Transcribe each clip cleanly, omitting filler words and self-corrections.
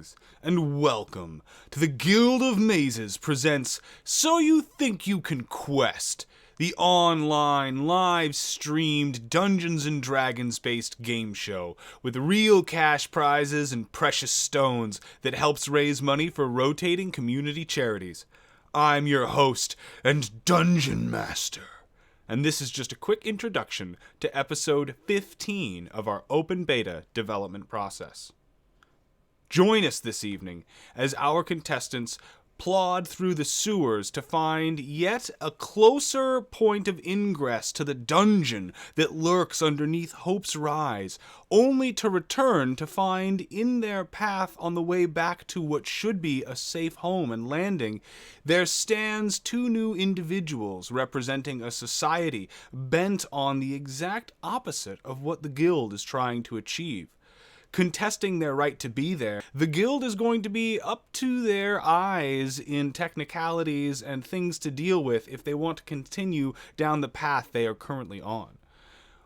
Greetings, and welcome to the Guild of Mazes presents So You Think You Can Quest, the online, live-streamed Dungeons & Dragons-based game show with real cash prizes and precious stones that helps raise money for rotating community charities. I'm your host and Dungeon Master, and this is just a quick introduction to episode 15 of our open beta development process. Join us this evening as our contestants plod through the sewers to find yet a closer point of ingress to the dungeon that lurks underneath Hope's Rise, only to return to find in their path on the way back to what should be a safe home and landing, there stands two new individuals representing a society bent on the exact opposite of what the guild is trying to achieve. Contesting their right to be there, the guild is going to be up to their eyes in technicalities and things to deal with if they want to continue down the path they are currently on.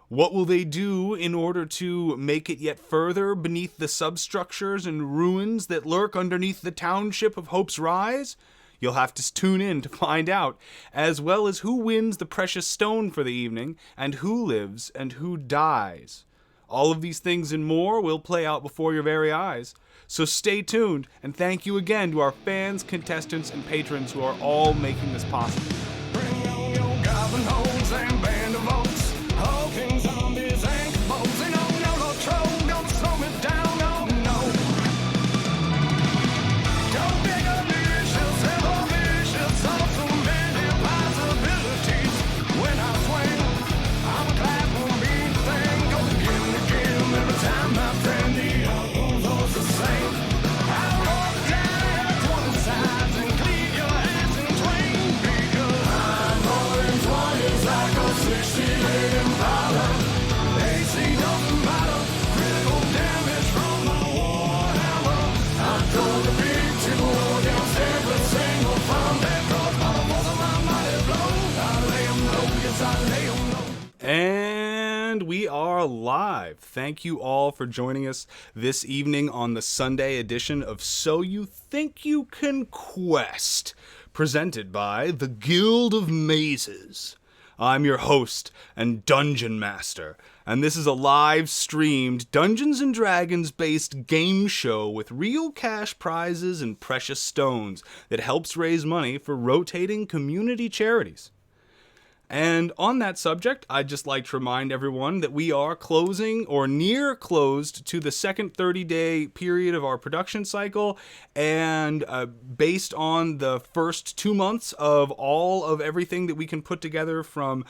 What will they do in order to make it yet further beneath the substructures and ruins that lurk underneath the township of Hope's Rise? You'll have to tune in to find out, as well as who wins the precious stone for the evening, and who lives and who dies. All of these things and more will play out before your very eyes. So stay tuned, and thank you again to our fans, contestants, and patrons who are all making this possible. Bring on your goblin holes and band of oaks, hulking zombies and kabones, and no troll, don't slow me down, oh no. Don't dig a vicious, ever vicious, awesome, many possibilities. When I swing, I'm a clap on beat thing, go again every time, my friend, the outcomes are the same. I'll roll down 20 sides and cleave your ass in twain, because I'm rolling 20s like a 68 Impala. AC doesn't matter, critical damage from my warhammer. I throw the big two against every single farm that cross bottom of my mighty blow. I lay 'em low, yes I lay 'em low. And we are live. Thank you all for joining us this evening on the Sunday edition of So You Think You Can Quest, presented by the Guild of Mazes. I'm your host and Dungeon Master, and this is a live-streamed Dungeons & Dragons-based game show with real cash prizes and precious stones that helps raise money for rotating community charities. And on that subject, I'd just like to remind everyone that we are closing or near closed to the second 30-day period of our production cycle, and based on the first 2 months of all of everything that we can put together, from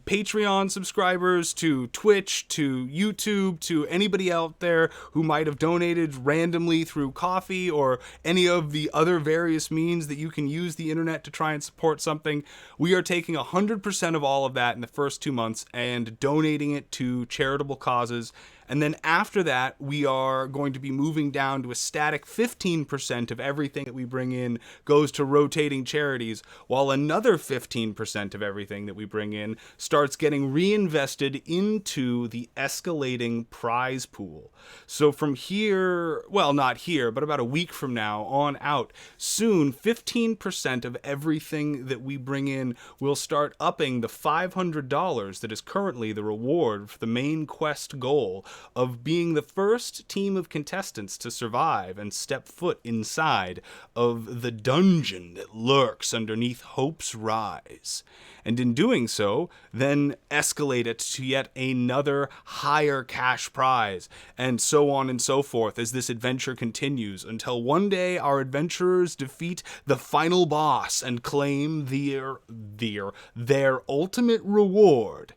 Patreon subscribers to Twitch to YouTube to anybody out there who might have donated randomly through Coffee or any of the other various means that you can use the internet to try and support something, we are taking 100% of all of that in the first 2 months and donating it to charitable causes. And then after that, we are going to be moving down to a static 15% of everything that we bring in goes to rotating charities, while another 15% of everything that we bring in starts getting reinvested into the escalating prize pool. So from here, well, not here, but about a week from now on out, soon 15% of everything that we bring in will start upping the $500 that is currently the reward for the main quest goal of being the first team of contestants to survive and step foot inside of the dungeon that lurks underneath Hope's Rise. And in doing so, then escalate it to yet another higher cash prize, and so on and so forth as this adventure continues, until one day our adventurers defeat the final boss and claim their ultimate reward.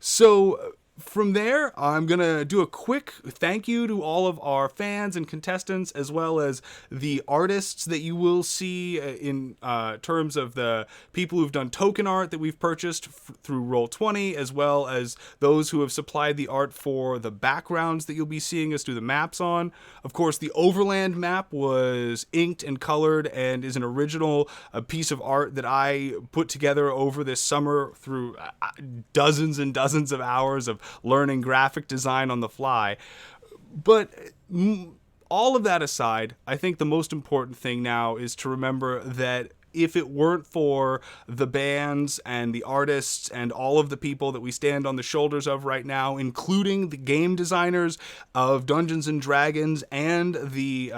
So from there, I'm going to do a quick thank you to all of our fans and contestants, as well as the artists that you will see in terms of the people who've done token art that we've purchased through Roll20, as well as those who have supplied the art for the backgrounds that you'll be seeing us do the maps on. Of course, the Overland map was inked and colored and is an original piece of art that I put together over this summer through dozens and dozens of hours of learning graphic design on the fly. But all of that aside, I think the most important thing now is to remember that if it weren't for the bands and the artists and all of the people that we stand on the shoulders of right now, including the game designers of Dungeons and Dragons and the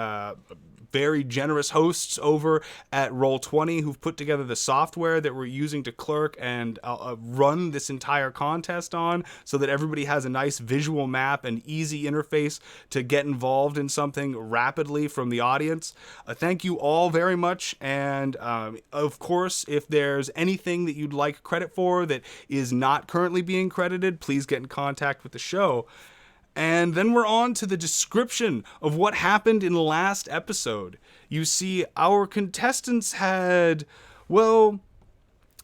very generous hosts over at Roll20 who've put together the software that we're using to clerk and run this entire contest on, so that everybody has a nice visual map and easy interface to get involved in something rapidly from the audience. Thank you all very much, and of course, if there's anything that you'd like credit for that is not currently being credited, please get in contact with the show. And then we're on to the description of what happened in the last episode. You see, our contestants had, well,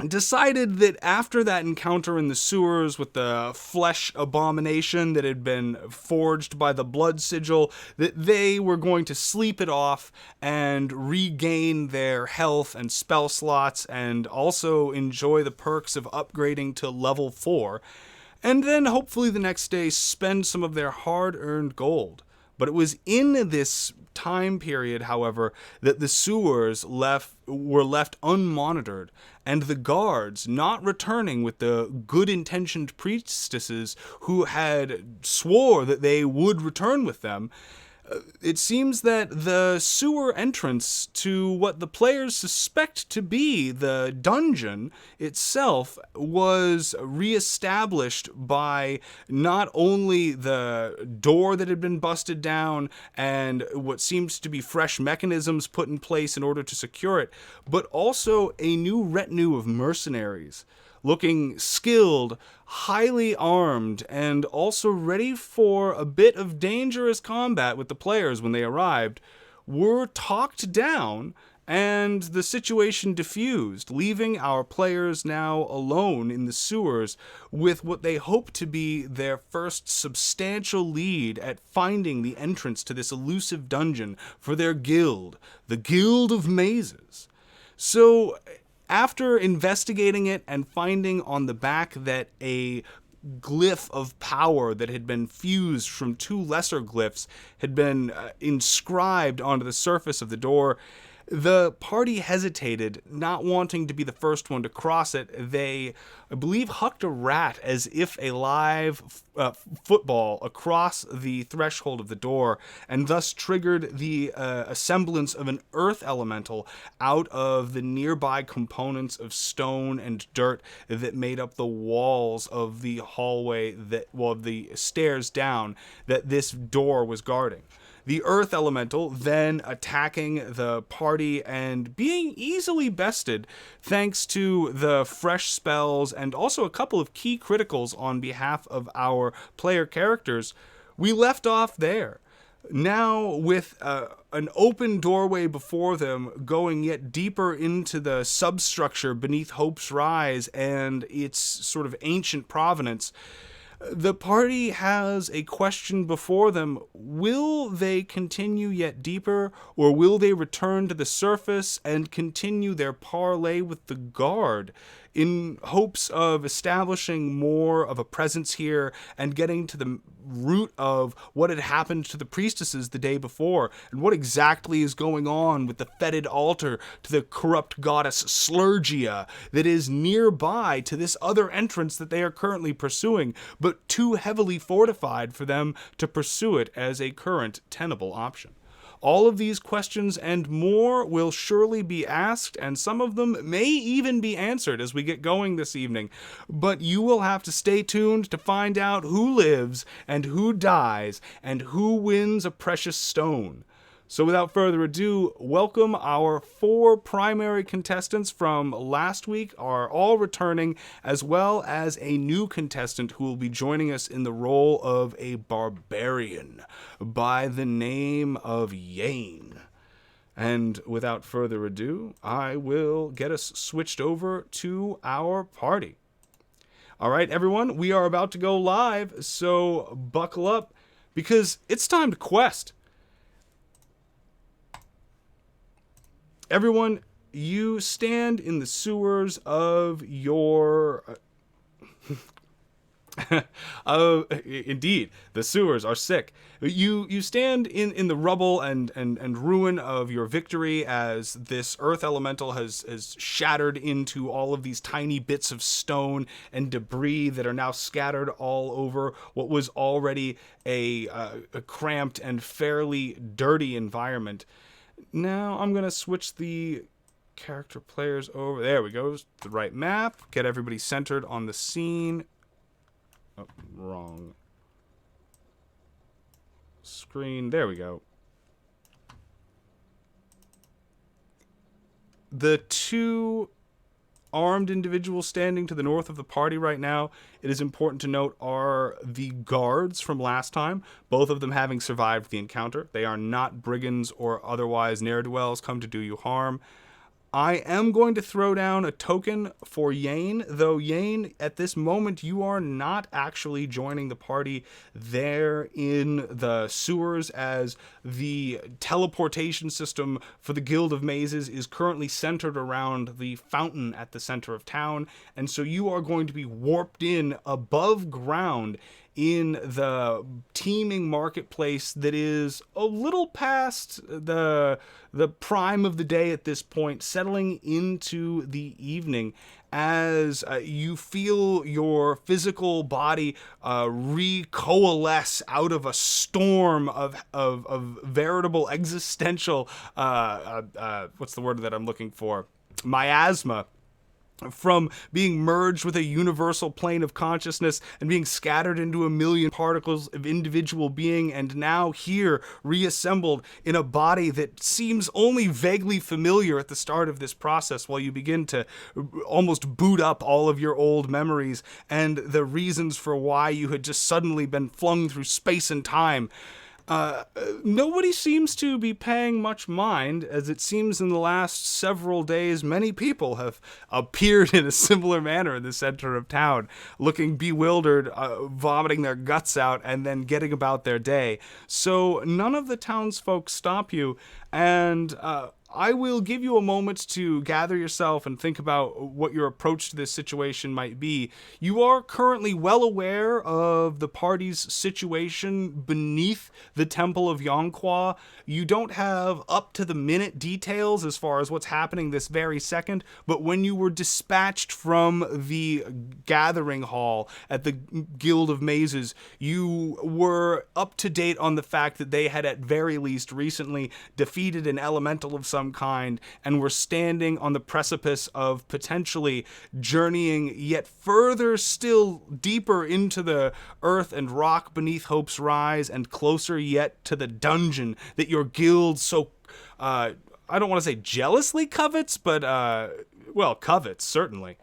decided that after that encounter in the sewers with the flesh abomination that had been forged by the blood sigil, that they were going to sleep it off and regain their health and spell slots and also enjoy the perks of upgrading to level 4. And then hopefully the next day spend some of their hard-earned gold. But it was in this time period, however, that the sewers were left unmonitored, and the guards not returning with the good-intentioned priestesses who had swore that they would return with them. It seems that the sewer entrance to what the players suspect to be the dungeon itself was reestablished by not only the door that had been busted down and what seems to be fresh mechanisms put in place in order to secure it, but also a new retinue of mercenaries, looking skilled, highly armed, and also ready for a bit of dangerous combat with the players when they arrived, were talked down and the situation diffused, leaving our players now alone in the sewers with what they hope to be their first substantial lead at finding the entrance to this elusive dungeon for their guild, the Guild of Mazes. So, after investigating it and finding on the back that a glyph of power that had been fused from 2 lesser glyphs had been inscribed onto the surface of the door, the party hesitated, not wanting to be the first one to cross it. They, I believe, hucked a rat as if a live football across the threshold of the door, and thus triggered the semblance of an earth elemental out of the nearby components of stone and dirt that made up the walls of the hallway the stairs down that this door was guarding. The earth elemental then attacking the party and being easily bested thanks to the fresh spells and also a couple of key criticals on behalf of our player characters. We left off there. Now, with an open doorway before them going yet deeper into the substructure beneath Hope's Rise and its sort of ancient provenance, the party has a question before them. Will they continue yet deeper, or will they return to the surface and continue their parley with the guard in hopes of establishing more of a presence here and getting to the root of what had happened to the priestesses the day before and what exactly is going on with the fetid altar to the corrupt goddess Slurgia that is nearby to this other entrance that they are currently pursuing, but too heavily fortified for them to pursue it as a current tenable option. All of these questions and more will surely be asked, and some of them may even be answered as we get going this evening. But you will have to stay tuned to find out who lives and who dies and who wins a precious stone. So without further ado, welcome our 4 primary contestants from last week are all returning, as well as a new contestant who will be joining us in the role of a barbarian by the name of Yane. And without further ado, I will get us switched over to our party. All right, everyone, we are about to go live, so buckle up because it's time to quest. Everyone, you stand in the sewers of your... Indeed, the sewers are sick. You stand in the rubble and ruin of your victory as this earth elemental has shattered into all of these tiny bits of stone and debris that are now scattered all over what was already a cramped and fairly dirty environment. Now I'm gonna switch the character players over. There we go. The right map. Get everybody centered on the scene. Oh, wrong screen. There we go. The two armed individuals standing to the north of the party right now, it is important to note, are the guards from last time, both of them having survived the encounter. They are not brigands or otherwise ne'er-do-wells come to do you harm. I am going to throw down a token for Yane, though Yane, at this moment, you are not actually joining the party there in the sewers, as the teleportation system for the Guild of Mazes is currently centered around the fountain at the center of town, and so you are going to be warped in above ground in the teeming marketplace that is a little past the prime of the day at this point, settling into the evening as you feel your physical body recoalesce out of a storm of veritable existential what's the word that I'm looking for? Miasma, from being merged with a universal plane of consciousness and being scattered into a million particles of individual being, and now here reassembled in a body that seems only vaguely familiar at the start of this process, while you begin to almost boot up all of your old memories and the reasons for why you had just suddenly been flung through space and time. Nobody seems to be paying much mind, as it seems in the last several days many people have appeared in a similar manner in the center of town, looking bewildered, vomiting their guts out, and then getting about their day. So none of the townsfolk stop you, and I will give you a moment to gather yourself and think about what your approach to this situation might be. You are currently well aware of the party's situation beneath the Temple of Yonqua. You don't have up-to-the-minute details as far as what's happening this very second, but when you were dispatched from the gathering hall at the Guild of Mazes, you were up to date on the fact that they had at very least recently defeated an elemental of some kind and were standing on the precipice of potentially journeying yet further still deeper into the earth and rock beneath Hope's Rise, and closer yet to the dungeon that your guild so I don't want to say jealously covets, but well, covets certainly.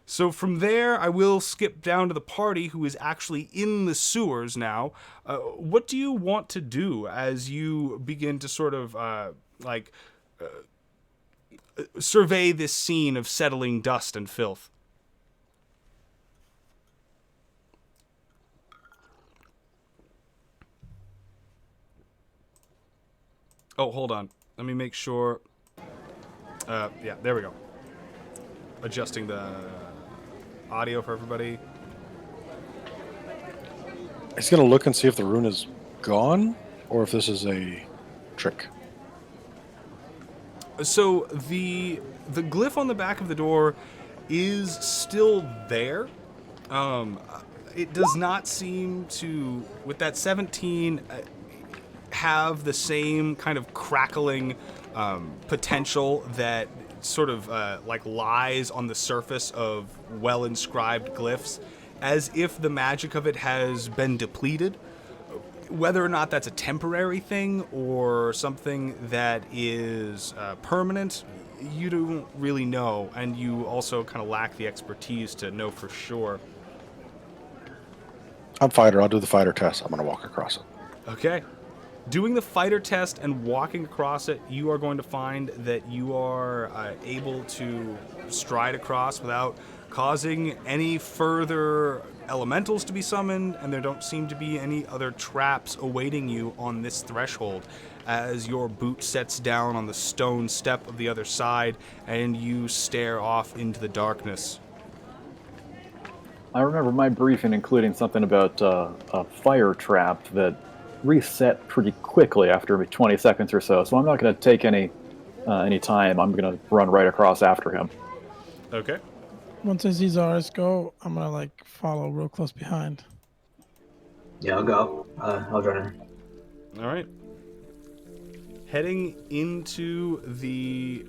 So from there, I will skip down to the party who is actually in the sewers now. What do you want to do as you begin to sort of survey this scene of settling dust and filth? Oh, hold on. Let me make sure. Yeah, there we go. Adjusting the audio for everybody. He's gonna look and see if the rune is gone, or if this is a trick. So the glyph on the back of the door is still there. It does not seem to, with that 17, have the same kind of crackling potential that sort of like lies on the surface of well-inscribed glyphs, as if the magic of it has been depleted. Whether or not that's a temporary thing or something that is permanent, you don't really know, and you also kind of lack the expertise to know for sure. I'm fighter. I'll do the fighter test. I'm gonna walk across it. Okay. Doing the fighter test and walking across it, you are going to find that you are able to stride across without causing any further elementals to be summoned, and there don't seem to be any other traps awaiting you on this threshold as your boot sets down on the stone step of the other side and you stare off into the darkness. I remember my briefing including something about a fire trap that reset pretty quickly after 20 seconds or so. So I'm not going to take any time. I'm going to run right across after him. Okay. Once I see Zaris go, I'm gonna like follow real close behind. Yeah, I'll go. I'll join her. All right. Heading into the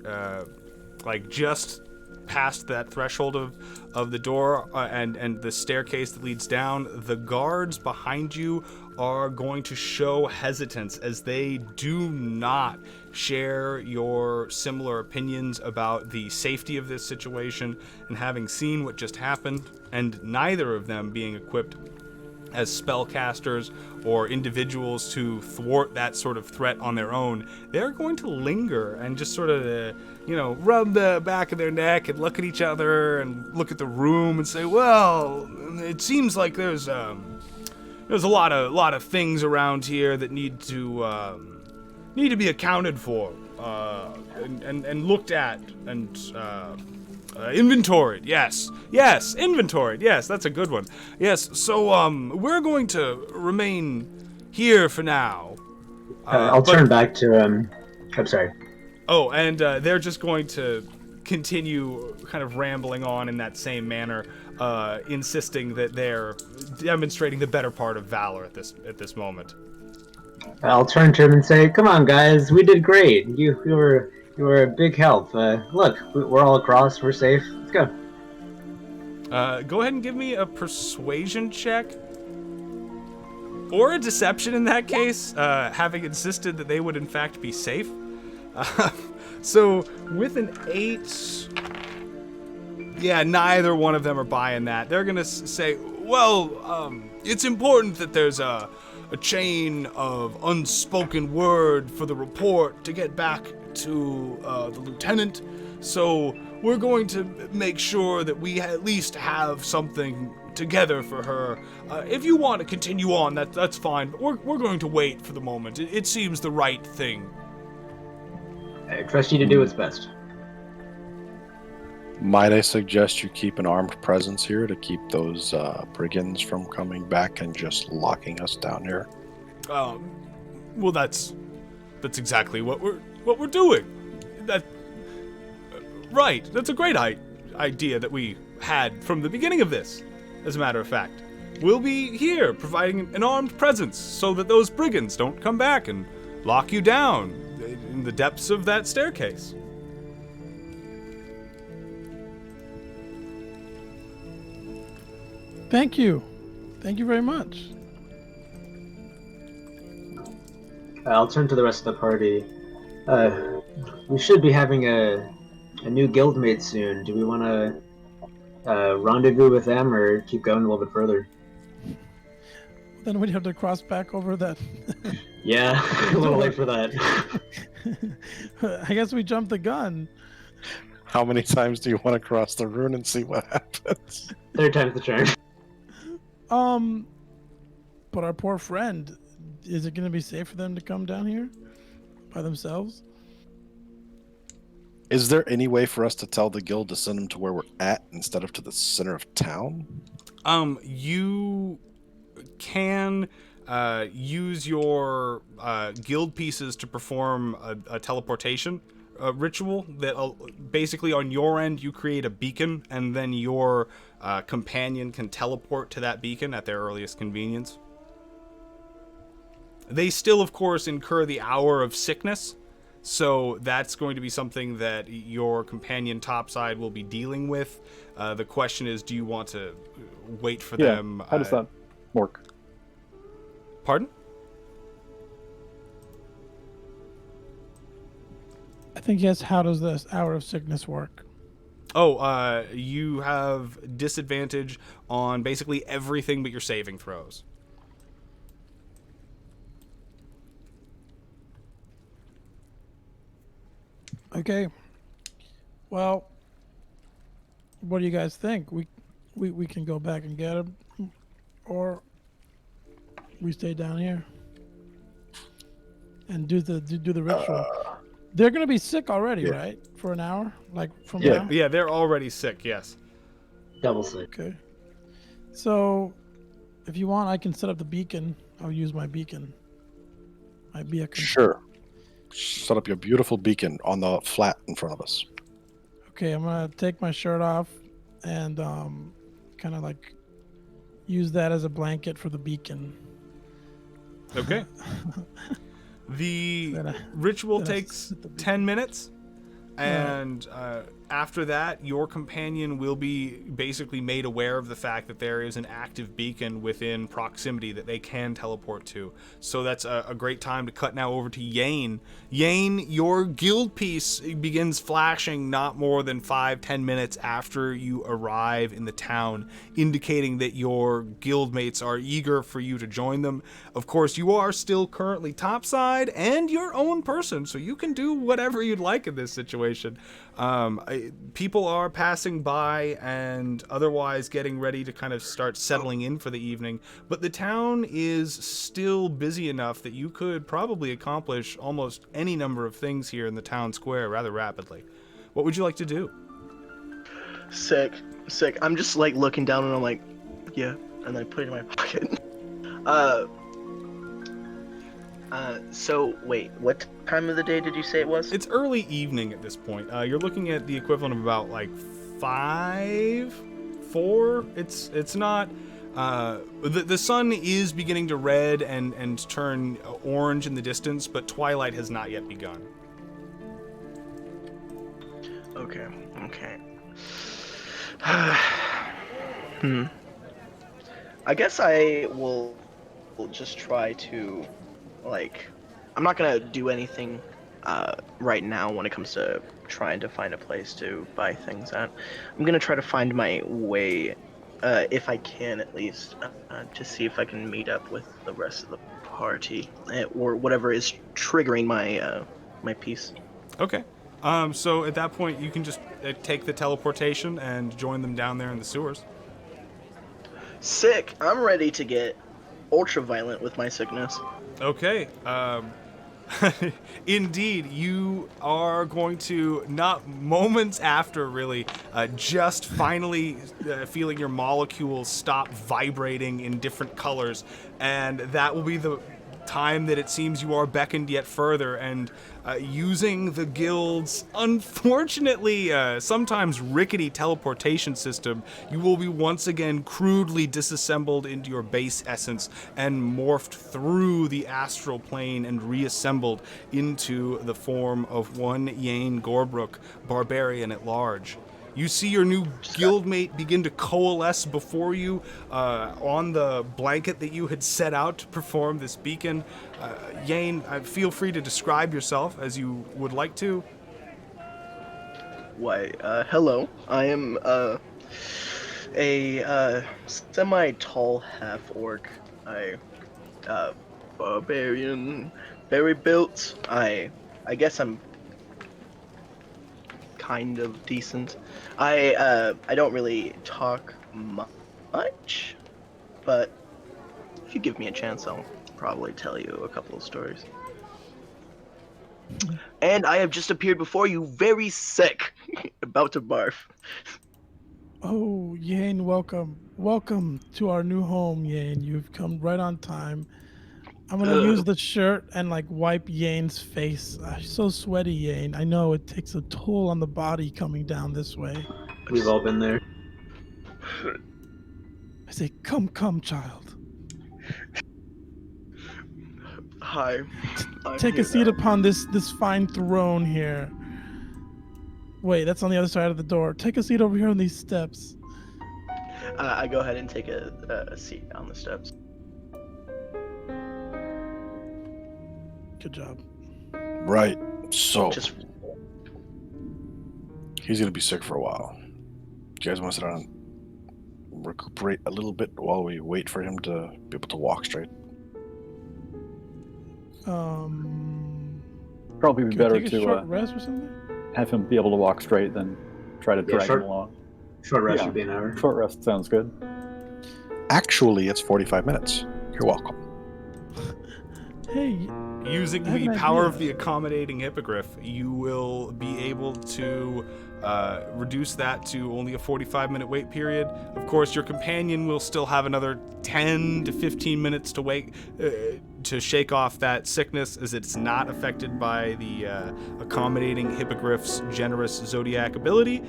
like just past that threshold of the door and the staircase that leads down, the guards behind you are going to show hesitance as they do not share your similar opinions about the safety of this situation and having seen what just happened, and neither of them being equipped as spellcasters or individuals to thwart that sort of threat on their own. They're going to linger and just sort of, rub the back of their neck and look at each other and look at the room and say, well, it seems like there's a lot of things around here that need to be accounted for and looked at and inventoried. Yes, inventoried. Yes, that's a good one. Yes, so we're going to remain here for now. I'll turn back to I'm sorry. Oh, and they're just going to continue kind of rambling on in that same manner, insisting that they're demonstrating the better part of valor at this moment. I'll turn to him and say, "Come on, guys, we did great. You were a big help. Look, we're all across. We're safe. Let's go." Go ahead and give me a persuasion check. Or a deception in that case, having insisted that they would in fact be safe. So with an 8, yeah, neither one of them are buying that. They're gonna say, well, it's important that there's a chain of unspoken word for the report to get back to the lieutenant. So we're going to make sure that we at least have something together for her. If you want to continue on, that's fine. But we're going to wait for the moment. It seems the right thing. I trust you to do what's best. Might I suggest you keep an armed presence here to keep those brigands from coming back and just locking us down here? Well, that's exactly what we're doing. Right. That's a great idea that we had from the beginning of this. As a matter of fact, we'll be here providing an armed presence so that those brigands don't come back and lock you down in the depths of that staircase. Thank you. Thank you very much. I'll turn to the rest of the party. We should be having a new guildmate soon. Do we want to rendezvous with them or keep going a little bit further? Then we'd have to cross back over that. Yeah, a little late for that. I guess we jumped the gun. How many times do you want to cross the rune and see what happens? 3rd time's the charm. But our poor friend, is it going to be safe for them to come down here by themselves? Is there any way for us to tell the guild to send them to where we're at instead of to the center of town? You can use your guild pieces to perform a teleportation ritual that basically on your end you create a beacon and then your companion can teleport to that beacon at their earliest convenience. They still, of course, incur the hour of sickness, so that's going to be something that your companion topside will be dealing with. The question is, do you want to wait for them? How does that work? Pardon? I think yes. How does this hour of sickness work? Oh, you have disadvantage on basically everything but your saving throws. Okay. Well, what do you guys think? We can go back and get him, or we stay down here and do the ritual. They're gonna be sick already, right? For an hour, like from now. Yeah, they're already sick. Yes. Double sick. Okay. So, if you want, I can set up the beacon. I'll use my beacon. My beacon. Sure. Set up your beautiful beacon on the flat in front of us. Okay, I'm gonna take my shirt off and kind of like use that as a blanket for the beacon. Okay. The Then ritual then I takes sit the beacon. 10 minutes, and after that, your companion will be basically made aware of the fact that there is an active beacon within proximity that they can teleport to. So that's a great time to cut now over to Yane. Yane, your guild piece begins flashing not more than 5-10 minutes after you arrive in the town, indicating that your guildmates are eager for you to join them. Of course, you are still currently topside and your own person, so you can do whatever you'd like in this situation. People are passing by and otherwise getting ready to kind of start settling in for the evening, but the town is still busy enough that you could probably accomplish almost any number of things here in the town square rather rapidly. What would you like to do? Sick. I'm just like looking down and I'm like, yeah, and then I put it in my pocket. So wait, what time of the day did you say it was? It's early evening at this point. You're looking at the equivalent of about like 4. It's not. The sun is beginning to red and turn orange in the distance, but twilight has not yet begun. Okay. I guess I will just try to, like, I'm not gonna do anything right now when it comes to trying to find a place to buy things at. I'm gonna try to find my way, if I can at least, to see if I can meet up with the rest of the party, or whatever is triggering my my piece. Okay. So at that point, you can just take the teleportation and join them down there in the sewers. Sick. I'm ready to get ultra violent with my sickness. Okay. Indeed, you are going to, not moments after really, just finally feeling your molecules stop vibrating in different colors, and that will be the time that it seems you are beckoned yet further, and using the guild's unfortunately sometimes rickety teleportation system, you will be once again crudely disassembled into your base essence and morphed through the astral plane and reassembled into the form of one Yane Gorbrook, barbarian at large. You see your new guildmate begin to coalesce before you on the blanket that you had set out to perform this beacon. Yane, feel free to describe yourself as you would like to. Why, hello. I am a semi-tall half-orc. Barbarian, very built. I guess I'm kind of decent. I don't really talk much, but if you give me a chance, I'll probably tell you a couple of stories. And I have just appeared before you, very sick, about to barf. Oh, Yane, welcome. Welcome to our new home, Yane. You've come right on time. I'm gonna use the shirt and like wipe Yane's face. So sweaty, Yane. I know it takes a toll on the body coming down this way. We've all been there. I say, come, child. Hi. I'm Take a here seat now. upon this fine throne here. Wait, that's on the other side of the door. Take a seat over here on these steps. I go ahead and take a seat on the steps. Good job. Right. So Just he's gonna be sick for a while. Do you guys want to sit down and recuperate a little bit while we wait for him to be able to walk straight? Probably be Can better we take a to short rest or something? have him be able to walk straight than try to drag short- him along. Short rest Yeah. should be an hour. Short rest sounds good. Actually, it's 45 minutes. You're welcome. Hey, Using I have the an power idea. of the accommodating hippogriff, you will be able to reduce that to only a 45-minute wait period. Of course, your companion will still have another 10 to 15 minutes to wait to shake off that sickness, as it's not affected by the accommodating hippogriff's generous zodiac ability.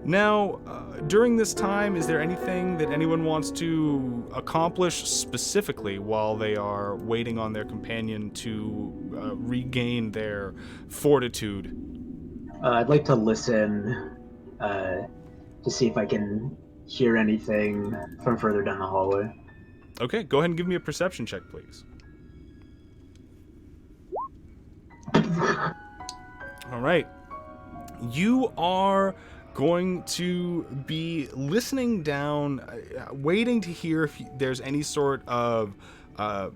Now, during this time, is there anything that anyone wants to accomplish specifically while they are waiting on their companion to regain their fortitude? I'd like to listen to see if I can hear anything from further down the hallway. Okay, go ahead and give me a perception check, please. All right. You are going to be listening down, waiting to hear if there's any sort of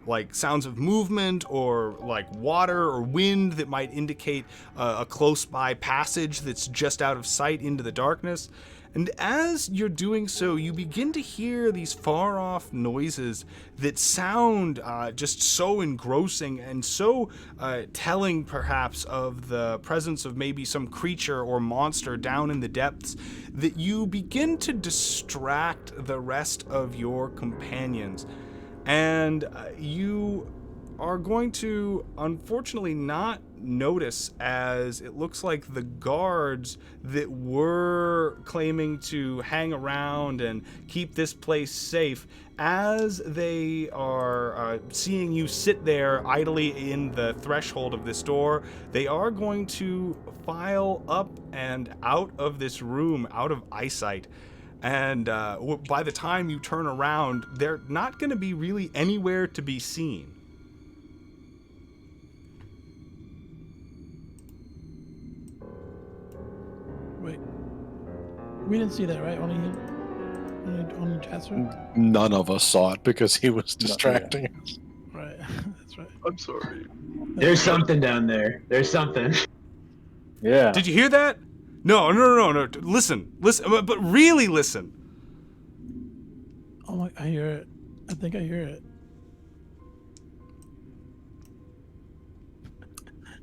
like sounds of movement or like water or wind that might indicate a close by passage that's just out of sight into the darkness. And as you're doing so, you begin to hear these far off noises that sound just so engrossing and so telling, perhaps, of the presence of maybe some creature or monster down in the depths, that you begin to distract the rest of your companions. And you are going to unfortunately not notice, as it looks like the guards that were claiming to hang around and keep this place safe, as they are seeing you sit there idly in the threshold of this door, they are going to file up and out of this room, out of eyesight. And by the time you turn around, they're not going to be really anywhere to be seen. Wait, we didn't see that, right? Only him? Only Jasper? None of us saw it because he was distracting us. Right, that's right. I'm sorry. There's something down there. There's something. Yeah. Did you hear that? No. Listen, but really listen. Oh my, I hear it. I think I hear it.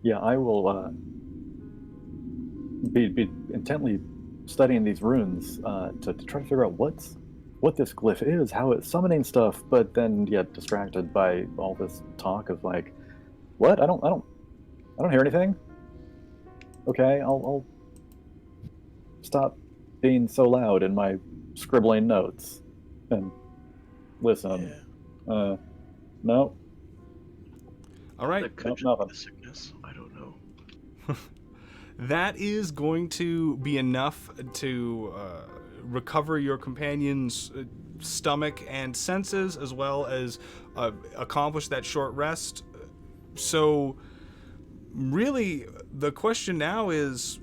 Yeah, I will be intently studying these runes to try to figure out what this glyph is, how it's summoning stuff, but then get distracted by all this talk of like, what? I don't hear anything. Okay, I'll stop being so loud in my scribbling notes and listen. Yeah. No. All right. That could just nothing. be the sickness. I don't know. That is going to be enough to recover your companion's stomach and senses, as well as accomplish that short rest. So, really, the question now is,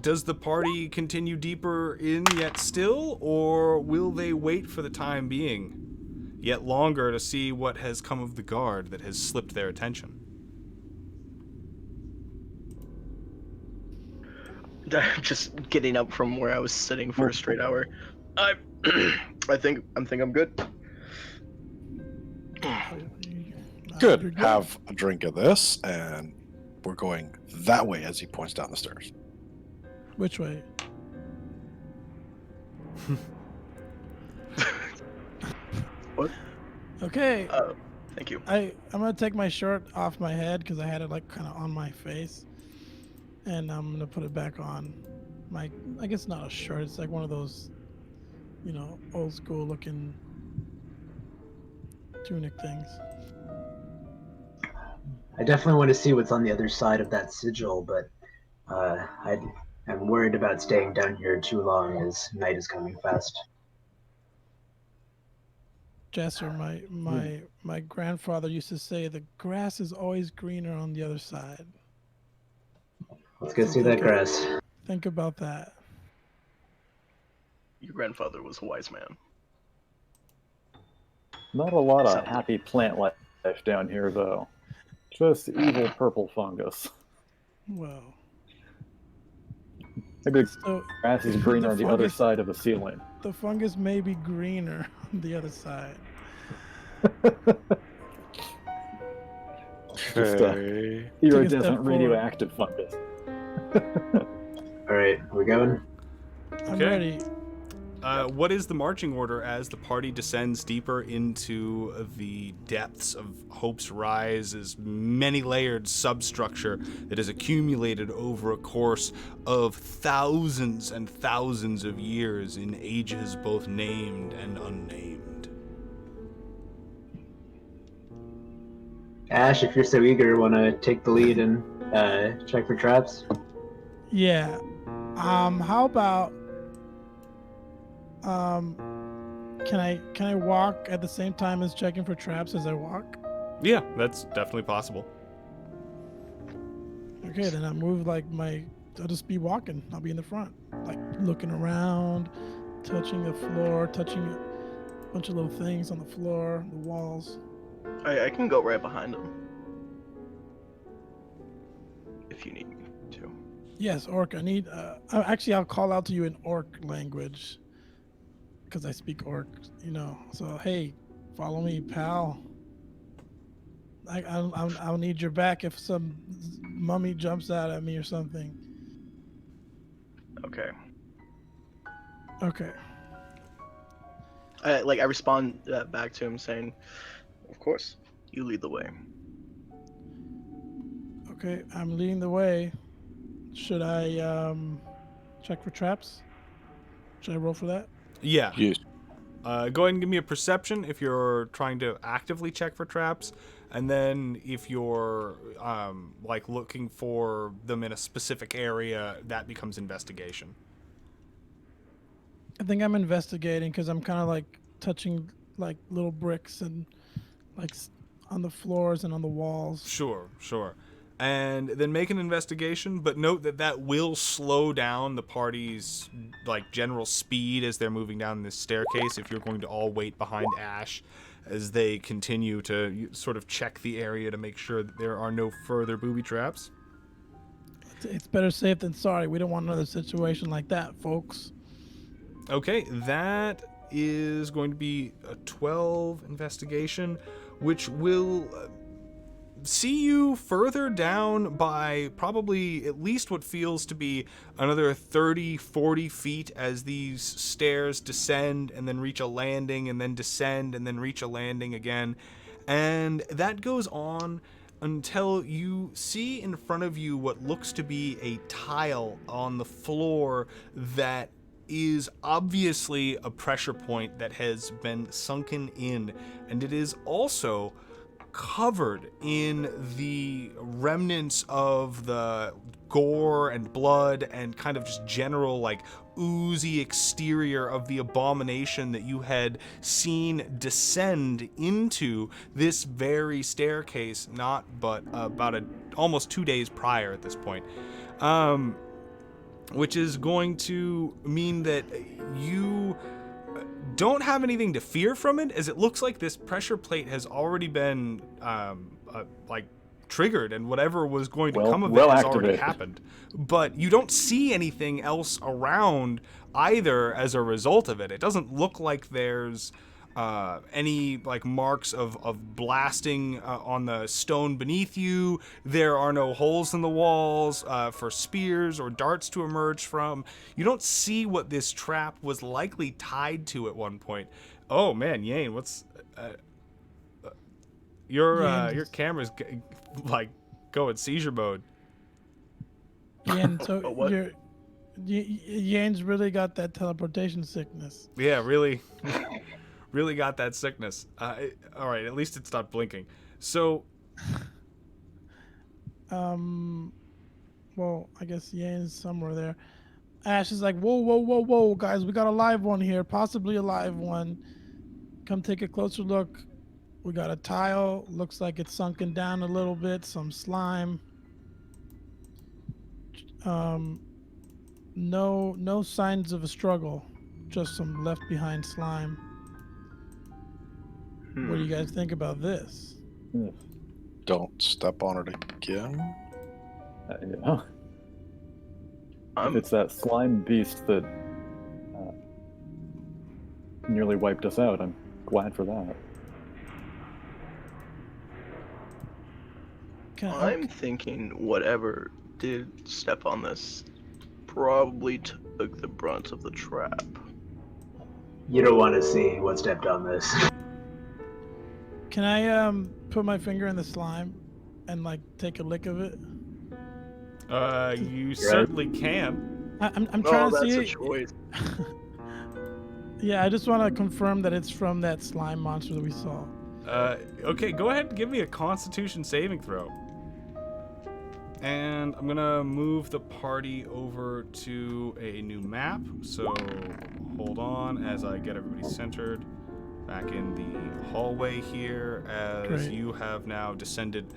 does the party continue deeper in yet still, or will they wait for the time being yet longer to see what has come of the guard that has slipped their attention? Just getting up from where I was sitting for a straight hour. I think I'm good. Good. You're Have a drink of this, and we're going that way as he points down the stairs. Which way? What? Okay. Thank you. I'm gonna take my shirt off my head because I had it like kind of on my face, and I'm gonna put it back on. I guess not a shirt. It's like one of those, old school looking tunic things. I definitely want to see what's on the other side of that sigil, but I'm worried about staying down here too long as night is coming fast. Jesser, my grandfather used to say the grass is always greener on the other side. Let's go see that grass. Think about that. Your grandfather was a wise man. Not a lot of happy plant life down here, though. Just evil purple fungus. Well, Maybe so grass is greener on the other fungus- side of the ceiling. the fungus may be greener on the other side. Just Okay. Take a step iridescent forward. radioactive fungus. All right, we're going. I'm Okay. ready. What is the marching order as the party descends deeper into the depths of Hope's Rise's many-layered substructure that has accumulated over a course of thousands and thousands of years in ages both named and unnamed? Ash, if you're so eager, want to take the lead and check for traps? Yeah. How about can I walk at the same time as checking for traps as I walk? Yeah, that's definitely possible. Okay, then I move like I'll just be walking. I'll be in the front, like looking around, touching the floor, touching a bunch of little things on the floor, the walls. I can go right behind him. If you need me to. Yes, orc. I need. Actually, I'll call out to you in orc language, because I speak orc. You know. So hey, follow me, pal. I'll need your back if some mummy jumps out at me or something. Okay. Okay. I respond back to him saying, "Of course, you lead the way." Okay, I'm leading the way. Should I check for traps? Should I roll for that? Yeah. Yes. Go ahead and give me a perception if you're trying to actively check for traps, and then if you're like looking for them in a specific area, that becomes investigation. I think I'm investigating because I'm kind of like touching like little bricks and like on the floors and on the walls. Sure. And then make an investigation, but note that that will slow down the party's like general speed as they're moving down this staircase if you're going to all wait behind Ash as they continue to sort of check the area to make sure that there are no further booby traps. It's better safe than sorry. We don't want another situation like that, folks. Okay, that is going to be a 12 investigation, which will see you further down by probably at least what feels to be another 30, 40 feet as these stairs descend and then reach a landing and then descend and then reach a landing again. And that goes on until you see in front of you what looks to be a tile on the floor that is obviously a pressure point that has been sunken in, and it is also covered in the remnants of the gore and blood and kind of just general like oozy exterior of the abomination that you had seen descend into this very staircase not but about almost 2 days prior at this point, which is going to mean that you don't have anything to fear from it, as it looks like this pressure plate has already been like triggered, and whatever was going to come of it has already happened. But you don't see anything else around either as a result of it. It doesn't look like there's any like marks of blasting on the stone beneath you. There are no holes in the walls for spears or darts to emerge from. You don't see what this trap was likely tied to at one point. Oh man, Yane, what's your camera's like going seizure mode. Yan, so What? Yan's really got that teleportation sickness. Yeah, really got that sickness. All right, at least it stopped blinking. So, well, I guess Yan's somewhere there. Ash is like, whoa, guys, we got a live one here, possibly a live one. Come take a closer look. We got a tile. Looks like it's sunken down a little bit. Some slime. No signs of a struggle. Just some left behind slime. What do you guys think about this? Don't step on it again. Yeah. If it's that slime beast that nearly wiped us out, I'm glad for that. I'm thinking whatever did step on this probably took the brunt of the trap. You don't want to see what stepped on this. Can I put my finger in the slime and like take a lick of it? You certainly can. I'm trying to that's see a it. choice. Yeah, I just want to confirm that it's from that slime monster that we saw. Okay, go ahead and give me a Constitution saving throw. And I'm gonna move the party over to a new map. So hold on as I get everybody centered. Back in the hallway here, as Great. you have now descended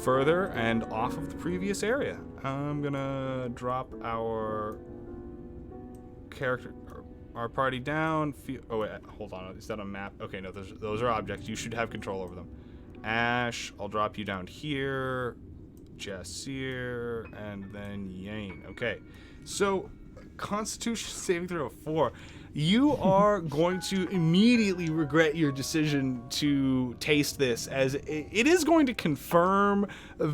further and off of the previous area. I'm gonna drop our character, our party down. Oh wait, hold on. Is that a map? Okay, no, those are objects. You should have control over them. Ash, I'll drop you down here. Jasir, and then Yane. Okay, so Constitution saving throw of 4. You are going to immediately regret your decision to taste this, as it is going to confirm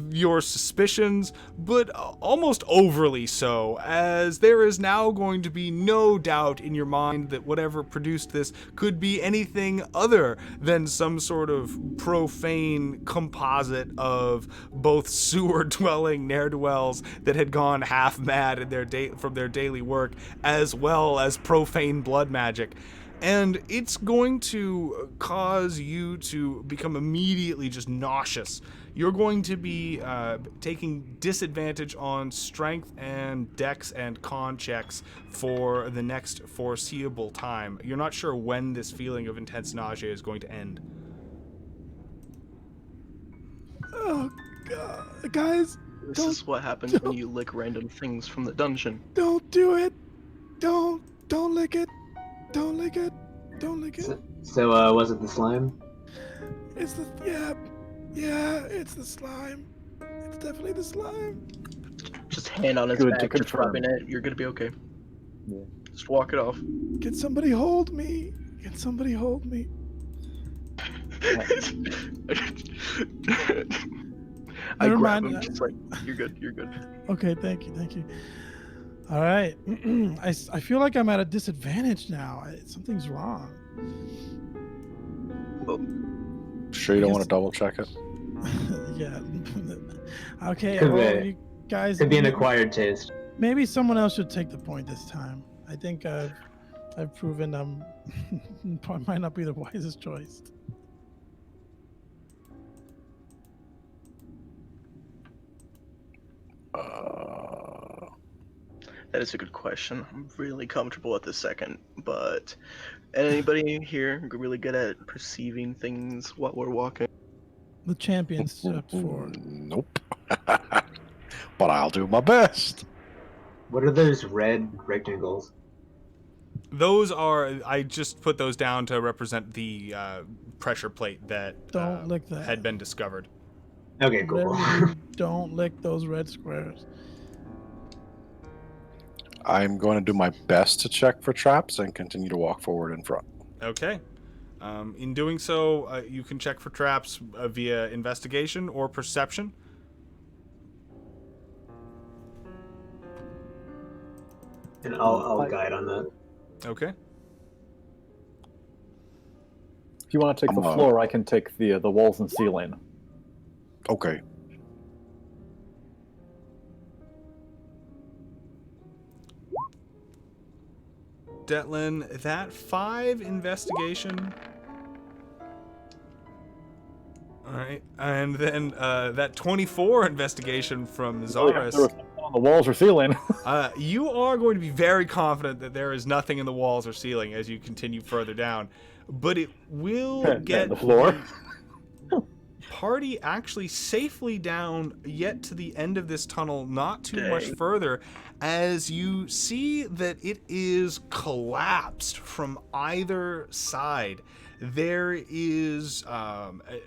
your suspicions, but almost overly so, as there is now going to be no doubt in your mind that whatever produced this could be anything other than some sort of profane composite of both sewer-dwelling ne'er-do-wells that had gone half mad in from their daily work, as well as profane blood magic. And it's going to cause you to become immediately just nauseous. You're going to be taking disadvantage on strength and dex and con checks for the next foreseeable time. You're not sure when this feeling of intense nausea is going to end. Oh God, guys! This is what happens when you lick random things from the dungeon. Don't do it! Don't lick it! Don't lick it! Don't lick it! So, was it the slime? It's the it's the slime. It's definitely the slime. Just hand on his Good to back, just confirm. rubbing it. You're gonna be okay. Yeah. Just walk it off. Can somebody hold me? Can somebody hold me? I Never grab mind. him, just like, you're good, you're good. Okay, thank you. All right. I feel like I'm at a disadvantage now. Something's wrong. Sure, you don't want to double check it? Yeah. Okay. Could Well, be. you guys. Could be an acquired taste. Maybe someone else should take the point this time. I think I've proven might not be the wisest choice. That is a good question. I'm really comfortable at this second, but anybody here really good at perceiving things while we're walking? The champion stepped forward. Nope. But I'll do my best. What are those red rectangles? Those are, I just put those down to represent the pressure plate that Don't lick that. had been discovered. Okay, cool. Whatever you do, don't lick those red squares. I'm going to do my best to check for traps and continue to walk forward in front. Okay. In doing so, you can check for traps via investigation or perception. And I'll guide on that. Okay. If you want to take the floor, I can take the walls and ceiling. Okay. Detlin, that 5 investigation. All right, and then that 24 investigation from Oh, yeah, Zaris. there was something on the walls or ceiling. You are going to be very confident that there is nothing in the walls or ceiling as you continue further down, but it will get the floor. Party actually safely down yet to the end of this tunnel, not too much Dang. further, as you see that it is collapsed from either side. There is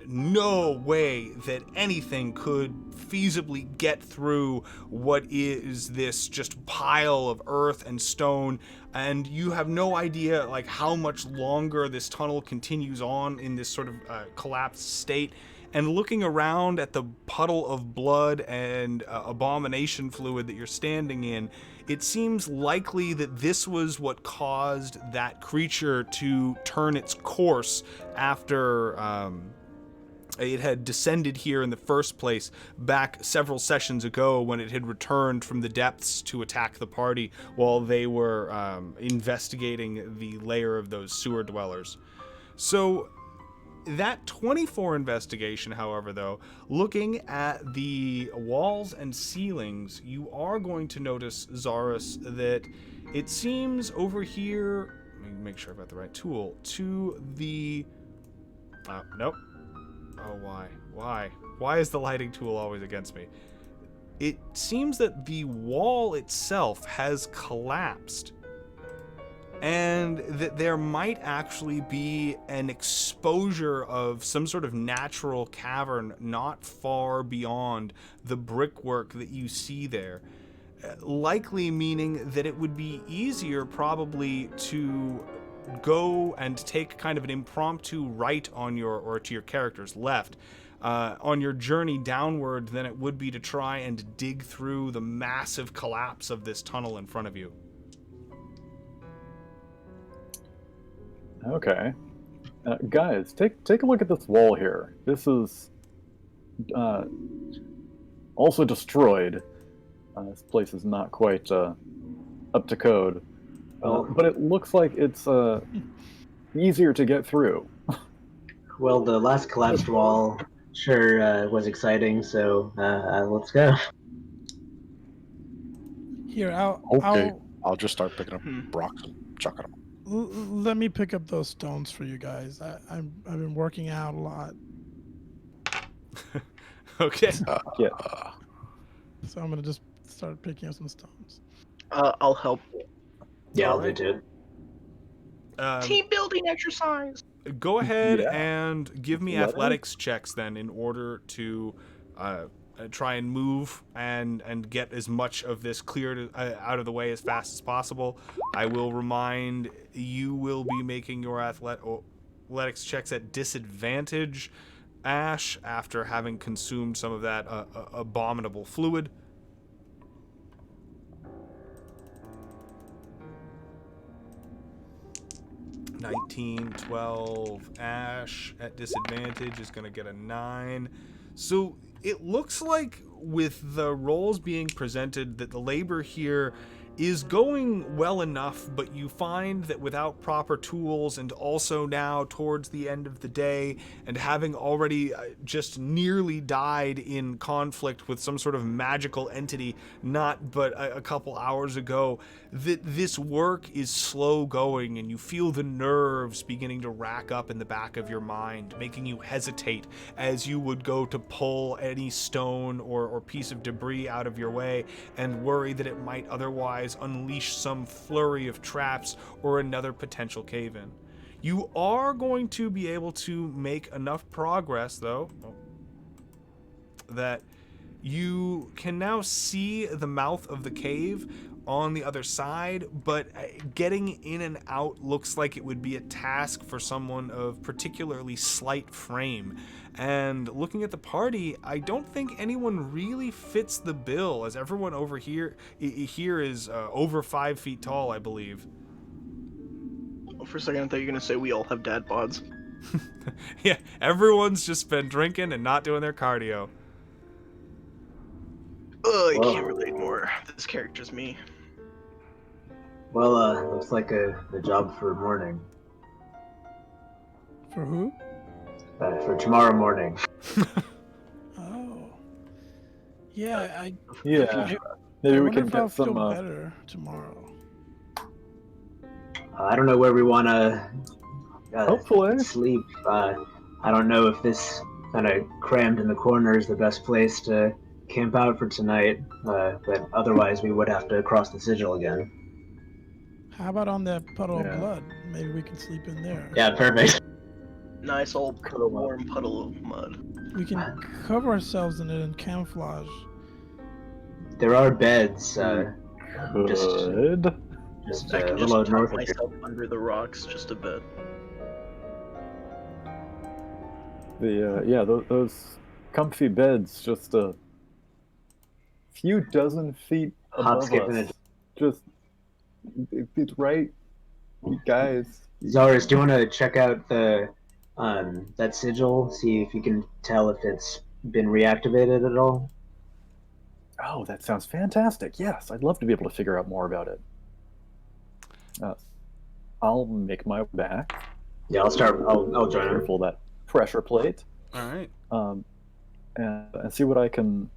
no way that anything could feasibly get through what is this just pile of earth and stone, and you have no idea like how much longer this tunnel continues on in this sort of collapsed state. and looking around at the puddle of blood and abomination fluid that you're standing in, it seems likely that this was what caused that creature to turn its course after it had descended here in the first place back several sessions ago when it had returned from the depths to attack the party while they were investigating the lair of those sewer dwellers. So that 24 investigation, however, though, looking at the walls and ceilings, you are going to notice, Zarus, that it seems over here, let me make sure I've got the right tool, to the... nope. Oh, why? Why is the lighting tool always against me? It seems that the wall itself has collapsed, and that there might actually be an exposure of some sort of natural cavern not far beyond the brickwork that you see there. Likely meaning that it would be easier probably to go and take kind of an impromptu right on your, or to your character's left, on your journey downward than it would be to try and dig through the massive collapse of this tunnel in front of you. Okay. Guys, take a look at this wall here. This is also destroyed. This place is not quite up to code. But it looks like it's easier to get through. Well, the last collapsed wall sure was exciting, so let's go. Here, I'll just start picking up rocks and chucking them. Let me pick up those stones for you guys. I've been working out a lot, Okay. Yeah. so I'm gonna just start picking up some stones. I'll help. Yeah, I'll Alright. do it. Team building exercise. Go ahead Yeah. and give me Let athletics checks then in order to try and move and get as much of this cleared out of the way as fast as possible. I will remind you will be making your athletics checks at disadvantage, Ash, after having consumed some of that abominable fluid. $19, $12. Ash at disadvantage is going to get a 9. So it looks like with the roles being presented that the labor here is going well enough, but you find that without proper tools and also now towards the end of the day and having already just nearly died in conflict with some sort of magical entity not but a couple hours ago, that this work is slow going and you feel the nerves beginning to rack up in the back of your mind, making you hesitate as you would go to pull any stone or piece of debris out of your way and worry that it might otherwise unleash some flurry of traps or another potential cave-in. You are going to be able to make enough progress, though, that you can now see the mouth of the cave on the other side, but getting in and out looks like it would be a task for someone of particularly slight frame. And looking at the party, I don't think anyone really fits the bill, as everyone over here is over 5 feet tall, I believe. For a second, I thought you were gonna say we all have dad bods. Yeah, everyone's just been drinking and not doing their cardio. I Whoa. can't relate more. This character's me. Well, looks like a job for morning. For who? For tomorrow morning. Oh, yeah. Yeah. I Maybe we wonder can if I'll get feel some. better tomorrow. I don't know where we want to Hopefully. sleep. I don't know if this kind of crammed in the corner is the best place to camp out for tonight, but otherwise we would have to cross the sigil again. How about on that puddle Yeah. of blood? Maybe we can sleep in there. Yeah, perfect. Nice old warm puddle of mud. We can cover ourselves in it and camouflage. There are beds Good. just I a can little just tuck north of here. myself under the rocks just a bit. those comfy beds just a few dozen feet Hop, above skip, and us. a... Just it's right, you guys. Zars, do you want to check out the that sigil? See if you can tell if it's been reactivated at all. Oh, that sounds fantastic. Yes, I'd love to be able to figure out more about it. I'll make my way back. Yeah, I'll start. I'll join him. Careful that pressure plate. All right. And see what I can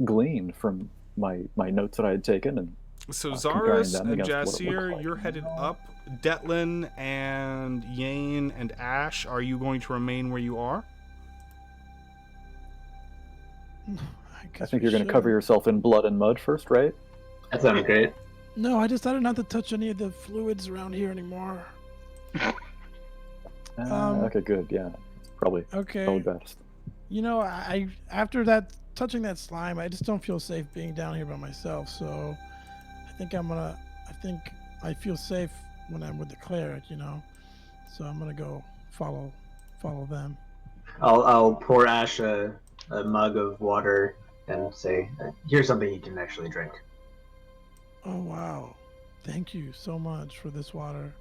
glean from my notes that I had taken. And So comparing Zaris them and against what it looked Jasir, like. you're headed up. Detlin and Yane and Ash, are you going to remain where you are? I think you're going to cover yourself in blood and mud first, right? That sounds great. No, I decided not to touch any of the fluids around here anymore. Okay, good. Yeah, it's probably best. You know, I after that touching that slime, I just don't feel safe being down here by myself. So I think I feel safe when I'm with the cleric. You know, so I'm gonna go follow them. I'll pour Ash a mug of water and say, "Here's something you can actually drink." Oh wow, thank you so much for this water.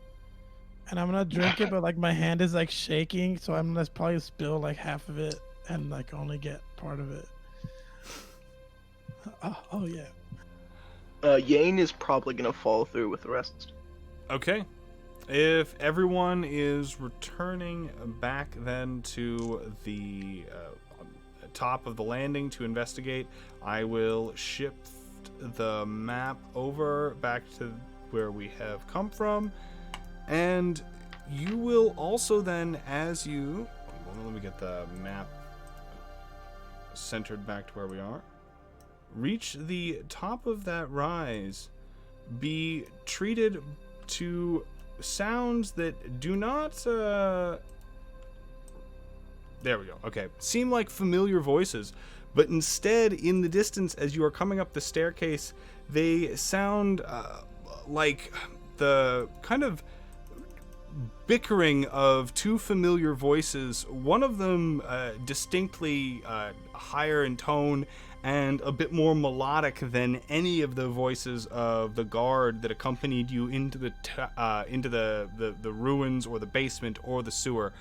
And I'm gonna drink it, but like my hand is like shaking, so I'm gonna probably spill like half of it and like only get part of it. Oh yeah. Yane is probably gonna follow through with the rest. Okay. If everyone is returning back then to the top of the landing to investigate, I will shift the map over back to where we have come from. And you will also then, as you... Let me get the map centered back to where we are. Reach the top of that rise. Be treated to sounds that do not... There we go. Okay. Seem like familiar voices. But instead, in the distance, as you are coming up the staircase, they sound like the kind of bickering of two familiar voices, one of them distinctly higher in tone and a bit more melodic than any of the voices of the guard that accompanied you into the ruins or the basement or the sewer.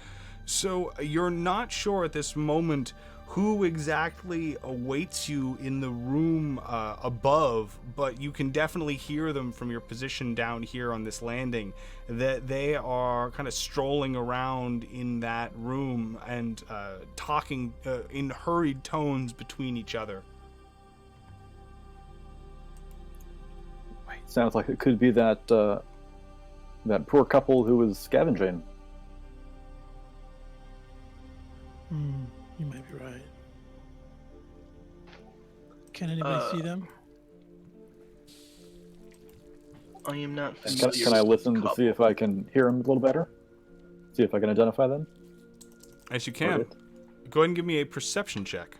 So you're not sure at this moment who exactly awaits you in the room above, but you can definitely hear them from your position down here on this landing, that they are kind of strolling around in that room and talking in hurried tones between each other. Sounds like it could be that poor couple who was scavenging. You might be right. Can anybody see them? I am not Can familiar I with listen this to see if I can hear them a little better? See if I can identify them? As you can. Okay. Go ahead and give me a perception check.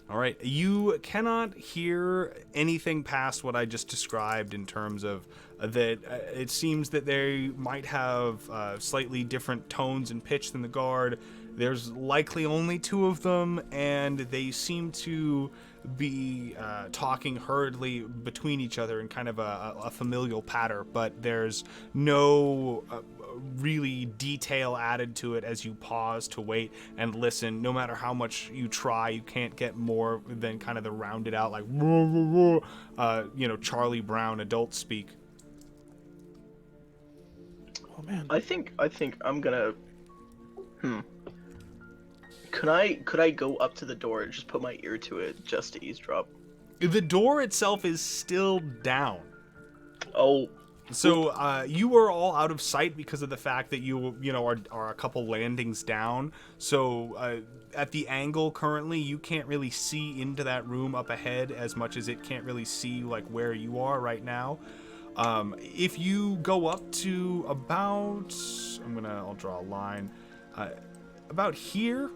All right, you cannot hear anything past what I just described in terms of that it seems that they might have slightly different tones and pitch than the guard. There's likely only two of them, and they seem to be talking hurriedly between each other in kind of a familial patter, but there's no really detail added to it as you pause to wait and listen. No matter how much you try, you can't get more than kind of the rounded out, like, Charlie Brown adult speak. Oh man. I think I'm gonna. Could I go up to the door and just put my ear to it just to eavesdrop? The door itself is still down. Oh. So you are all out of sight because of the fact that you are a couple landings down. So at the angle currently, you can't really see into that room up ahead as much as it can't really see like where you are right now. If you go up to about, I'll draw a line, about here.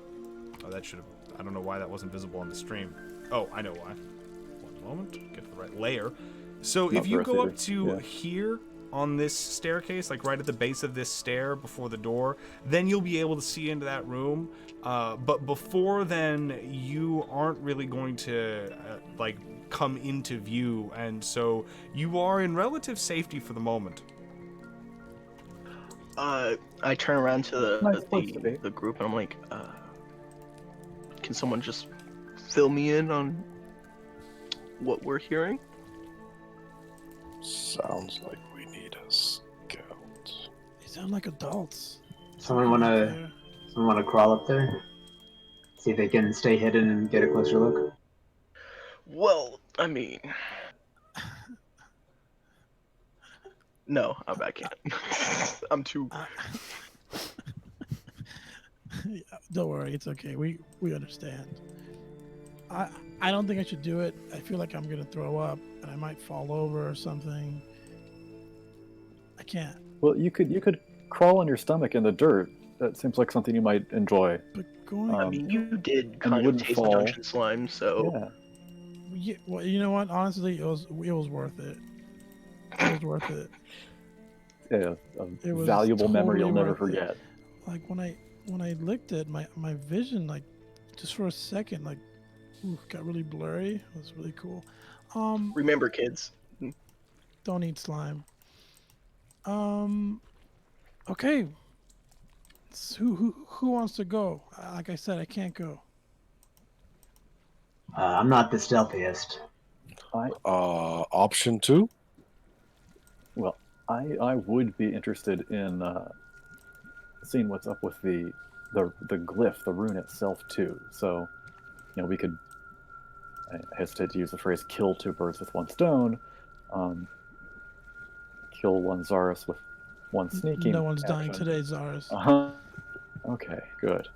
Oh, that should have. I don't know why that wasn't visible on the stream. Oh, I know why. One moment. Get to the right layer. So Not if you go up versatility, to yeah. here on this staircase, like right at the base of this stair before the door, then you'll be able to see into that room. But before then, you aren't really going to like come into view, and so you are in relative safety for the moment. I turn around to Nice place to be. the group and I'm like, can someone just fill me in on what we're hearing? Sounds like we need a scout. They sound like adults. Someone wanna crawl up there? See if they can stay hidden and get a closer look. Well, I mean, no, I can't. I'm too. Don't worry, it's okay. We understand. I don't think I should do it. I feel like I'm gonna throw up and I might fall over or something. I can't. Well, you could crawl on your stomach in the dirt. That seems like something you might enjoy. But going, I mean, you did you kind of wouldn't taste fall. the dungeon slime, so Yeah. yeah, well, you know what? Honestly, it was worth it. It was worth it. Yeah, It a was valuable memory you'll totally never worth it. forget. Like when I licked it, my vision, like just for a second, like got really blurry. It was really cool. remember, kids. Don't eat slime. Okay. Who wants to go? Like I said, I can't go. I'm not the stealthiest. Option 2? Well, I would be interested in seeing what's up with the glyph, the rune itself too. So, we could. I hesitate to use the phrase "kill two birds with one stone." Kill one Zarus with one sneaking. No one's dying action. today, Zaris. Okay, good.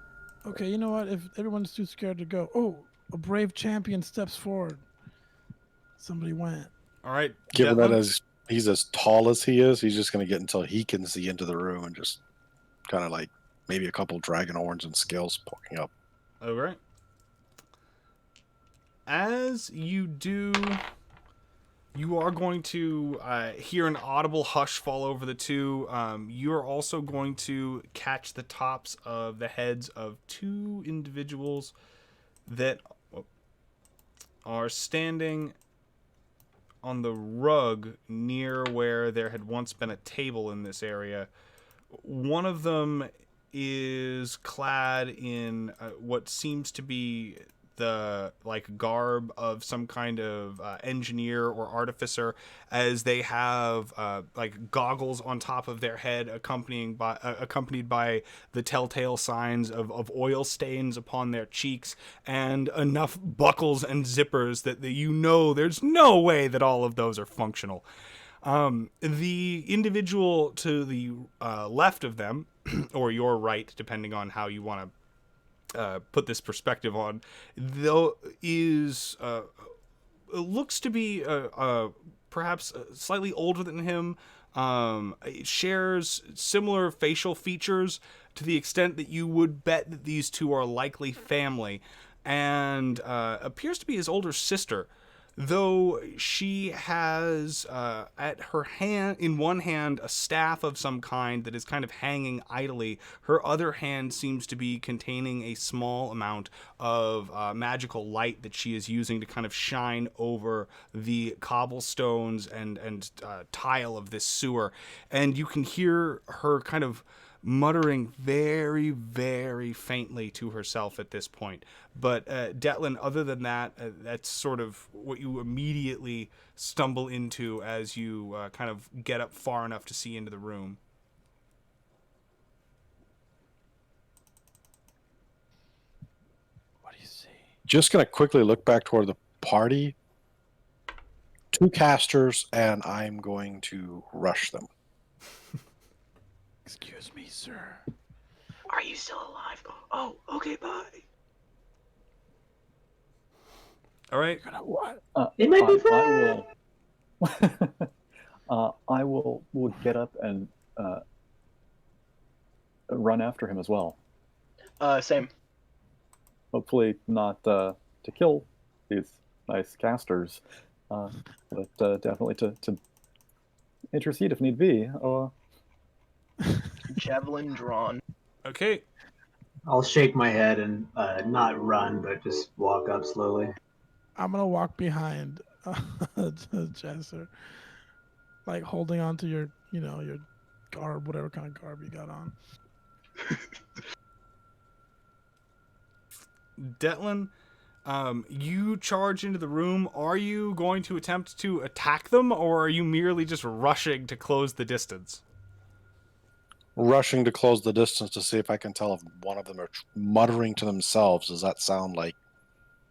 Okay, you know what? If everyone's too scared to go, oh, a brave champion steps forward. Somebody went. All right, Given that Declan? as he's as tall as he is, he's just going to get until he can see into the room and just kind of like maybe a couple dragon horns and scales poking up. All right. As you do, you are going to hear an audible hush fall over the two. You are also going to catch the tops of the heads of two individuals that are standing on the rug near where there had once been a table in this area. One of them is clad in what seems to be the garb of some kind of engineer or artificer, as they have goggles on top of their head, accompanied by the telltale signs of oil stains upon their cheeks, and enough buckles and zippers that there's no way that all of those are functional. The individual to the left of them, or your right, depending on how you want to put this perspective on, though, is looks to be perhaps slightly older than him. Shares similar facial features to the extent that you would bet that these two are likely family, and appears to be his older sister, though she has at her hand, in one hand, a staff of some kind that is kind of hanging idly. Her other hand seems to be containing a small amount of magical light that she is using to kind of shine over the cobblestones and tile of this sewer. And you can hear her kind of muttering very, very faintly to herself at this point. But Declan, other than that, that's sort of what you immediately stumble into as you kind of get up far enough to see into the room. What do you see? Just going to quickly look back toward the party. 2 casters, and I'm going to rush them. Excuse me, sir. Are you still alive? Oh, okay, bye. All right. What? It might be fun. I will get up and run after him as well. Same. Hopefully not to kill these nice casters. But definitely to intercede if need be. Javelin drawn. Okay. I'll shake my head and not run, but just walk up slowly. I'm gonna walk behind Chester, like holding on to your, your garb, whatever kind of garb you got on. Detlin, you charge into the room. Are you going to attempt to attack them, or are you merely just rushing to close the distance? Rushing to close the distance to see if I can tell if one of them are muttering to themselves. Does that sound like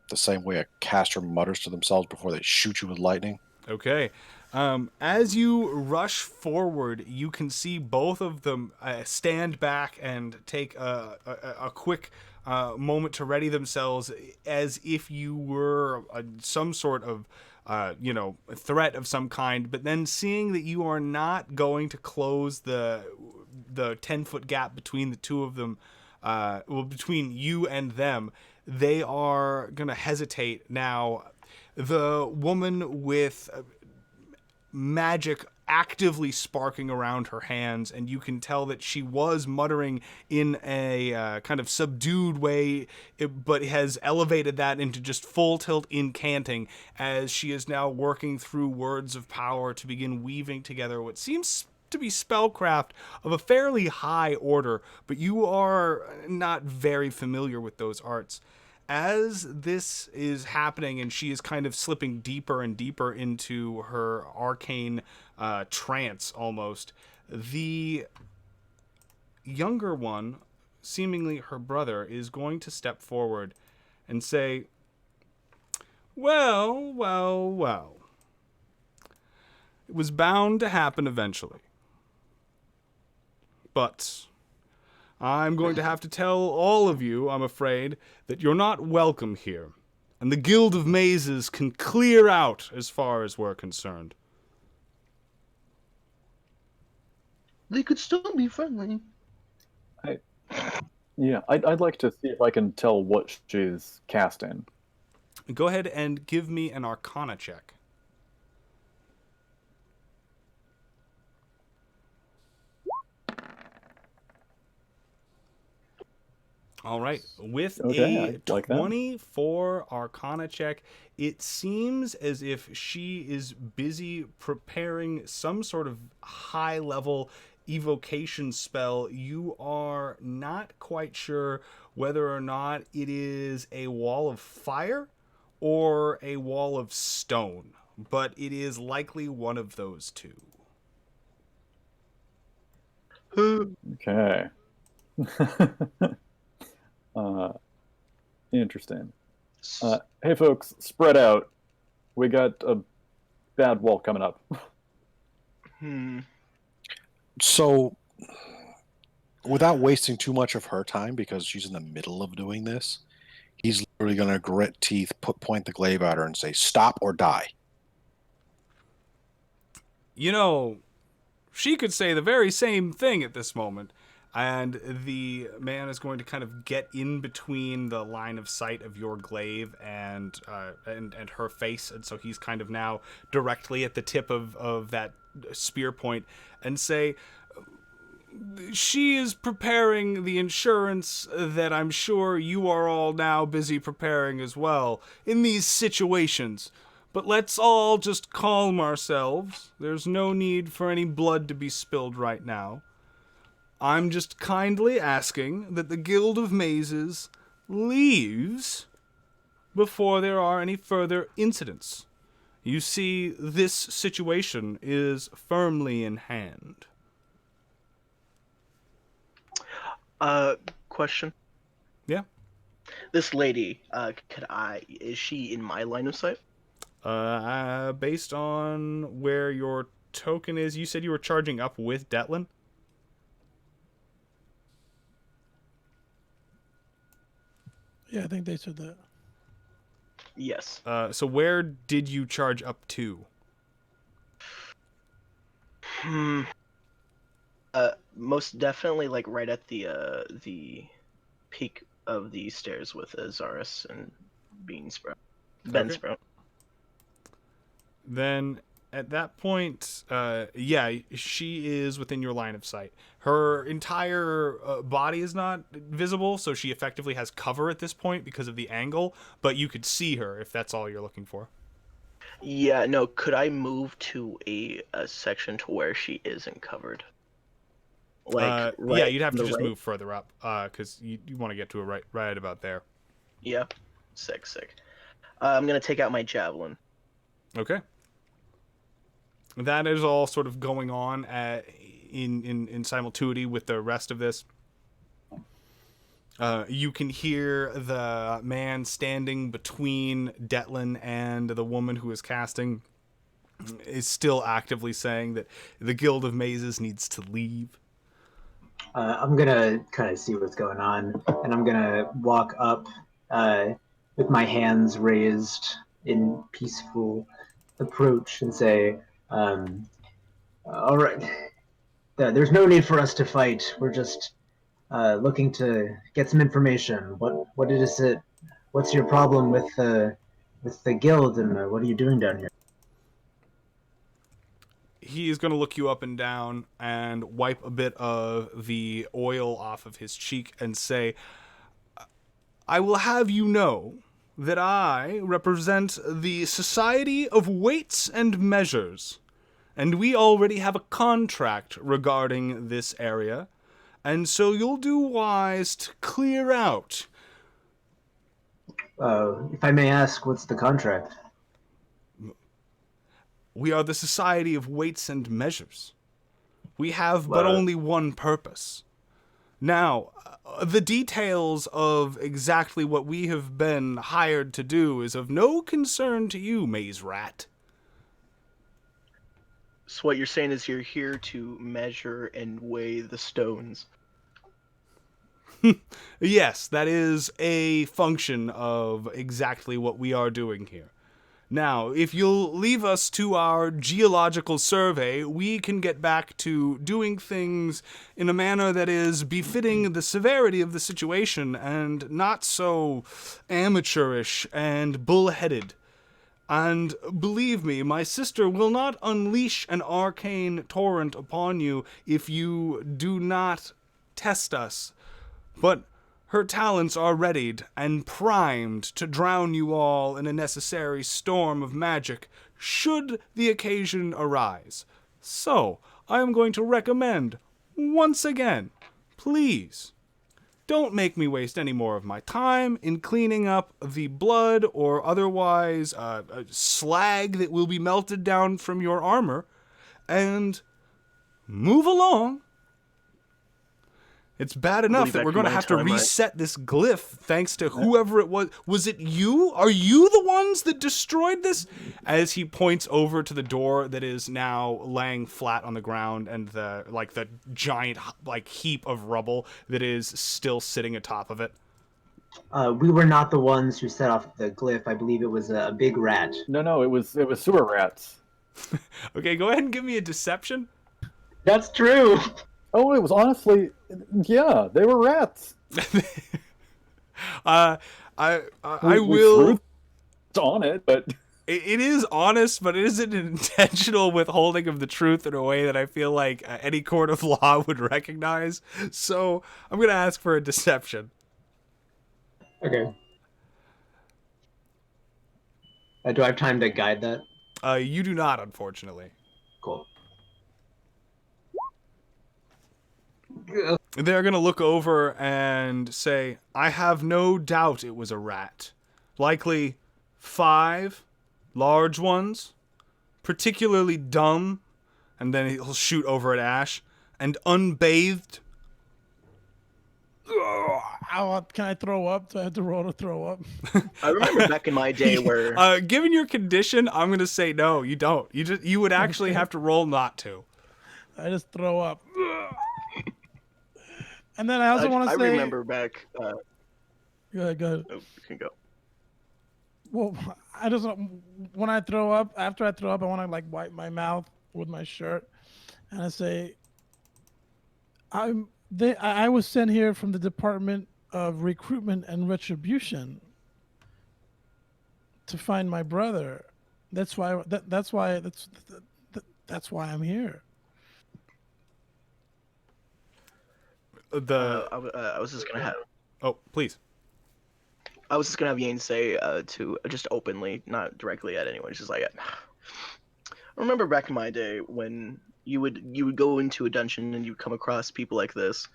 the same way a caster mutters to themselves before they shoot you with lightning? Okay. As you rush forward, you can see both of them stand back and take a quick moment to ready themselves, as if you were some sort of threat of some kind. But then, seeing that you are not going to close the 10-foot gap between the two of them, between you and them, they are gonna hesitate now. The woman with magic actively sparking around her hands, and you can tell that she was muttering in a kind of subdued way, but has elevated that into just full tilt incanting, as she is now working through words of power to begin weaving together what seems to be spellcraft of a fairly high order, but you are not very familiar with those arts. As this is happening and she is kind of slipping deeper and deeper into her arcane trance almost, the younger one, seemingly her brother, is going to step forward and say, well, well, well. It was bound to happen eventually. But I'm going to have to tell all of you, I'm afraid, that you're not welcome here, and the Guild of Mazes can clear out as far as we're concerned. They could still be friendly. I'd like to see if I can tell what she's casting. Go ahead and give me an Arcana check. All right. With Okay, a I like that. 24 Arcana check, it seems as if she is busy preparing some sort of high-level evocation spell. You are not quite sure whether or not it is a wall of fire or a wall of stone, but it is likely one of those two. Okay. Interesting. Hey, folks, spread out. We got a bad wall coming up. So, without wasting too much of her time, because she's in the middle of doing this, he's literally going to grit teeth, point the glaive at her, and say, "Stop or die." You know, she could say the very same thing at this moment. And the man is going to kind of get in between the line of sight of your glaive and her face, and so he's kind of now directly at the tip of that spear point, and say, she is preparing the insurance that I'm sure you are all now busy preparing as well in these situations. But let's all just calm ourselves. There's no need for any blood to be spilled right now. I'm just kindly asking that the Guild of Mazes leaves before there are any further incidents. You see, this situation is firmly in hand. Question. Yeah. This lady, is she in my line of sight? Based on where your token is, you said you were charging up with Detlin? Yeah, I think they said that. Yes. So where did you charge up to? Most definitely, like right at the peak of the stairs with Zaris and Beansprout. Okay. Sprout. Then at that point, yeah, she is within your line of sight. Her entire body is not visible, so she effectively has cover at this point because of the angle, but you could see her if that's all you're looking for. Yeah, no, could I move to a section to where she isn't covered? Like Yeah, right you'd have on to the just right? move further up because you want to get to a right about there. Yeah. Sick, sick. I'm gonna take out my javelin. Okay. That is all sort of going on in simultaneity with the rest of this. You can hear the man standing between Detlin and the woman who is casting is still actively saying that the Guild of Mazes needs to leave. I'm gonna kind of see what's going on, and I'm gonna walk up with my hands raised in peaceful approach and say, "All right, there's no need for us to fight. We're just looking to get some information. What is it? What's your problem with the guild, and what are you doing down here?" He is going to look you up and down and wipe a bit of the oil off of his cheek and say, I will have you know that I represent the Society of Weights and Measures, and we already have a contract regarding this area, and so you'll do wise to clear out. If I may ask, what's the contract? We are the Society of Weights and Measures. We have but only one purpose. Now, the details of exactly what we have been hired to do is of no concern to you, Maze Rat. So what you're saying is you're here to measure and weigh the stones. Yes, that is a function of exactly what we are doing here. Now, if you'll leave us to our geological survey, we can get back to doing things in a manner that is befitting the severity of the situation and not so amateurish and bullheaded. And believe me, my sister will not unleash an arcane torrent upon you if you do not test us. But her talents are readied and primed to drown you all in a necessary storm of magic, should the occasion arise. So, I am going to recommend, once again, please, don't make me waste any more of my time in cleaning up the blood or otherwise slag that will be melted down from your armor, and move along. It's bad enough that we're going to have to reset this glyph thanks to whoever it was. Was it you? Are you the ones that destroyed this? As he points over to the door that is now laying flat on the ground and the giant heap of rubble that is still sitting atop of it. We were not the ones who set off the glyph. I believe it was a big rat. No, it was sewer rats. Okay, go ahead and give me a deception. That's true. Oh, it was honestly, yeah, they were rats. I We will. threw on it, but It is honest, but it isn't an intentional withholding of the truth in a way that I feel like any court of law would recognize. So I'm going to ask for a deception. Okay. Do I have time to guide that? You do not, unfortunately. Cool. They're going to look over and say, I have no doubt it was a rat. Likely 5 large ones, particularly dumb, and then he'll shoot over at Ash, and unbathed. Can I throw up? Do I have to roll to throw up? I remember back in my day where Given your condition, I'm going to say no, you don't. You would actually have to roll not to. I just throw up. And then I also want to say... I remember back... Go ahead. Oh, you can go. Well, I just... When I throw up, after I throw up, I want to wipe my mouth with my shirt. And I say... I was sent here from the Department of Recruitment and Retribution to find my brother. That's why. That's why I'm here. The I was just gonna have. oh, please. I was just gonna have Yane say to just openly, not directly at anyone. Just like, I remember back in my day when you would go into a dungeon and you'd come across people like this.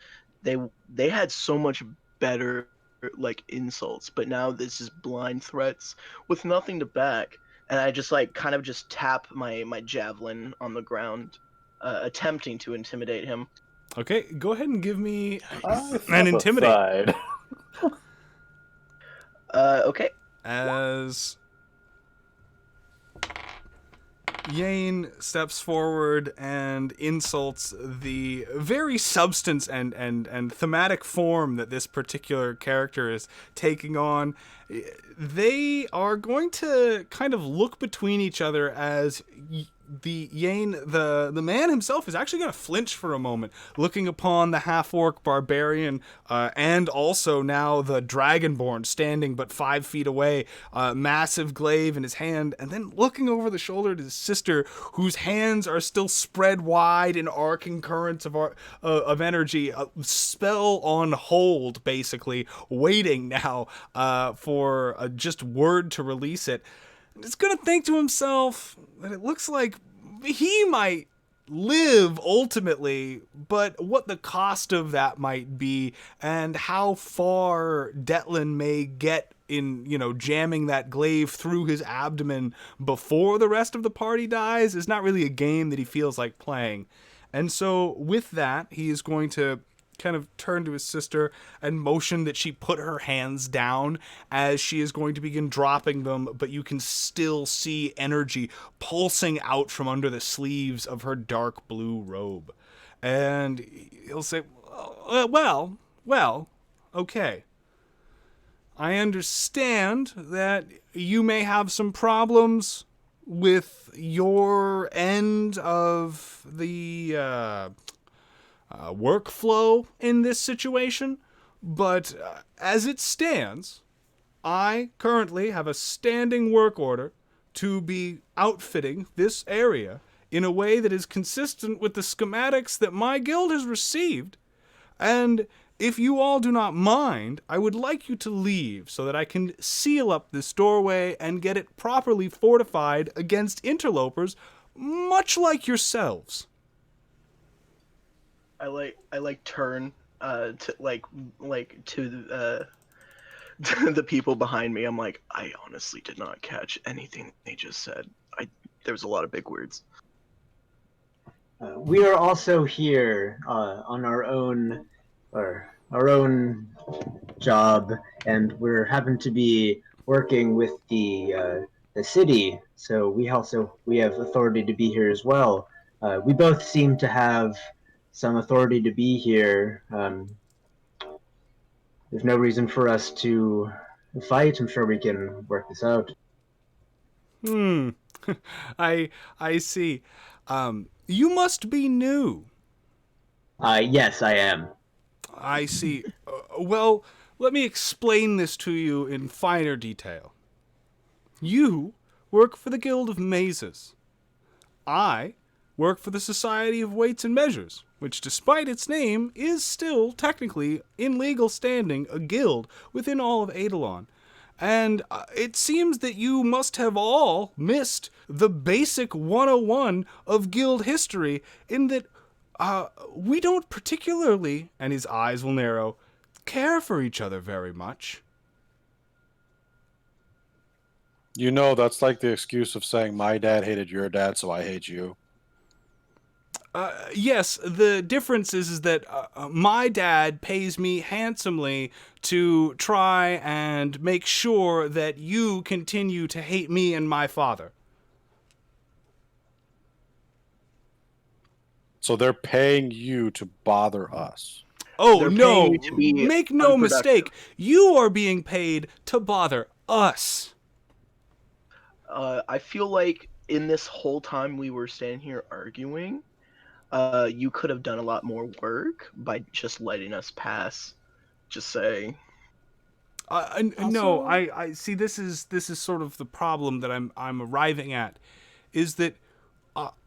They had so much better like insults, but now this is blind threats with nothing to back. And I just like kind of just tap my javelin on the ground, attempting to intimidate him. Okay, go ahead and give me I an step intimidate aside. Okay. as Yane steps forward and insults the very substance and thematic form that this particular character is taking on. They are going to kind of look between each other as the Yane, the man himself, is actually going to flinch for a moment, looking upon the half-orc barbarian and also now the dragonborn standing but 5 feet away, massive glaive in his hand, and then looking over the shoulder to his sister, whose hands are still spread wide in arcing currents of energy, a spell on hold, basically, waiting now for just word to release it. Is going to think to himself that it looks like he might live ultimately, but what the cost of that might be and how far Detlin may get in, jamming that glaive through his abdomen before the rest of the party dies is not really a game that he feels like playing. And so with that, he is going to kind of turn to his sister and motion that she put her hands down as she is going to begin dropping them, but you can still see energy pulsing out from under the sleeves of her dark blue robe. And he'll say, well, okay. I understand that you may have some problems with your end of the workflow in this situation, but as it stands, I currently have a standing work order to be outfitting this area in a way that is consistent with the schematics that my guild has received, and if you all do not mind, I would like you to leave so that I can seal up this doorway and get it properly fortified against interlopers, much like yourselves. I like turn to to the people behind me. I'm like, I honestly did not catch anything they just said. There was a lot of big words. We are also here on our own job, and we're happen to be working with the city. So we have authority to be here as well. We both seem to have some authority to be here. There's no reason for us to fight. I'm sure we can work this out. I see. You must be new. Yes, I am. I see. Well, let me explain this to you in finer detail. You work for the Guild of Mazes. I work for the Society of Weights and Measures, which, despite its name, is still technically, in legal standing, a guild within all of Eidolon. And it seems that you must have all missed the basic 101 of guild history, in that we don't particularly, and his eyes will narrow, care for each other very much. That's like the excuse of saying my dad hated your dad, so I hate you. Yes, the difference is that my dad pays me handsomely to try and make sure that you continue to hate me and my father. So they're paying you to bother us. Oh, They're no, paying you to be make no unproductive. mistake. You are being paid to bother us. I feel like in this whole time we were standing here arguing, you could have done a lot more work by just letting us pass. Just saying. No, Also- I see. This is sort of the problem that I'm arriving at, is that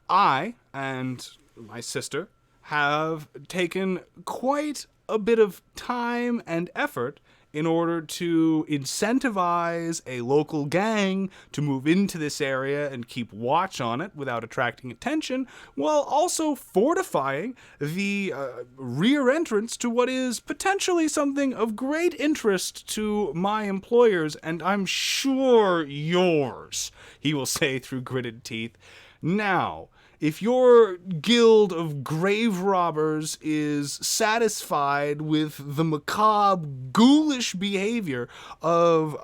I and my sister have taken quite a bit of time and effort in order to incentivize a local gang to move into this area and keep watch on it without attracting attention, while also fortifying the rear entrance to what is potentially something of great interest to my employers, and I'm sure yours, he will say through gritted teeth. Now, if your guild of grave robbers is satisfied with the macabre, ghoulish behavior of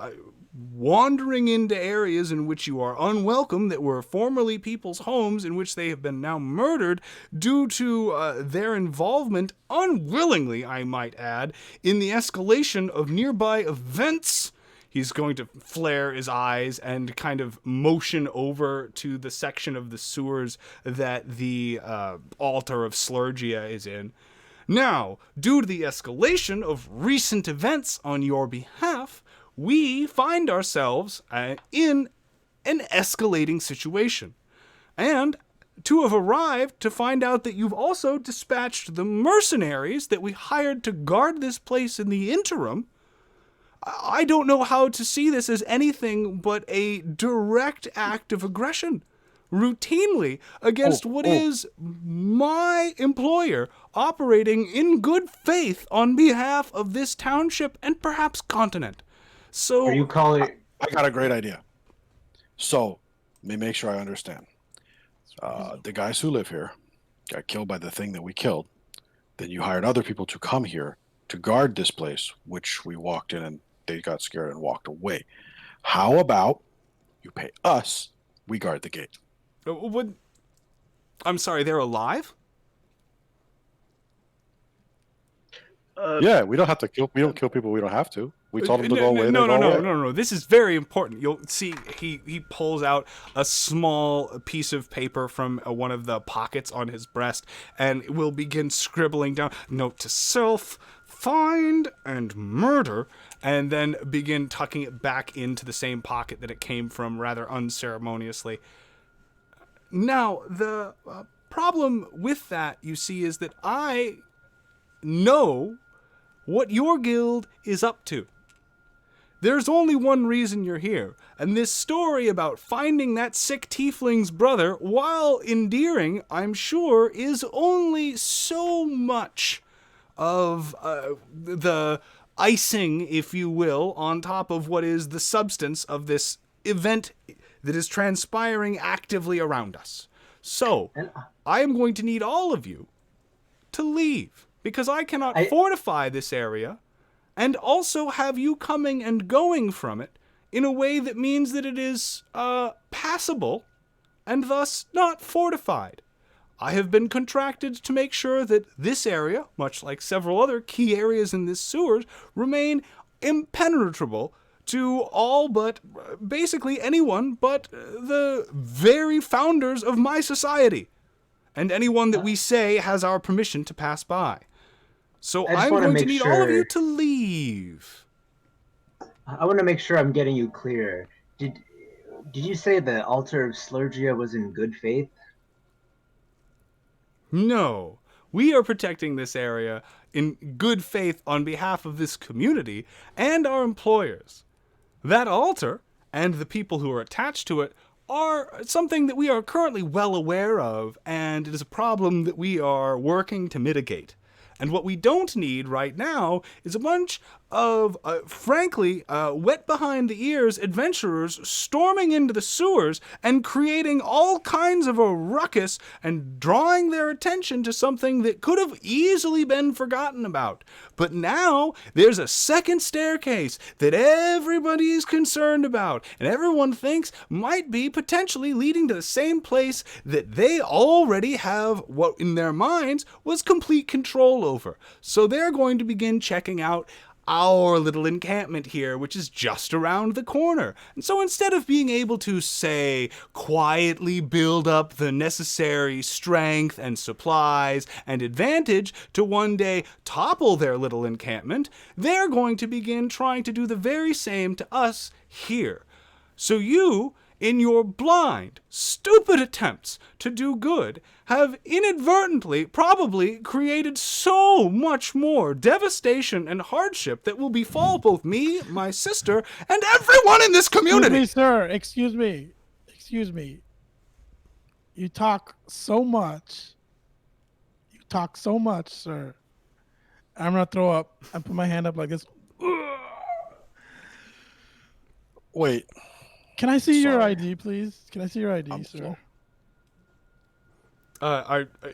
wandering into areas in which you are unwelcome, that were formerly people's homes, in which they have been now murdered due to their involvement, unwillingly I might add, in the escalation of nearby events, he's going to flare his eyes and kind of motion over to the section of the sewers that the altar of Slurgia is in. Now, due to the escalation of recent events on your behalf, we find ourselves in an escalating situation. And to have arrived to find out that you've also dispatched the mercenaries that we hired to guard this place in the interim, I don't know how to see this as anything but a direct act of aggression, routinely against what is my employer operating in good faith on behalf of this township and perhaps continent. So, Are you calling? I got a great idea. So, let me make sure I understand. The guys who live here got killed by the thing that we killed. Then you hired other people to come here to guard this place, which we walked in and they got scared and walked away. How about you pay us, we guard the gate? I'm sorry, they're alive? Yeah, we don't have to kill. We don't kill people we don't have to. We told them to go away. No. This is very important. You'll see he pulls out a small piece of paper from one of the pockets on his breast and will begin scribbling down, note to self, find and murder, and then begin tucking it back into the same pocket that it came from rather unceremoniously. Now, the problem with that, you see, is that I know what your guild is up to. There's only one reason you're here, and this story about finding that sick tiefling's brother, while endearing, I'm sure, is only so much of the icing, if you will, on top of what is the substance of this event that is transpiring actively around us. So, I am going to need all of you to leave, because I cannot fortify this area and also have you coming and going from it in a way that means that it is passable and thus not fortified. I have been contracted to make sure that this area, much like several other key areas in this sewers, remain impenetrable to all but basically anyone but the very founders of my society, and anyone that we say has our permission to pass by. So I'm going to need all of you to leave. I want to make sure I'm getting you clear. Did you say the altar of Slurgia was in good faith? No. We are protecting this area in good faith on behalf of this community and our employers. That altar and the people who are attached to it are something that we are currently well aware of, and it is a problem that we are working to mitigate. And what we don't need right now is a bunch of, frankly, wet behind the ears adventurers storming into the sewers and creating all kinds of a ruckus and drawing their attention to something that could have easily been forgotten about. But now there's a second staircase that everybody is concerned about and everyone thinks might be potentially leading to the same place that they already have what in their minds was complete control over. So they're going to begin checking out. our little encampment here, which is just around the corner. And so instead of being able to, say, quietly build up the necessary strength and supplies and advantage to one day topple their little encampment, they're going to begin trying to do the very same to us here. So you, in your blind, stupid attempts to do good, have inadvertently probably created so much more devastation and hardship that will befall both me, my sister, and everyone in this community. Excuse me, sir. Excuse me. Excuse me. You talk so much. You talk so much, sir. I'm gonna throw up. I put my hand up like this. Wait. Can I see your Sorry. ID, please? Can I see your ID, I'm sir? so-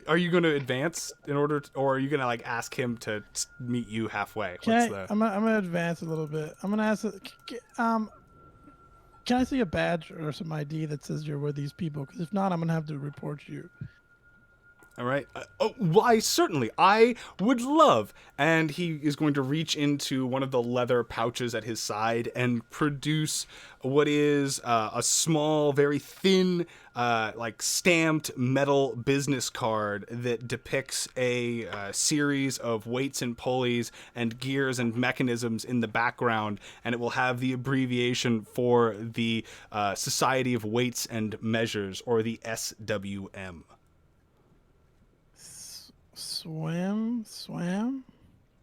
Are you going to advance in order to, or are you going to like ask him to meet you halfway? I'm gonna advance a little bit. I'm gonna ask. Can I see a badge or some ID that says you're with these people? Because if not, I'm gonna have to report you. All right. Why, certainly. I would love. And he is going to reach into one of the leather pouches at his side and produce what is a small, very thin, like stamped metal business card that depicts a series of weights and pulleys and gears and mechanisms in the background. And it will have the abbreviation for the Society of Weights and Measures, or the SWM. Swam?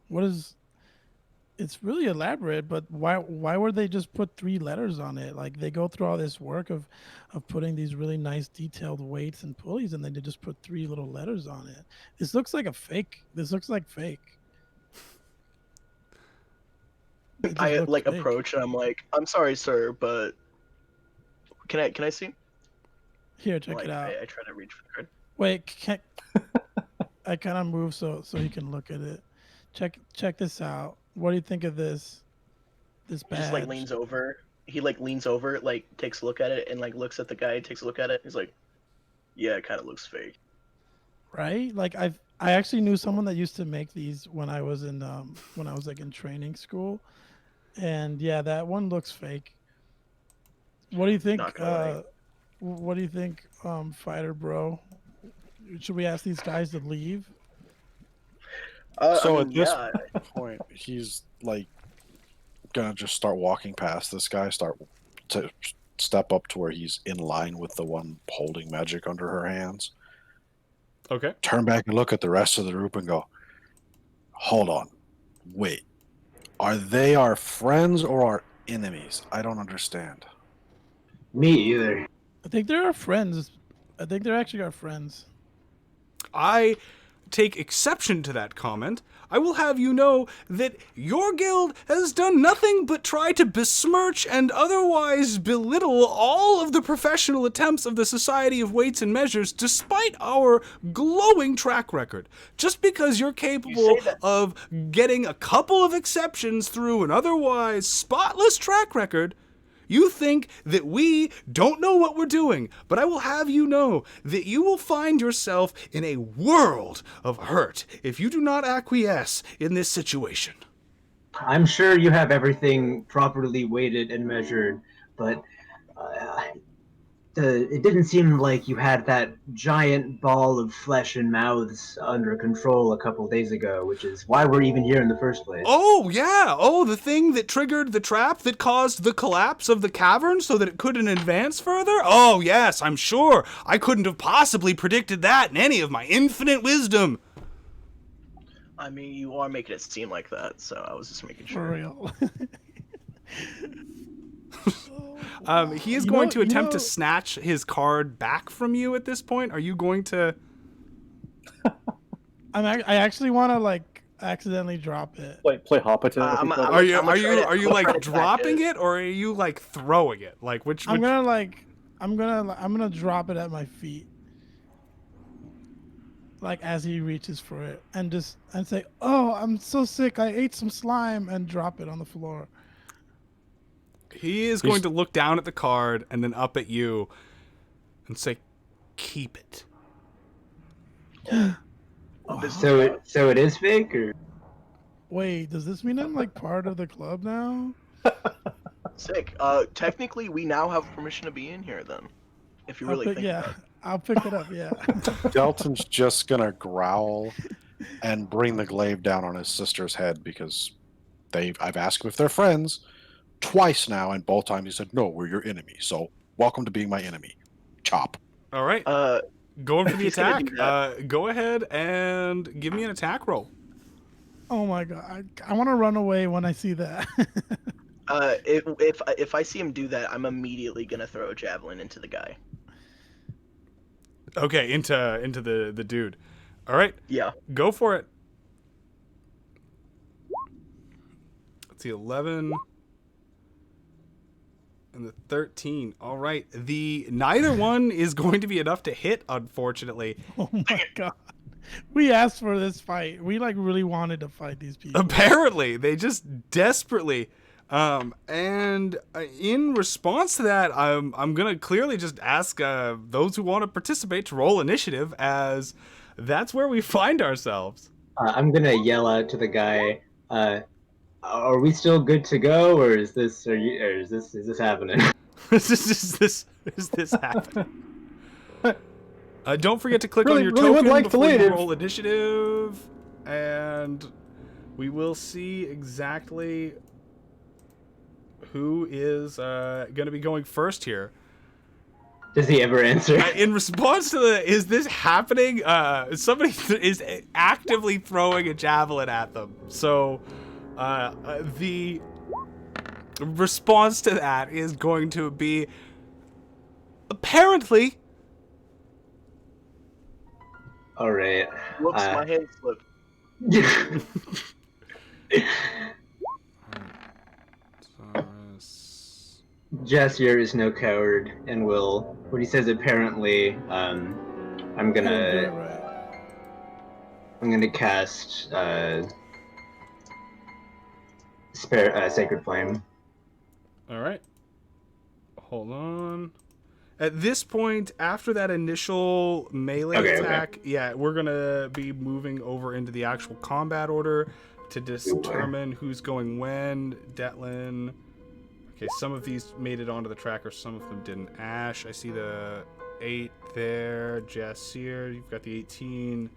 What is? It's really elaborate, but why would they just put 3 letters on it? Like, they go through all this work of putting these really nice detailed weights and pulleys, and then they just put 3 little letters on it. This looks like a fake. This looks like fake. It just I looks like fake. approach and I'm like, I'm sorry, sir, but can I see? Here, check Like, it out. I try to reach for the card. Wait, I kind of move so you can look at it. Check this out. What do you think of this? This He badge? just like leans over. He like leans over, like takes a look at it, and like looks at the guy, takes a look at it. He's like, yeah, it kind of looks fake. Right? Like, I actually knew someone that used to make these when I was in like in training school, and yeah, that one looks fake. What do you think? Not gonna lie. What do you think, fighter bro? Should we ask these guys to leave? So I at mean, this yeah, point, he's like gonna just start walking past this guy, start to step up to where he's in line with the one holding magic under her hands. Okay. Turn back and look at the rest of the group and go, hold on, wait, are they our friends or our enemies? I don't understand. Me either. I think they're our friends. I think they're actually our friends. I take exception to that comment. I will have you know that your guild has done nothing but try to besmirch and otherwise belittle all of the professional attempts of the Society of Weights and Measures, despite our glowing track record. Just because you're capable of getting a couple of exceptions through an otherwise spotless track record, you think that we don't know what we're doing, but I will have you know that you will find yourself in a world of hurt if you do not acquiesce in this situation. I'm sure you have everything properly weighted and measured, but it didn't seem like you had that giant ball of flesh and mouths under control a couple days ago, which is why we're even here in the first place. Oh, yeah. Oh, the thing that triggered the trap that caused the collapse of the cavern so that it couldn't advance further? Oh, yes, I'm sure. I couldn't have possibly predicted that in any of my infinite wisdom. I mean, you are making it seem like that, so I was just making For sure. real. He is going to attempt to snatch his card back from you at this point. Are you going to... I actually want to like accidentally drop it. Play hot potato. with I'm- each other. Are you I'm gonna try to- I'm gonna try like to catch dropping it. it, or are you like throwing it? Like which I'm gonna drop it at my feet, like as he reaches for it, and say, "Oh, I'm so sick. I ate some slime," and drop it on the floor. He is going to look down at the card and then up at you and say, "Keep it." So it is fake, or Wait, does this mean I'm like part of the club now? Sick. Technically, we now have permission to be in here then. If you I'll really pick, think yeah, about it. I'll pick it up. Yeah. Delton's just gonna growl and bring the glaive down on his sister's head because I've asked him if they're friends twice now, and both times he said, "No, we're your enemy. So welcome to being my enemy." Chop. All right. Uh, Going for the he's gonna attack. do that. Go ahead and give me an attack roll. Oh my god, I want to run away when I see that. If I see him do that, I'm immediately gonna throw a javelin into the guy. Okay, into the dude. All right, Yeah. go for it. Let's see, 11 and the 13. All right, neither one is going to be enough to hit, unfortunately. Oh my god. We asked for this fight. We like really wanted to fight these people. Apparently, they just desperately. And in response to that, I'm gonna clearly just ask those who want to participate to roll initiative, as that's where we find ourselves. I'm gonna yell out to the guy. Are we still good to go, or is this happening? is this happening? Don't forget to click on Really- your really would token like to before you leave. roll initiative, and we will see exactly who is going to be going first here. Does he ever answer? In response to is this happening? Somebody is actively throwing a javelin at them. So the response to that is going to be apparently. All right. Whoops, my hand slipped. Jassier is no coward and will. When he says apparently, I'm Do it gonna right. cast Sacred Flame. All right. Hold on. At this point, after that initial melee Okay. attack, yeah, we're gonna be moving over into the actual combat order to determine who's going when. Detlin. Okay, some of these made it onto the tracker, some of them didn't. Ash, I see the 8 there. Jassier, you've got the 18.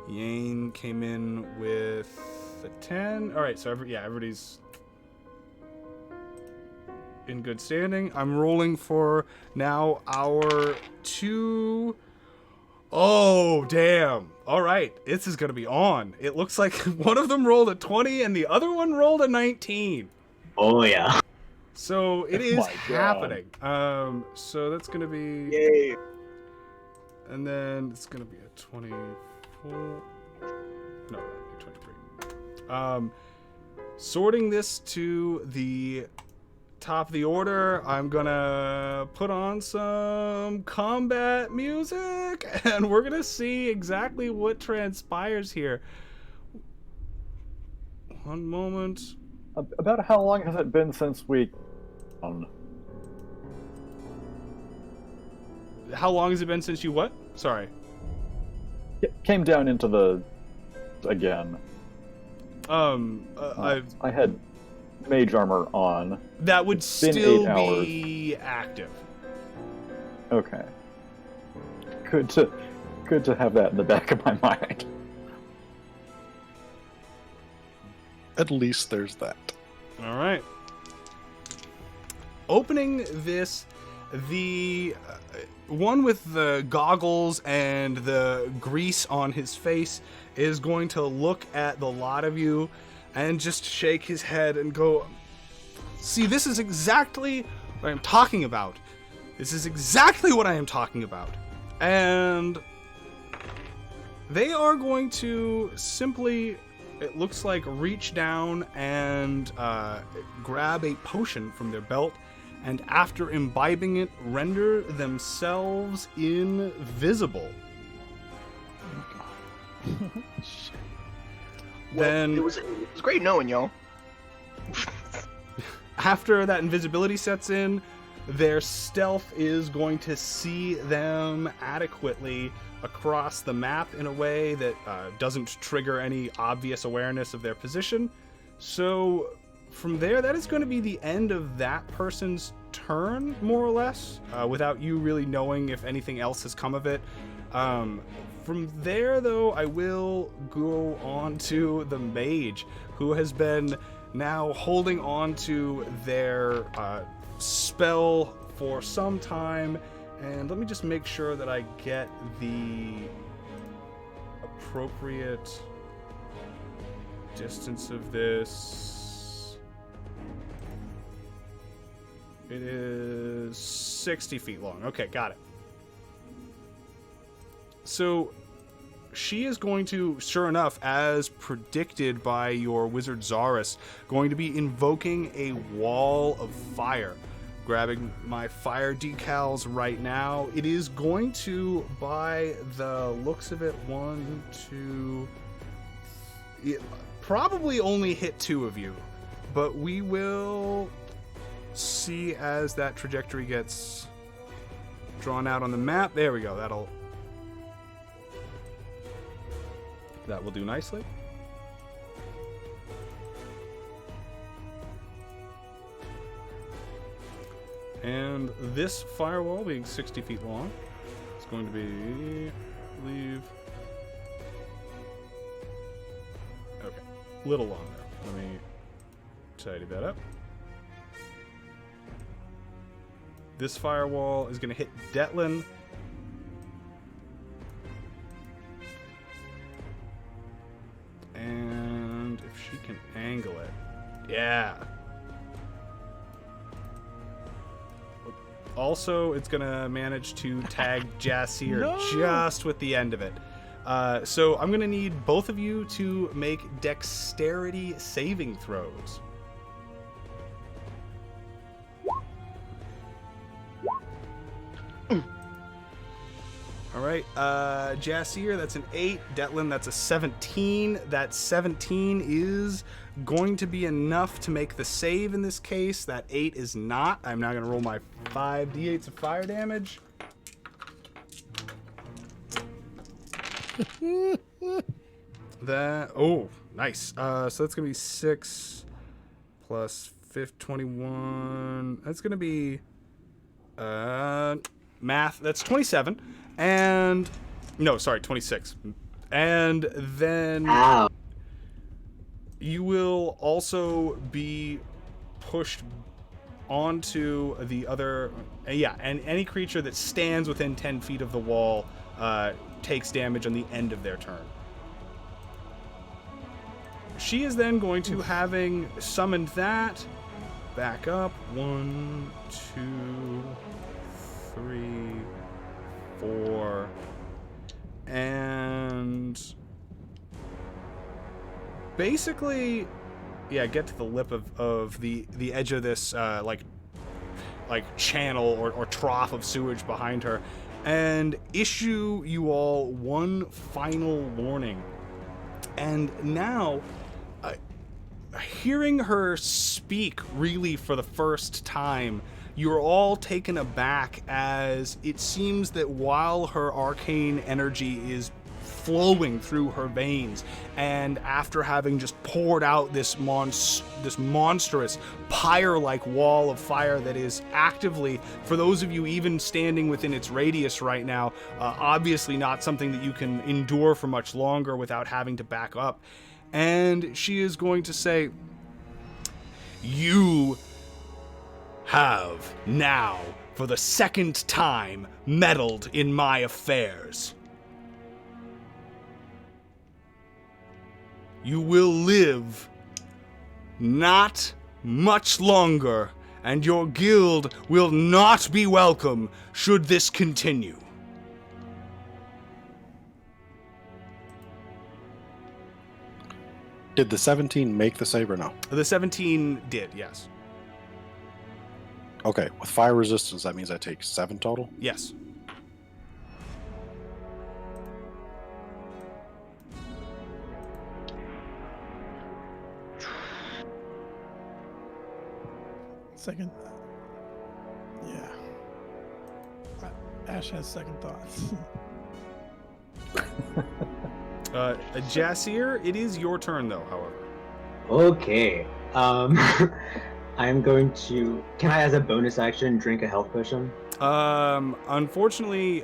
Yane came in with the 10. All right, so everybody's in good standing. I'm rolling for now our 2. Oh, damn. All right, this is going to be on. It looks like one of them rolled a 20 and the other one rolled a 19. Oh yeah. So it is My God. happening. So that's going to be... Yay. And then it's going to be a 24. No, 23. Sorting this to the top of the order, I'm gonna put on some combat music and we're gonna see exactly what transpires here. One moment. About how long has it been since we... How long has it been since you what? Sorry. came down into the... again. I had mage armor on. that would It's been still 8 hours. be active. Okay. Good to have that in the back of my mind. At least there's that. All right. Opening this, the one with the goggles and the grease on his face is going to look at the lot of you and just shake his head and go, "See, this is exactly what I'm talking about. This is exactly what I am talking about." And they are going to simply, it looks like, reach down and grab a potion from their belt, and after imbibing it, render themselves invisible. Then, It was great knowing y'all. after that invisibility sets in, their stealth is going to see them adequately across the map in a way that doesn't trigger any obvious awareness of their position. So from there, that is going to be the end of that person's turn, more or less, without you really knowing if anything else has come of it. From there, though, I will go on to the mage, who has been now holding on to their spell for some time. And let me just make sure that I get the appropriate distance of this. It is 60 feet long. Okay, got it. So she is going to, sure enough, as predicted by your wizard Zaris, going to be invoking a wall of fire. Grabbing my fire decals right now. It is going to, by the looks of it, it probably only hit 2 of you, but we will see as that trajectory gets drawn out on the map. There we go. That will do nicely. And this firewall, being 60 feet long, is going to be, I believe, okay, a little longer. Let me tidy that up. This firewall is going to hit Detlin. And if she can angle it, yeah. Also, it's going to manage to tag Jasir just with the end of it. So I'm going to need both of you to make dexterity saving throws. All right, Jasir, that's an 8. Detlin, that's a 17. That 17 is going to be enough to make the save in this case. That 8 is not. I'm now going to roll my 5d8s of fire damage. Oh, nice. So that's going to be 6 plus 21. That's going to be math. That's 27. And no, sorry, 26. And then Ow. you will also be pushed onto the other, and any creature that stands within 10 feet of the wall takes damage on the end of their turn. She is then going to, having summoned that, back up. 1, 2, 3, 4, and basically, get to the lip of the edge of this like channel or trough of sewage behind her, and issue you all one final warning. And now, hearing her speak really for the first time, you're all taken aback, as it seems that while her arcane energy is flowing through her veins, and after having just poured out this monstrous pyre-like wall of fire that is actively, for those of you even standing within its radius right now, obviously not something that you can endure for much longer without having to back up. And she is going to say, "You have now, for the second time, meddled in my affairs. You will live not much longer, and your guild will not be welcome should this continue." Did the 17 make the save or no? The 17 did, yes. Okay, with fire resistance, that means I take 7 total? Yes. Second. Yeah. Ash has second thoughts. Jasir, it is your turn though. However, Okay. I'm going to. Can I, as a bonus action, drink a health potion? unfortunately,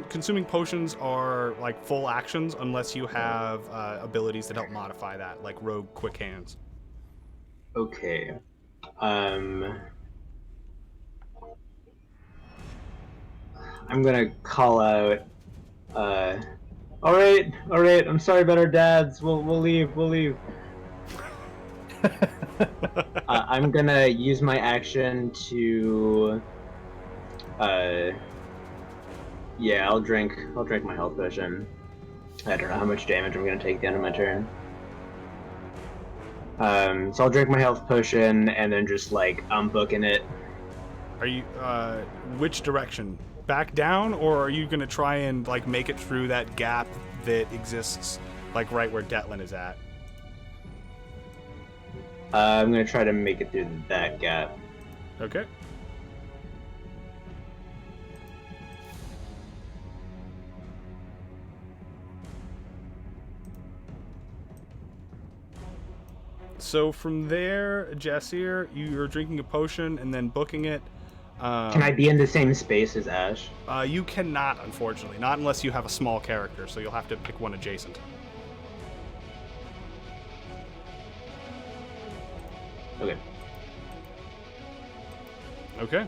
consuming potions are like full actions unless you have abilities that help modify that, like rogue quick hands. Okay. I'm gonna call out. All right. I'm sorry about our dads. We'll leave. I'm gonna use my action to. Yeah, I'll drink my health potion. I don't know how much damage I'm gonna take at the end of my turn. So I'll drink my health potion and then just like I'm booking it. Are you which direction? Back down, or are you gonna try and like make it through that gap that exists, like right where Detlin is at? I'm gonna try to make it through that gap. Okay. So from there, Jasir, you're drinking a potion and then booking it. Can I be in the same space as Ash? You cannot, unfortunately. Not unless you have a small character, so you'll have to pick one adjacent. Okay. Okay.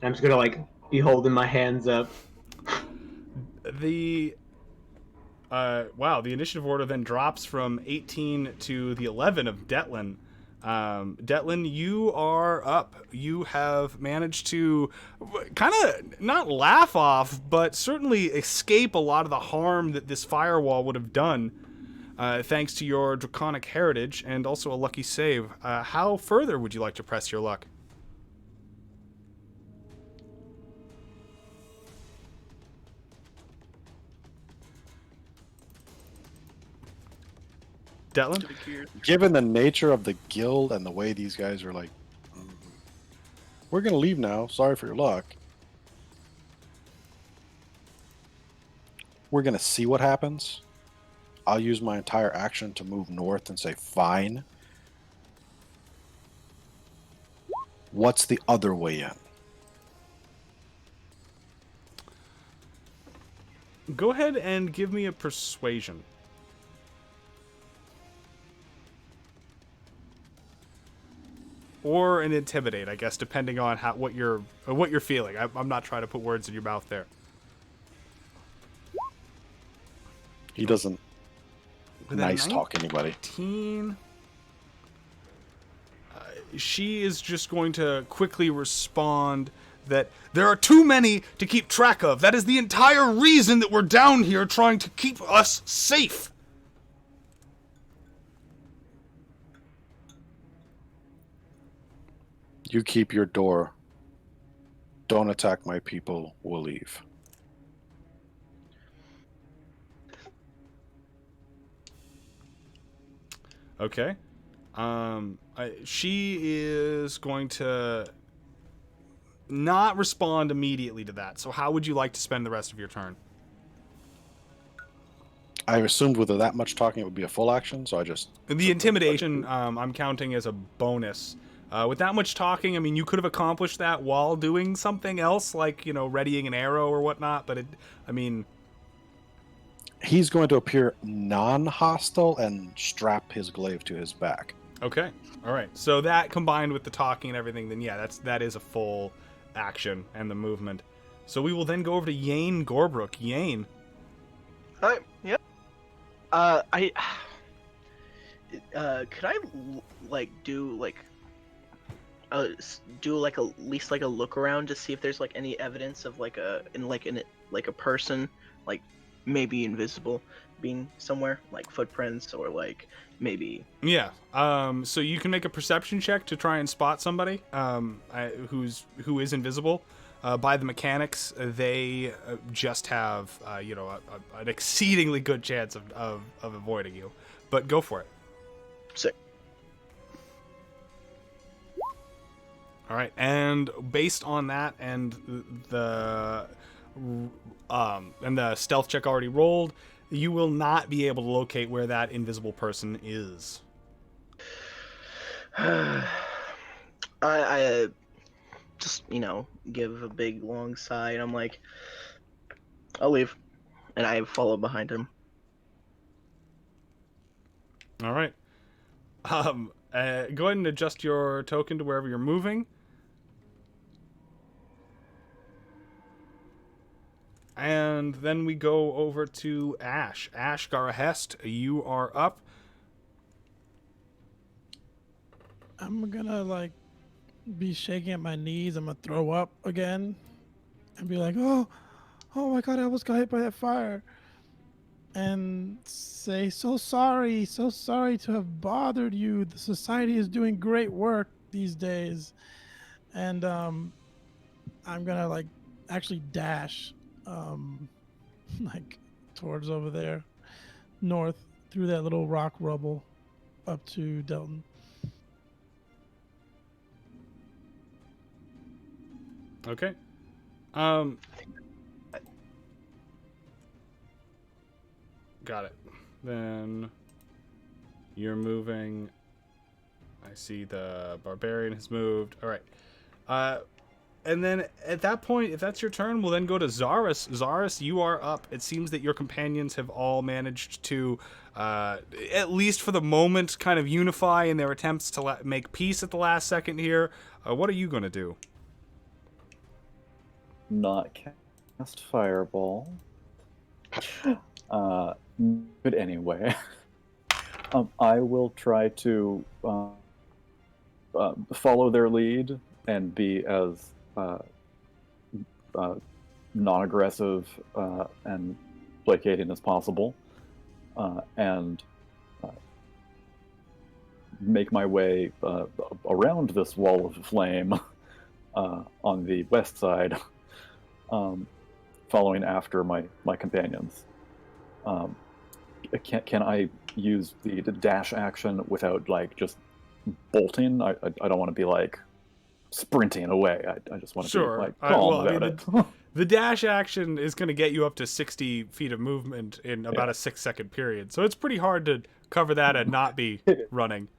I'm just gonna like be holding my hands up. The wow, the initiative order then drops from 18 to the 11 of Detlin. Detlin, you are up. You have managed to kind of not laugh off, but certainly escape a lot of the harm that this firewall would have done, thanks to your draconic heritage and also a lucky save. How further would you like to press your luck? Detlin? Given the nature of the guild and the way these guys are like, we're going to leave now. Sorry for your luck. We're going to see what happens. I'll use my entire action to move north and say, fine. What's the other way in? Go ahead and give me a persuasion. Or an intimidate, I guess, depending on what you're feeling. I'm not trying to put words in your mouth there. He doesn't With a nice talk anybody. 19, she is just going to quickly respond that there are too many to keep track of. That is the entire reason that we're down here, trying to keep us safe. You keep your door. Don't attack my people. We'll leave. Okay. She is going to not respond immediately to that. So how would you like to spend the rest of your turn? I assumed with that much talking it would be a full action, so I just... The intimidation, I'm counting as a bonus. With that much talking, I mean, you could have accomplished that while doing something else, like, you know, readying an arrow or whatnot, but He's going to appear non-hostile and strap his glaive to his back. Okay. All right. So that combined with the talking and everything, then yeah, that is a full action and the movement. So we will then go over to Yane Gorbrook. Yane. Hi. Yep. Could I like do like at least like a look around to see if there's like any evidence of like a person like maybe invisible being somewhere, like footprints or like maybe. Yeah. So you can make a perception check to try and spot somebody who is invisible. By the mechanics, they just have an exceedingly good chance of avoiding you. But go for it. Sick. All right, and based on that and the stealth check already rolled, you will not be able to locate where that invisible person is. I just, give a big long sigh, and I'm like, I'll leave. And I follow behind him. All right. Go ahead and adjust your token to wherever you're moving. And then we go over to Ash. Ash Garahest, you are up. I'm gonna be shaking at my knees. I'm gonna throw up again and be like, oh my god, I almost got hit by that fire. And say, so sorry to have bothered you. The society is doing great work these days. And I'm gonna actually dash towards over there, north, through that little rock rubble up to Delton. Okay. Got it. Then you're moving. I see the barbarian has moved. All right. And then at that point, if that's your turn, we'll then go to Zaris. Zaris, you are up. It seems that your companions have all managed to, at least for the moment, kind of unify in their attempts to make peace at the last second here. What are you going to do? Not cast fireball. But anyway, I will try to follow their lead and be as non-aggressive and placating as possible, and make my way around this wall of flame on the west side, following after my companions. Can I use the dash action without just bolting? I don't want to be sprinting away. I just want to be calm about it. The dash action is going to get you up to 60 feet of movement in about a 6-second period, so it's pretty hard to cover that and not be running.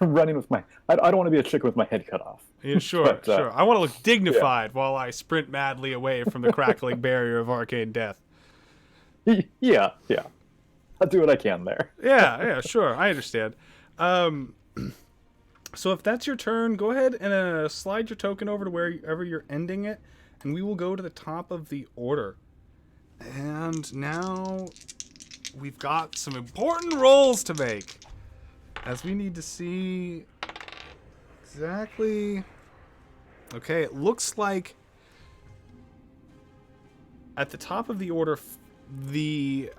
Running with my... I don't want to be a chicken with my head cut off. Yeah, sure, but, sure. I want to look dignified while I sprint madly away from the crackling barrier of arcane death. Yeah. I'll do what I can there. Yeah, sure. I understand. So if that's your turn, go ahead and slide your token over to wherever you're ending it, and we will go to the top of the order. And now we've got some important rolls to make, as we need to see exactly... Okay, it looks like at the top of the order, the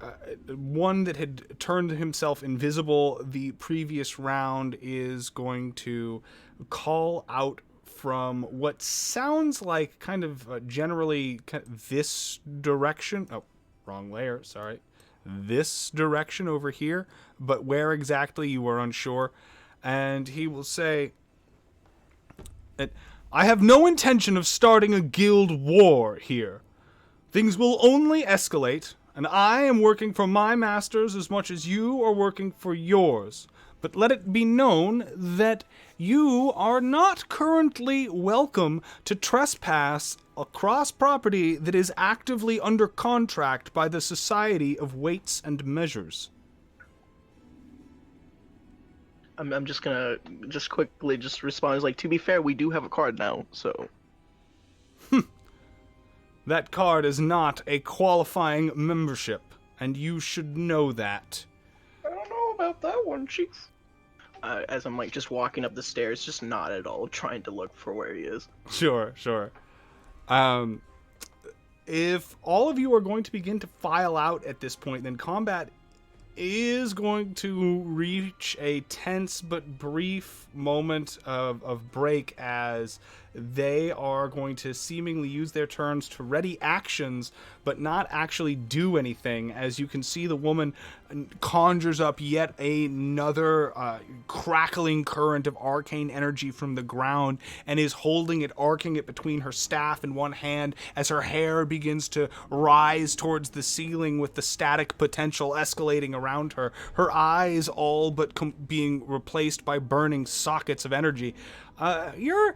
one that had turned himself invisible the previous round is going to call out from what sounds like kind of generally this direction. Oh, wrong layer, sorry. This direction over here, but where exactly you are unsure. And he will say, I have no intention of starting a guild war here. Things will only escalate, and I am working for my masters as much as you are working for yours. But let it be known that you are not currently welcome to trespass across property that is actively under contract by the Society of Weights and Measures. I'm just gonna quickly respond as to be fair, we do have a card now, so. That card is not a qualifying membership, and you should know that. I don't know about that one, Chief. As I'm just walking up the stairs, just not at all trying to look for where he is. Sure. If all of you are going to begin to file out at this point, then combat is going to reach a tense but brief moment of break as they are going to seemingly use their turns to ready actions, but not actually do anything. As you can see, the woman conjures up yet another crackling current of arcane energy from the ground and is holding it, arcing it between her staff in one hand as her hair begins to rise towards the ceiling with the static potential escalating around her. Her eyes all but being replaced by burning sockets of energy. You're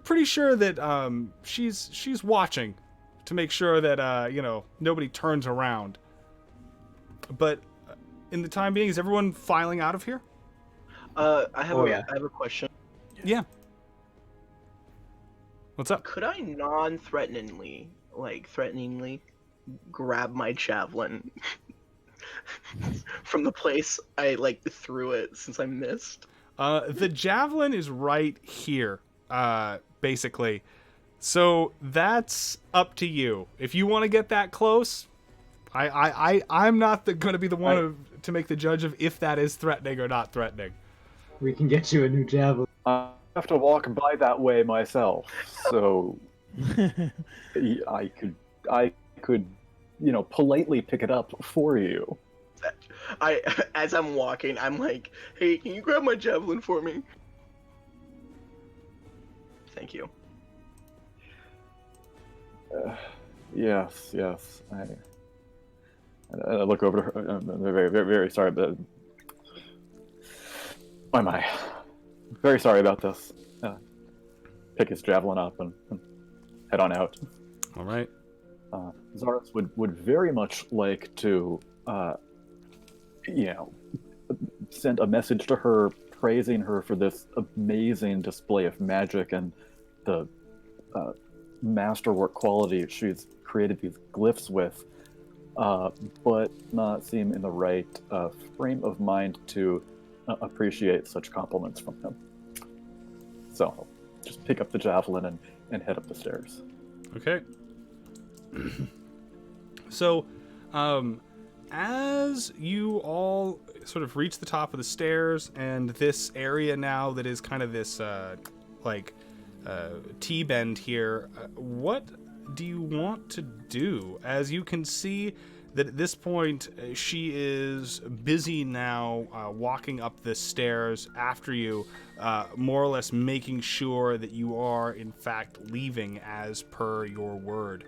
pretty sure that she's watching to make sure that nobody turns around. But in the time being, is everyone filing out of here? I have yeah. I have a question. Yeah. What's up? Could I threateningly grab my javelin from the place I threw it since I missed? The javelin is right here, basically. So that's up to you. If you want to get that close, I'm not going to be the one to make the judge of if that is threatening or not threatening. We can get you a new javelin. I have to walk by that way myself, so I could, politely pick it up for you. As I'm walking, I'm like, hey, can you grab my javelin for me? Thank you. Yes. I look over to her. I'm very, very, very sorry, but why am I? Very sorry about this. Pick his javelin up and head on out. All right. Zaris would very much like to, send a message to her praising her for this amazing display of magic and the masterwork quality she's created these glyphs with, but not seem in the right frame of mind to appreciate such compliments from him. So I'll just pick up the javelin and head up the stairs. Okay. So, as you all sort of reach the top of the stairs and this area now that is kind of this, T-bend here, what do you want to do? As you can see that at this point, she is busy now walking up the stairs after you, more or less making sure that you are, in fact, leaving as per your word.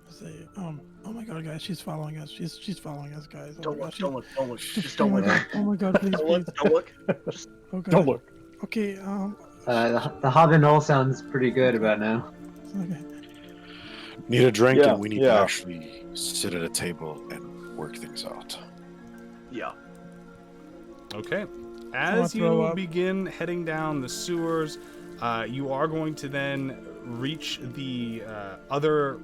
Say, oh my god, guys, she's following us. She's following us, guys. Oh Don't my look, god, don't look, don't look. Just don't look. Oh my god, please, Don't look, please. don't look. Just Oh god. Don't look. Okay, The Hobbit all sounds pretty good about now. okay. Need a drink, Yeah, and we need to actually sit at a table and work things out. yeah. Okay. wanna As throw you up. begin heading down the sewers, you are going to then reach the other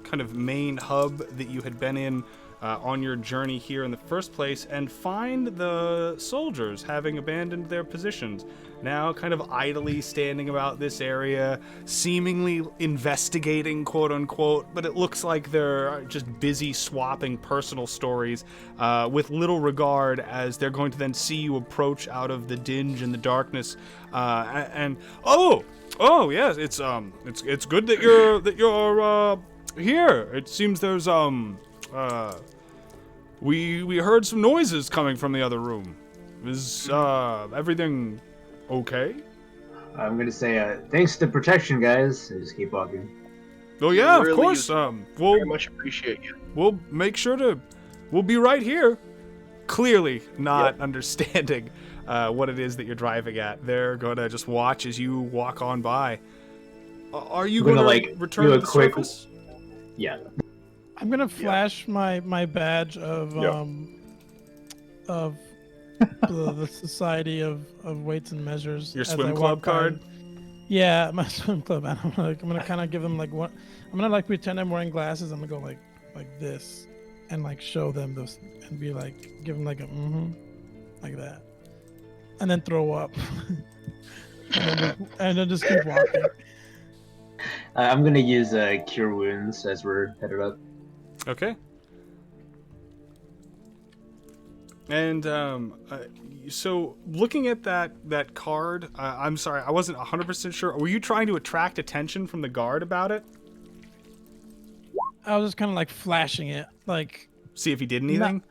kind of main hub that you had been in on your journey here in the first place and find the soldiers having abandoned their positions. Now kind of idly standing about this area, seemingly investigating, quote unquote, but it looks like they're just busy swapping personal stories with little regard as they're going to then see you approach out of the dinge and the darkness. Oh yes, it's good that you're here. It seems there's we heard some noises coming from the other room. Is everything okay? I'm gonna say thanks to protection, guys. I just keep walking. Oh yeah, Really of course. Very much appreciate you. We'll make sure to. We'll be right here. Clearly not understanding what it is that you're driving at. They're gonna just watch as you walk on by. Are you I'm gonna gonna, return do to a the quick. surface? Yeah. I'm gonna flash my badge of the Society of Weights and Measures. Your as swim I club walk by. card? Yeah, my swim club. And I'm gonna kind of give them like what I'm gonna like pretend I'm wearing glasses. I'm gonna go like this, and like show them this, and be like give them like a like that, and then throw up, and then just keep walking. I'm gonna use Cure Wounds as we're headed up. Okay. And so looking at that card, I'm sorry, I wasn't 100% sure. Were you trying to attract attention from the guard about it? I was just kind of like flashing it, like See if he did anything?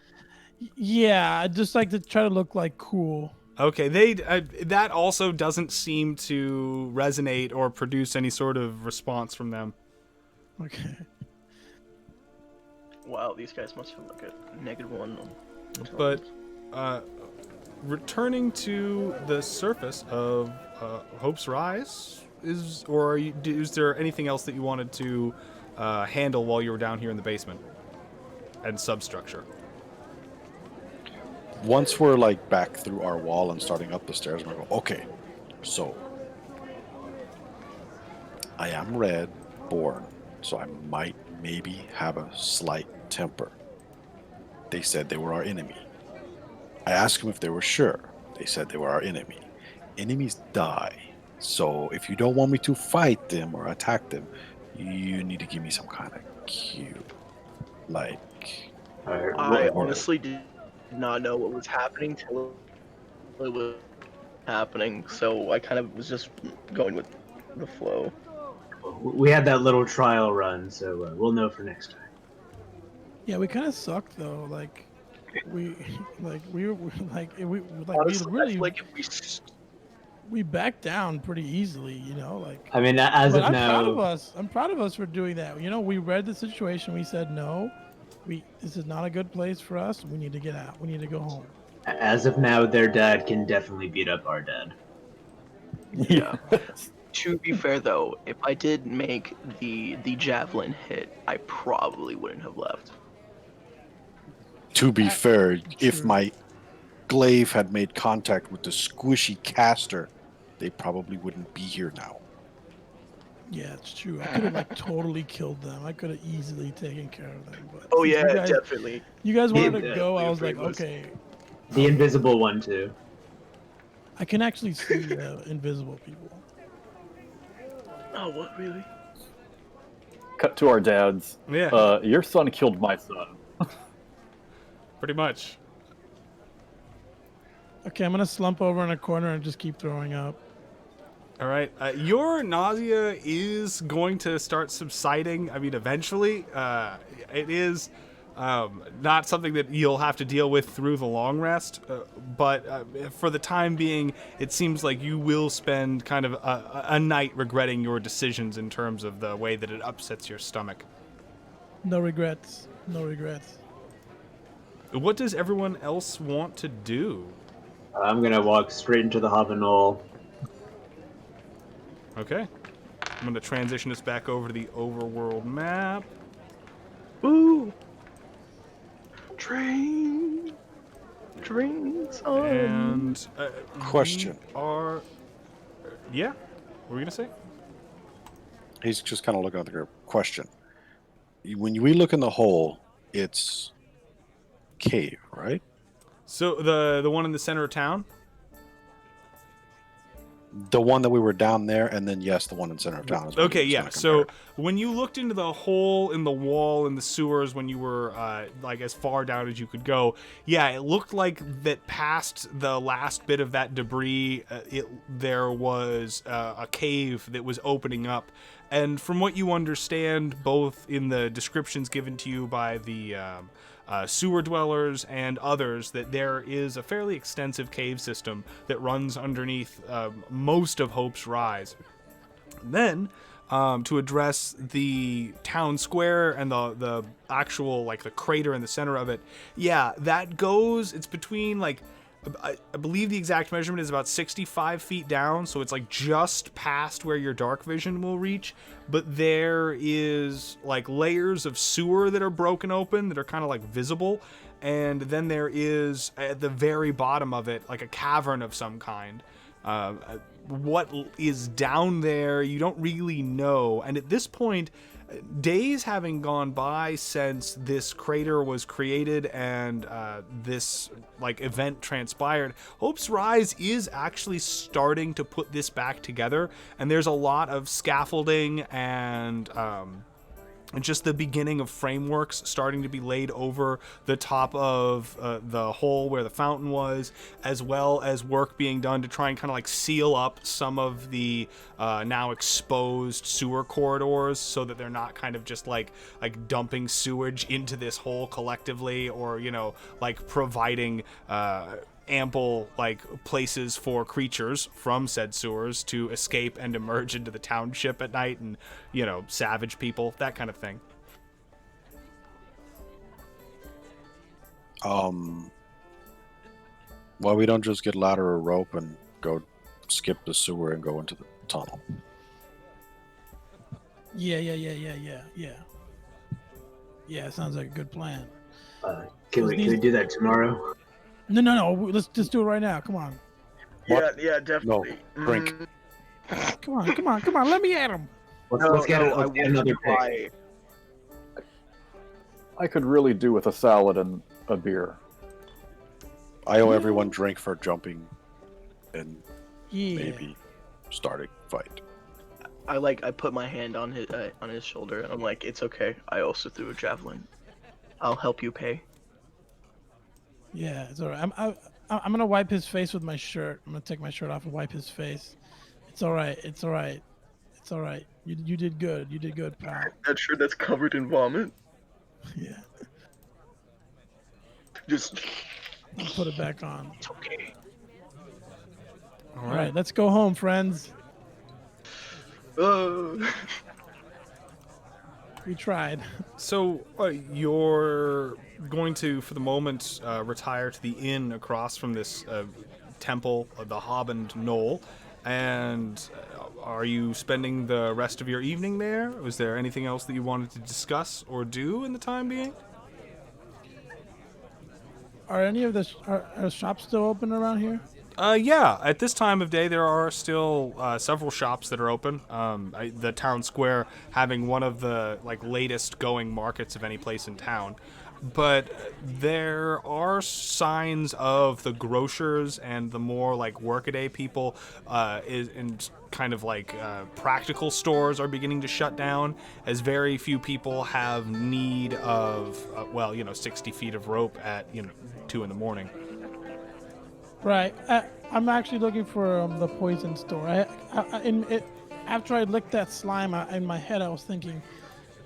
yeah, I just like to try to look like cool. Okay, that also doesn't seem to resonate or produce any sort of response from them. Okay. Wow, these guys must have like a -1. But returning to the surface of Hope's Rise, is there anything else that you wanted to handle while you were down here in the basement and substructure? Once we're like back through our wall and starting up the stairs, we're going, okay, so I am red born, so I might maybe have a slight temper. They said they were our enemy. I asked them if they were sure. They said they were our enemy. Enemies die. So if you don't want me to fight them or attack them, you need to give me some kind of cue. Like, I honestly did not know what was happening till it was happening, so I kind of was just going with the flow. We had that little trial run, so we'll know for next time. Yeah, we kind of sucked though. Like we Honestly, really I feel like if we backed down pretty easily, you know. Like I mean, as but of I'm now, proud of us. I'm proud of us for doing that. You know, we read the situation. We said no. This is not a good place for us. We need to get out. We need to go home. as of now, their dad can definitely beat up our dad. Yeah. To be fair though, if I did make the javelin hit, I probably wouldn't have left. to be fair, if true. my glaive had made contact with the squishy caster, they probably wouldn't be here now. Yeah, it's true. I could have like totally killed them. I could have easily taken care of them. But Oh since yeah, you guys, definitely. you guys wanted to Yeah, go. I was afraid like, was- okay. The invisible one too. I can actually see invisible people. Oh, what really? Cut to our dads. Yeah. Your son killed my son. Pretty much. Okay, I'm gonna slump over in a corner and just keep throwing up. All right. Your nausea is going to start subsiding. I mean, eventually. It is not something that you'll have to deal with through the long rest. But for the time being, it seems like you will spend kind of a night regretting your decisions in terms of the way that it upsets your stomach. No regrets. No regrets. What does everyone else want to do? I'm gonna walk straight into the Havanol. Okay. I'm going to transition us back over to the overworld map. Ooh. Train. Trains on. And Question. Yeah? What were you going to say? He's just kind of looking at the group. Question. When we look in the hole, it's cave, right? So the one in the center of town? The one that we were down there, and then yes, the one in the center of town. Is what Okay, he was yeah. gonna So compare. when you looked into the hole in the wall in the sewers when you were like as far down as you could go, yeah, it looked like that past the last bit of that debris, there was a cave that was opening up. And from what you understand, both in the descriptions given to you by the sewer dwellers and others, that there is a fairly extensive cave system that runs underneath most of Hope's Rise. Then, to address the town square and the actual, like, the crater in the center of it, yeah, that goes, it's between, like, I believe the exact measurement is about 65 feet down, so it's like just past where your dark vision will reach. But there is like layers of sewer that are broken open that are kind of like visible, and then there is at the very bottom of it like a cavern of some kind. What is down there, you don't really know, and at this point, days having gone by since this crater was created and this like event transpired, Hope's Rise is actually starting to put this back together, and there's a lot of scaffolding and and just the beginning of frameworks starting to be laid over the top of the hole where the fountain was, as well as work being done to try and kind of like seal up some of the now exposed sewer corridors so that they're not kind of just like dumping sewage into this hole collectively, or like providing ample like places for creatures from said sewers to escape and emerge into the township at night and savage people, that kind of thing. Well, we don't just get ladder or rope and go skip the sewer and go into the tunnel. Yeah. Yeah, sounds like a good plan. Can we do that tomorrow? No. Let's just do it right now. Come on. What? Yeah, definitely. No, drink. Come on. Let me at him. Let's get I another pick. try. I could really do with a salad and a beer. I owe everyone drink for jumping and Yeah. maybe starting fight. I put my hand on his shoulder and I'm like, it's okay. I also threw a javelin. I'll help you pay. Yeah, it's all right. I'm gonna wipe his face with my shirt. I'm gonna take my shirt off and wipe his face. It's all right. You did good. You did good, pal. That shirt that's covered in vomit. Yeah. Just. I'll put it back on. It's okay. All right, let's go home, friends. We tried. So you're going to, for the moment, retire to the inn across from this temple, the Hoband Knoll. And are you spending the rest of your evening there? Was there anything else that you wanted to discuss or do in the time being? Are any of the are shops still open around here? Yeah, at this time of day, there are still several shops that are open. The town square having one of the latest going markets of any place in town. But there are signs of the grocers and the more workaday people and kind of practical stores are beginning to shut down, as very few people have need of 60 feet of rope at 2 in the morning. Right. I'm actually looking for the poison store. After I licked that slime in my head, I was thinking,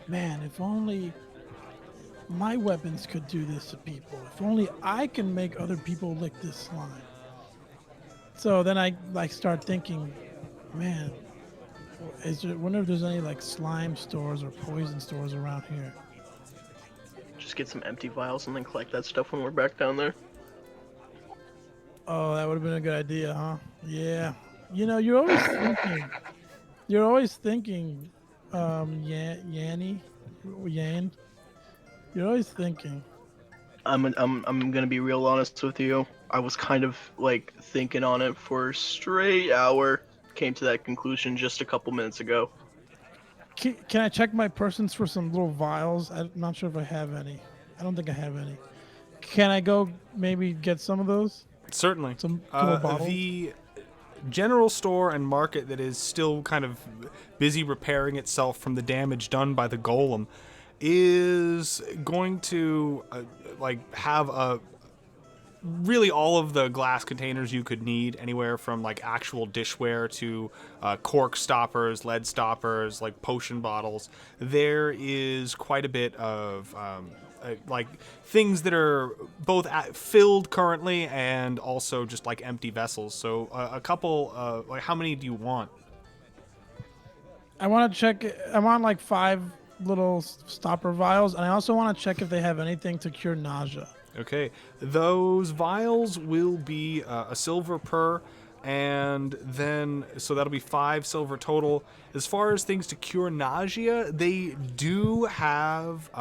man, if only my weapons could do this to people. If only I can make other people lick this slime. So then I start thinking, man, wonder if there's any slime stores or poison stores around here. Just get some empty vials and then collect that stuff when we're back down there. Oh, that would have been a good idea, huh? Yeah. You're always thinking. You're always thinking, Yan. You're always thinking. I'm gonna be real honest with you. I was kind of thinking on it for a straight hour. Came to that conclusion just a couple minutes ago. Can I check my persons for some little vials? I'm not sure if I have any. I don't think I have any. Can I go maybe get some of those? Certainly. Some little bottles? The general store and market that is still kind of busy repairing itself from the damage done by the golem is going to have really all of the glass containers you could need, anywhere from actual dishware to cork stoppers, lead stoppers, potion bottles. There is quite a bit of things that are both filled currently and also just empty vessels. So a couple, how many do you want? I want to check. I want 5 little stopper vials, and I also want to check if they have anything to cure nausea. Okay, those vials will be a silver per, and then so that'll be 5 silver total. As far as things to cure nausea, they do have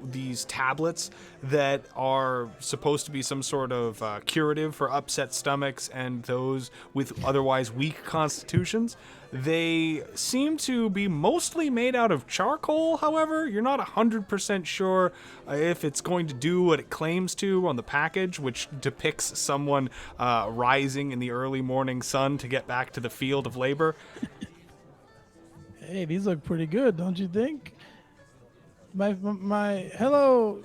these tablets that are supposed to be some sort of curative for upset stomachs and those with otherwise weak constitutions. They seem to be mostly made out of charcoal, however. You're not 100% sure if it's going to do what it claims to on the package, which depicts someone rising in the early morning sun to get back to the field of labor. Hey, these look pretty good, don't you think? My hello,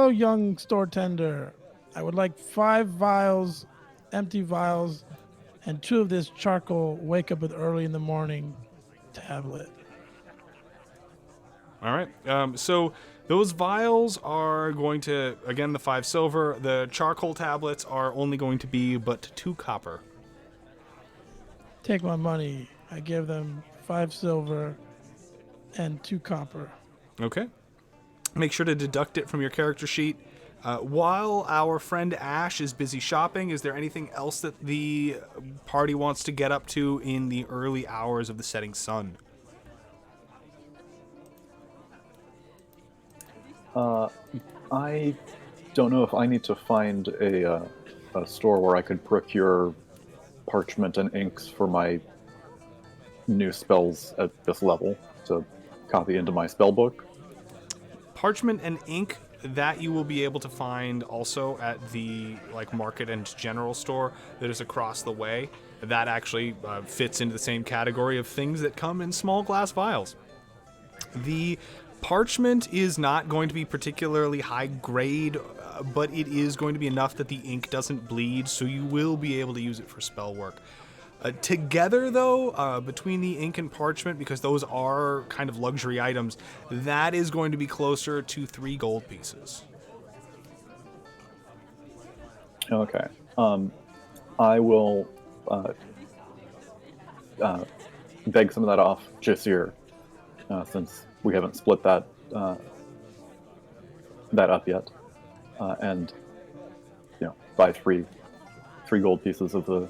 young store tender. I would like 5 vials, empty vials, and 2 of this charcoal. Wake up with early in the morning tablet. All right. So those vials are going to, again, the 5 silver. The charcoal tablets are only going to be but 2 copper. Take my money. I give them 5 silver and 2 copper. Okay. Make sure to deduct it from your character sheet. While our friend Ash is busy shopping, is there anything else that the party wants to get up to in the early hours of the setting sun? I don't know if I need to find a store where I could procure parchment and inks for my new spells at this level to copy into my spell book. Parchment and ink, that you will be able to find also at the market and general store that is across the way. That actually fits into the same category of things that come in small glass vials. The parchment is not going to be particularly high grade, but it is going to be enough that the ink doesn't bleed, so you will be able to use it for spell work. Together, though, between the ink and parchment, because those are kind of luxury items, that is going to be closer to 3 gold pieces. Okay. I will beg some of that off Jasir, since we haven't split that up yet, and buy three gold pieces of the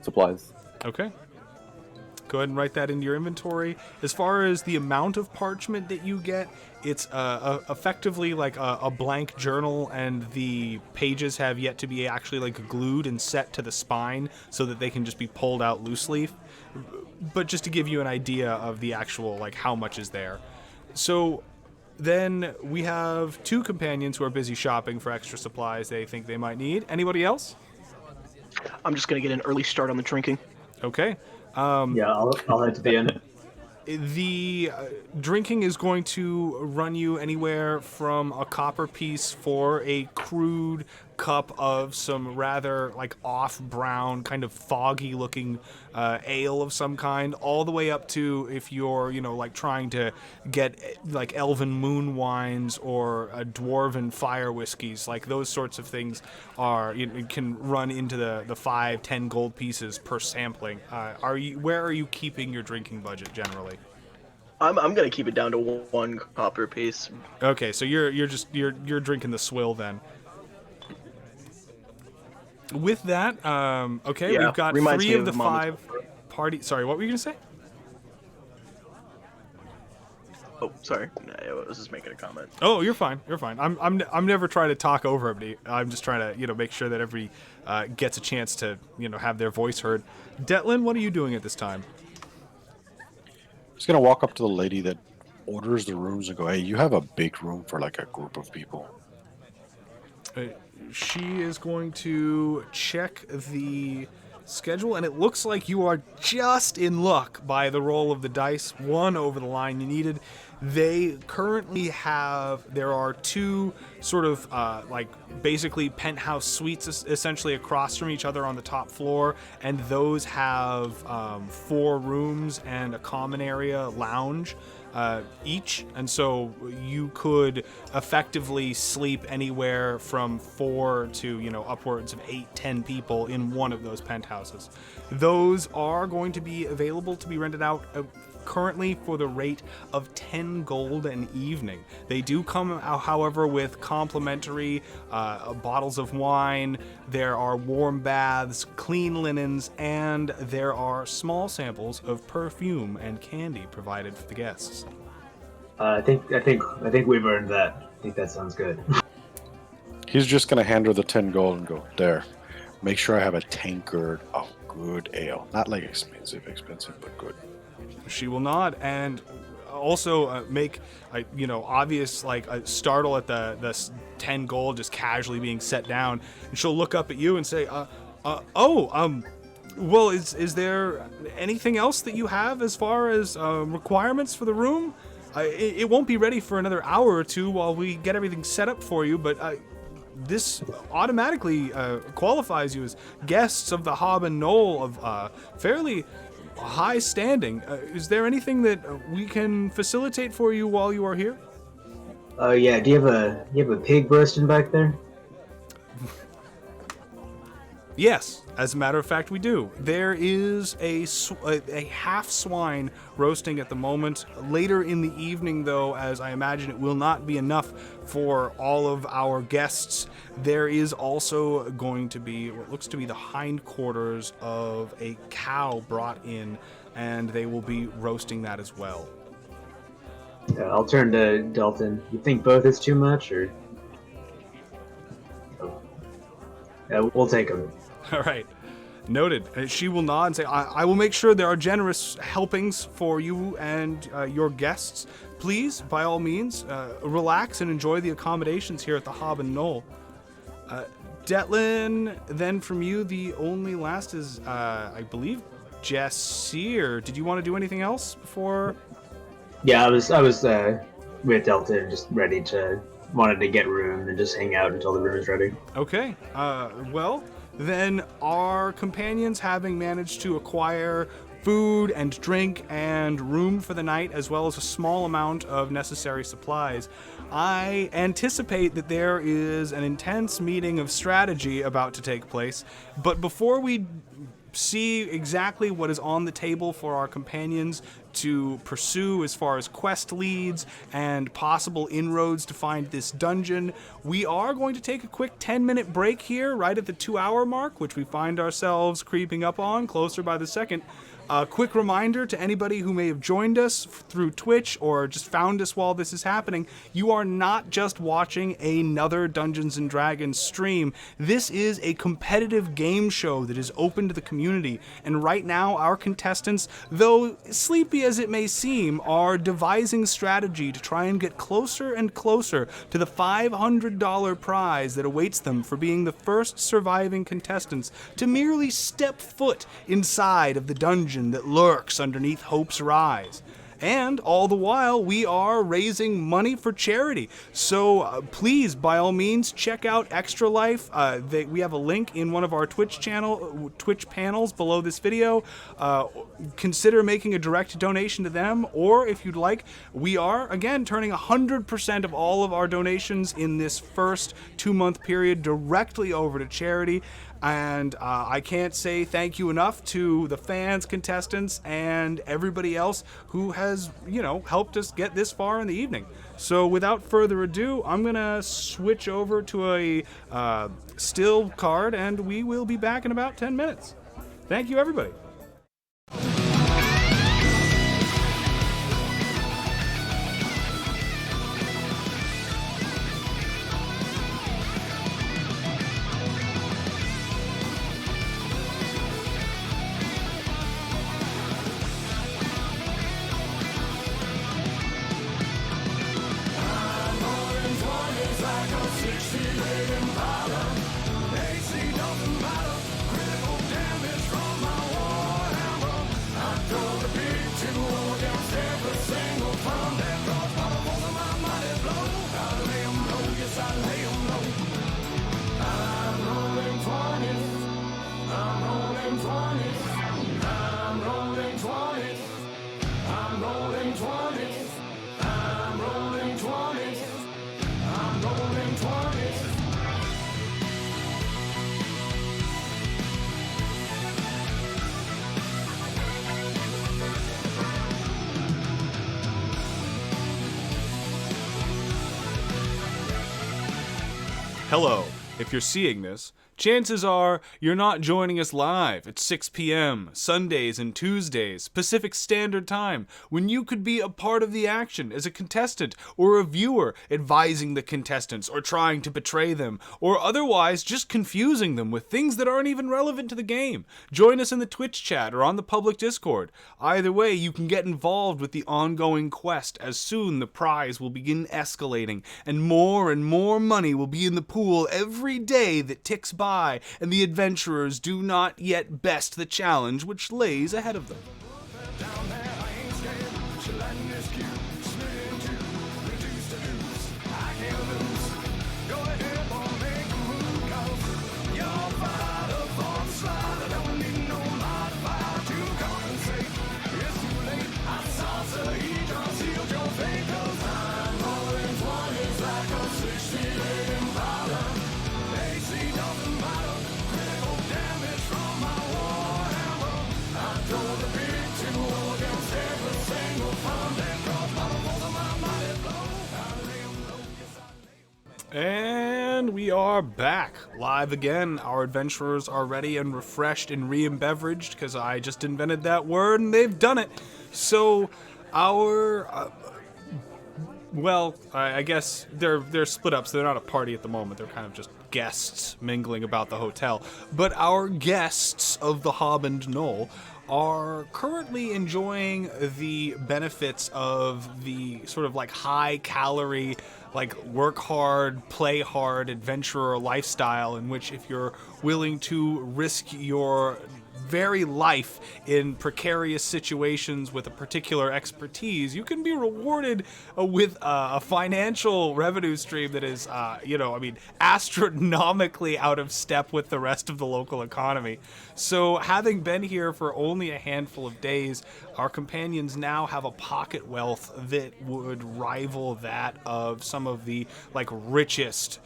supplies. Okay. Go ahead and write that into your inventory. As far as the amount of parchment that you get, it's effectively like a blank journal, and the pages have yet to be actually glued and set to the spine so that they can just be pulled out loose leaf. But just to give you an idea of the actual how much is there. So then we have 2 companions who are busy shopping for extra supplies they think they might need. Anybody else? I'm just gonna get an early start on the drinking. Okay. Yeah, I'll head to the inn. The drinking is going to run you anywhere from a copper piece for a crude cup of some rather off brown, kind of foggy looking ale of some kind, all the way up to, if you're trying to get elven moon wines or dwarven fire whiskeys, those sorts of things it can run into the 5-10 gold pieces per sampling. Where are you keeping your drinking budget generally? I'm gonna keep it down to 1 copper piece. Okay, so you're drinking the swill then. With that, okay, Yeah, we've got reminds 3 me of the of Mama's 5 party. Sorry, what were you gonna say? Oh, sorry. No, I was just making a comment. Oh, you're fine. You're fine. I'm never trying to talk over everybody. I'm just trying to make sure that everybody gets a chance to have their voice heard. Detlin, what are you doing at this time? He's gonna walk up to the lady that orders the rooms and go, "Hey, you have a big room for a group of people." She is going to check the schedule, and it looks like you are just in luck by the roll of the dice. 1 over the line you needed. They currently there are 2 sort of basically penthouse suites essentially across from each other on the top floor, and those have 4 rooms and a common area lounge each, and so you could effectively sleep anywhere from 4 to upwards of 8-10 people in one of those penthouses. Those are going to be available to be rented out currently for the rate of 10 gold an evening. They do come out, however, with complimentary bottles of wine. There are warm baths, clean linens, and there are small samples of perfume and candy provided for the guests. I think we've earned that. I think that sounds good. He's just gonna hand her the 10 gold and go, "There, make sure I have a tankard of good ale. Not expensive, but good." She will nod, and also make obvious startle at the 10 gold just casually being set down, and she'll look up at you and say, well, is there anything else that you have as far as requirements for the room? It won't be ready for another hour or two while we get everything set up for you, but this automatically qualifies you as guests of the Hob and Knoll of fairly high standing. Is there anything that we can facilitate for you while you are here? Yeah. Do you have a pig roasting back there? Yes, as a matter of fact, we do. There is a half swine roasting at the moment. Later in the evening, though, as I imagine it will not be enough for all of our guests, there is also going to be what looks to be the hindquarters of a cow brought in, and they will be roasting that as well. I'll turn to Dalton. You think both is too much, or? We'll take them. All right. Noted. She will nod and say, I will make sure there are generous helpings for you and your guests. Please, by all means, relax and enjoy the accommodations here at the Hob and Knoll. Detlin, then from you, the only last is, I believe, Jessir. Did you want to do anything else before? Yeah, I was with Dalton, just wanted to get room and just hang out until the room is ready. Okay. Well, then our companions, having managed to acquire food and drink and room for the night, as well as a small amount of necessary supplies, I anticipate that there is an intense meeting of strategy about to take place. But before we see exactly what is on the table for our companions to pursue as far as quest leads and possible inroads to find this dungeon, we are going to take a quick 10-minute break here right at the 2-hour mark, which we find ourselves creeping up on closer by the second. A quick reminder to anybody who may have joined us through Twitch or just found us while this is happening, you are not just watching another Dungeons & Dragons stream. This is a competitive game show that is open to the community, and right now our contestants, though sleepy as it may seem, are devising strategy to try and get closer and closer to the $500 prize that awaits them for being the first surviving contestants to merely step foot inside of the dungeon that lurks underneath Hope's Rise. And all the while, we are raising money for charity. So please, by all means, check out Extra Life. We have a link in one of our Twitch panels below this video. Consider making a direct donation to them, or if you'd like, we are, again, turning 100% of all of our donations in this first 2-month period directly over to charity. And I can't say thank you enough to the fans, contestants, and everybody else who has, helped us get this far in the evening. So without further ado, I'm going to switch over to a still card, and we will be back in about 10 minutes. Thank you, everybody. Hello. If you're seeing this, chances are you're not joining us live at 6 p.m. Sundays and Tuesdays, Pacific Standard Time, when you could be a part of the action as a contestant or a viewer advising the contestants or trying to betray them, or otherwise just confusing them with things that aren't even relevant to the game. Join us in the Twitch chat or on the public Discord. Either way, you can get involved with the ongoing quest, as soon the prize will begin escalating and more money will be in the pool every day that ticks by, and the adventurers do not yet best the challenge which lays ahead of them. Down there, I ain't scared. She letting this cute spin And we are back, live again. Our adventurers are ready and refreshed and re-beveraged, because I just invented that word and they've done it. So, our... I guess they're split up, so they're not a party at the moment. They're kind of just guests mingling about the hotel. But our guests of the Hob and Knoll are currently enjoying the benefits of the sort of like high-calorie, like work hard, play hard, adventurer lifestyle, in which if you're willing to risk your very life in precarious situations with a particular expertise, you can be rewarded with a financial revenue stream that is, astronomically out of step with the rest of the local economy. So, having been here for only a handful of days, our companions now have a pocket wealth that would rival that of some of the, richest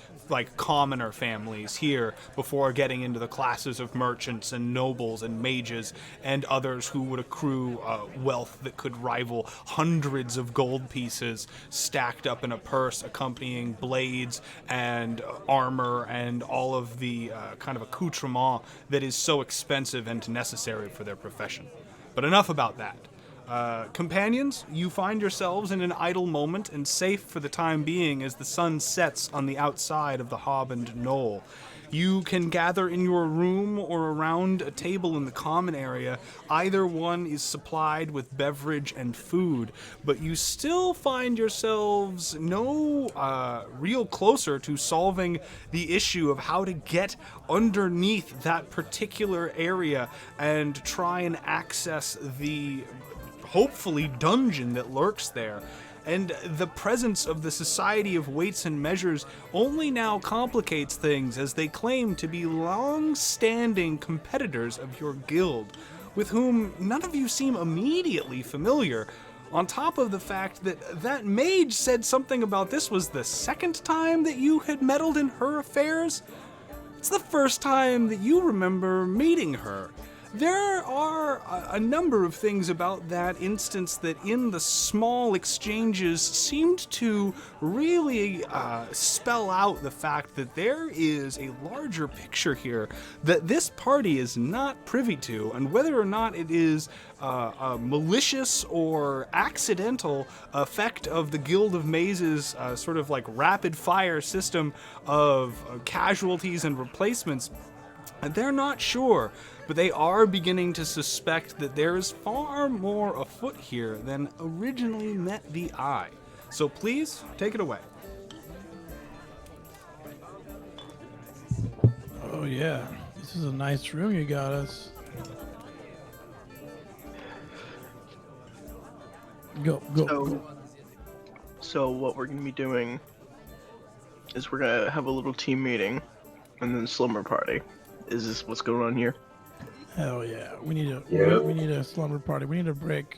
commoner families here before getting into the classes of merchants and nobles and mages and others who would accrue wealth that could rival hundreds of gold pieces stacked up in a purse, accompanying blades and armor and all of the kind of accoutrement that is so expensive and necessary for their profession. But enough about that. Companions, you find yourselves in an idle moment and safe for the time being as the sun sets on the outside of the Hob and Knoll. You can gather in your room or around a table in the common area. Either one is supplied with beverage and food, but you still find yourselves no real closer to solving the issue of how to get underneath that particular area and try and access the hopefully dungeon that lurks there. And the presence of the Society of Weights and Measures only now complicates things, as they claim to be long-standing competitors of your guild, with whom none of you seem immediately familiar, on top of the fact that that mage said something about this was the second time that you had meddled in her affairs. It's the first time that you remember meeting her. There are a number of things about that instance that in the small exchanges seemed to really spell out the fact that there is a larger picture here that this party is not privy to, and whether or not it is a malicious or accidental effect of the Guild of Mazes sort of like rapid fire system of casualties and replacements, they're not sure. But they are beginning to suspect that there is far more afoot here than originally met the eye. So please, take it away. Oh yeah, this is a nice room you got us. Go. So what we're gonna be doing is we're gonna have a little team meeting and then slumber party. Is this what's going on here? Hell yeah, we need a Yep. we need a slumber party. We need a break.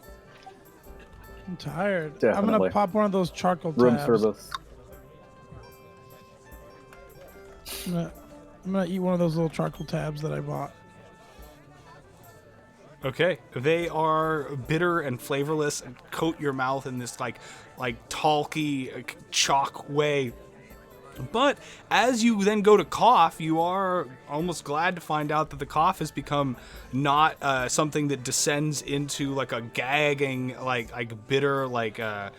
I'm tired. I'm Definitely. gonna pop one of those charcoal Room tabs. service. I'm gonna eat one of those little charcoal tabs that I bought. Okay, they are bitter and flavorless and coat your mouth in this like talky chalk way. But as you then go to cough, you are almost glad to find out that the cough has become not something that descends into like a gagging, like bitter, I'm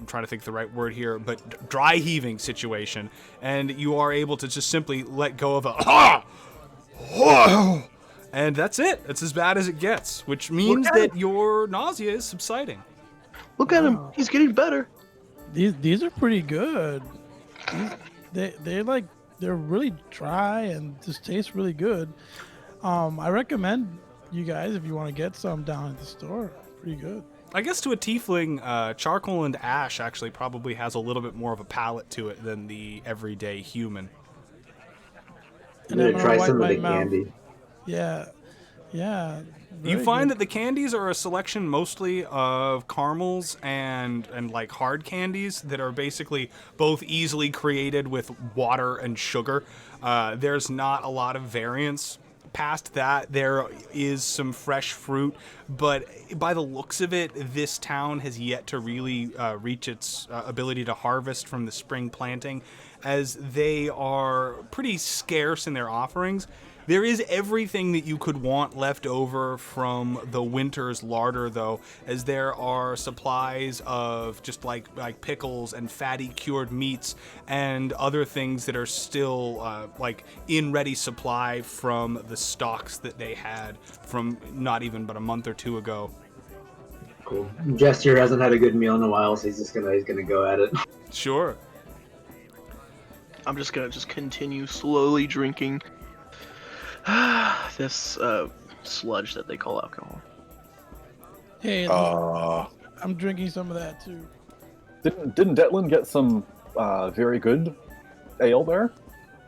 trying to think the right word here, but dry heaving situation, and you are able to just simply let go of a and that's it. It's as bad as it gets, which means that your nausea is subsiding. Look at him. He's getting better. These are pretty good. They're really dry and just taste really good. I recommend you guys, if you want to get some down at the store. Pretty good. I guess to a tiefling, charcoal and ash actually probably has a little bit more of a palate to it than the everyday human. I'm And I'm gonna try wipe some of my the mouth. candy. Yeah. You very find good. that the candies are a selection mostly of caramels and like hard candies that are basically both easily created with water and sugar. There's not a lot of variance. Past that, there is some fresh fruit, but by the looks of it, this town has yet to really reach its ability to harvest from the spring planting, as they are pretty scarce in their offerings. There is everything that you could want left over from the winter's larder, though, as there are supplies of just like pickles and fatty cured meats and other things that are still like in ready supply from the stocks that they had from not even but a month or two ago. Cool. Jester hasn't had a good meal in a while, so he's gonna go at it. Sure. I'm just gonna continue slowly drinking this sludge that they call alcohol. Hey, I'm drinking some of that too. Didn't Detlin get some very good ale there?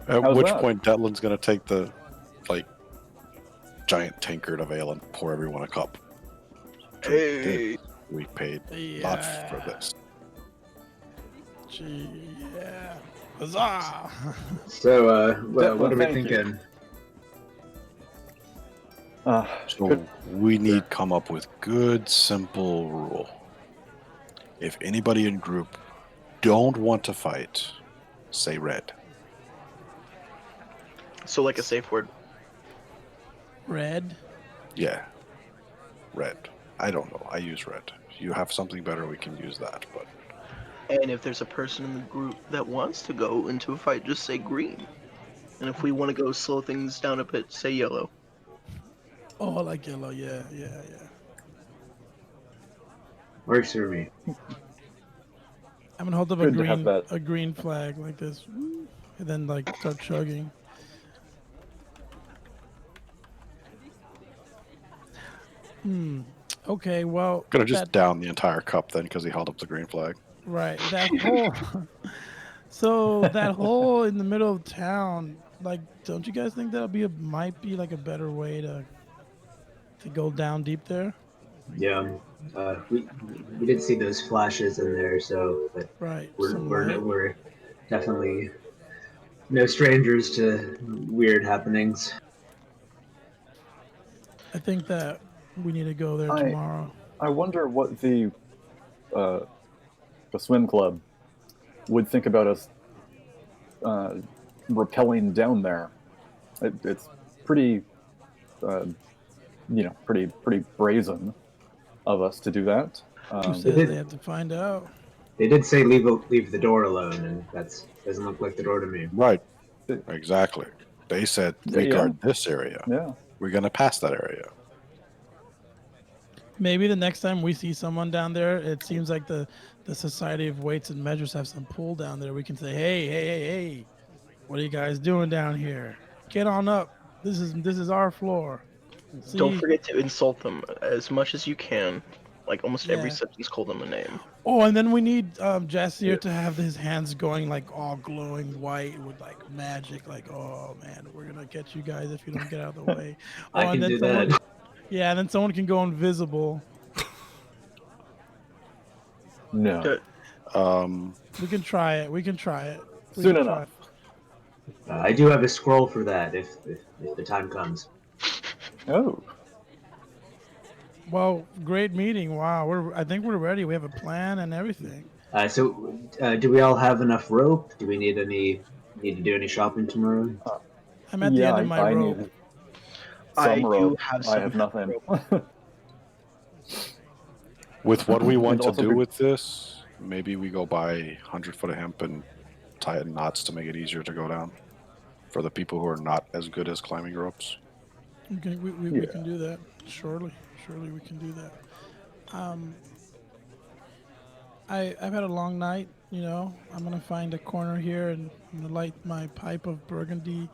At How's which that? point Detlin's going to take the giant tankard of ale and pour everyone a cup. Hey, We paid Yeah. not for this. Gee, yeah. Huzzah! So, what are we thank you. thinking? So we need to come up with good, simple rule. If anybody in group don't want to fight, say red. so like a safe word. Red. Yeah, red. I don't know. I use red. If you have something better, we can use that. But And if there's a person in the group that wants to go into a fight, just say green. And if we want to go slow things down a bit, say yellow. Oh, I like yellow. Yeah. Works for me. I'm gonna hold up Good to have that. a green flag like this, and then like start chugging. Okay. Well, gonna just that- down the entire cup then because he held up the green flag. right. That whole. So that hole in the middle of town, like, don't you guys think might be like a better way to go down deep there? Yeah. We did see those flashes in there, so but Right. we're some we're, light. we're definitely no strangers to weird happenings. I think that we need to go there I- tomorrow. I wonder what the swim club would think about us rappelling down there. It's pretty, pretty brazen of us to do that. Who says they have to find out? They did say leave the door alone, and that doesn't look like the door to me. Right. Exactly. They said we Yeah. guard this area. Yeah. We're gonna pass that area. Maybe the next time we see someone down there, it seems like the Society of Weights and Measures have some pool down there. We can say, hey, what are you guys doing down here? Get on up. This is our floor. Don't See? forget to insult them as much as you can. Like almost every Yeah. sentence, call them a name. Oh, and then we need Jassier to have his hands going like all glowing white with like magic. Like, oh man, we're gonna get you guys if you don't get out of the way. Oh, I and can then do someone, that. yeah, and then someone can go invisible. No. Good. We can try it. We can try it. We Soon can try enough. it. I do have a scroll for that if the time comes. Oh. Well, great meeting. Wow, I think we're ready. We have a plan and everything. Do we all have enough rope? Do we need to do any shopping tomorrow? I'm at the end of my I rope. need I some do rope. have I some have nothing. With what we want And to also do for- with this, maybe we go buy 100 foot of hemp and tie it in knots to make it easier to go down for the people who are not as good as climbing ropes. We can do that. Surely we can do that. I've had a long night. You know, I'm gonna find a corner here and I'm gonna light my pipe of burgundy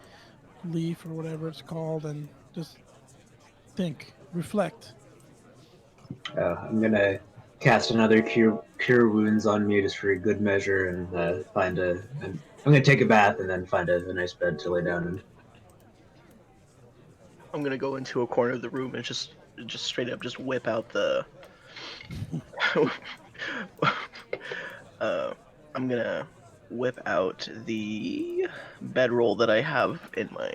leaf or whatever it's called and just think, reflect. I'm gonna cast another cure wounds on me just for good measure and I'm gonna take a bath and then find a nice bed to lay down in. I'm gonna go into a corner of the room and just straight up just whip out the. I'm gonna whip out the bedroll that I have in my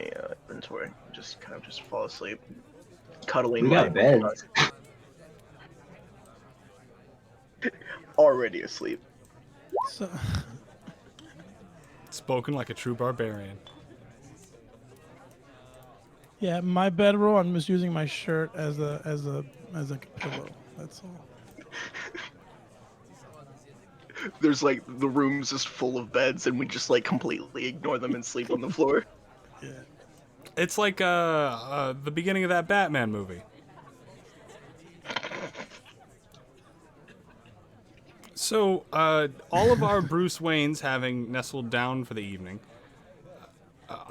inventory. Just kind of just fall asleep, cuddling We my got beds. already asleep. So Spoken like a true barbarian. Yeah, my bedroll. I'm just using my shirt as a pillow. That's all. There's like the room's just full of beds, and we just like completely ignore them and sleep on the floor. Yeah. It's like the beginning of that Batman movie. So, all of our Bruce Waynes having nestled down for the evening,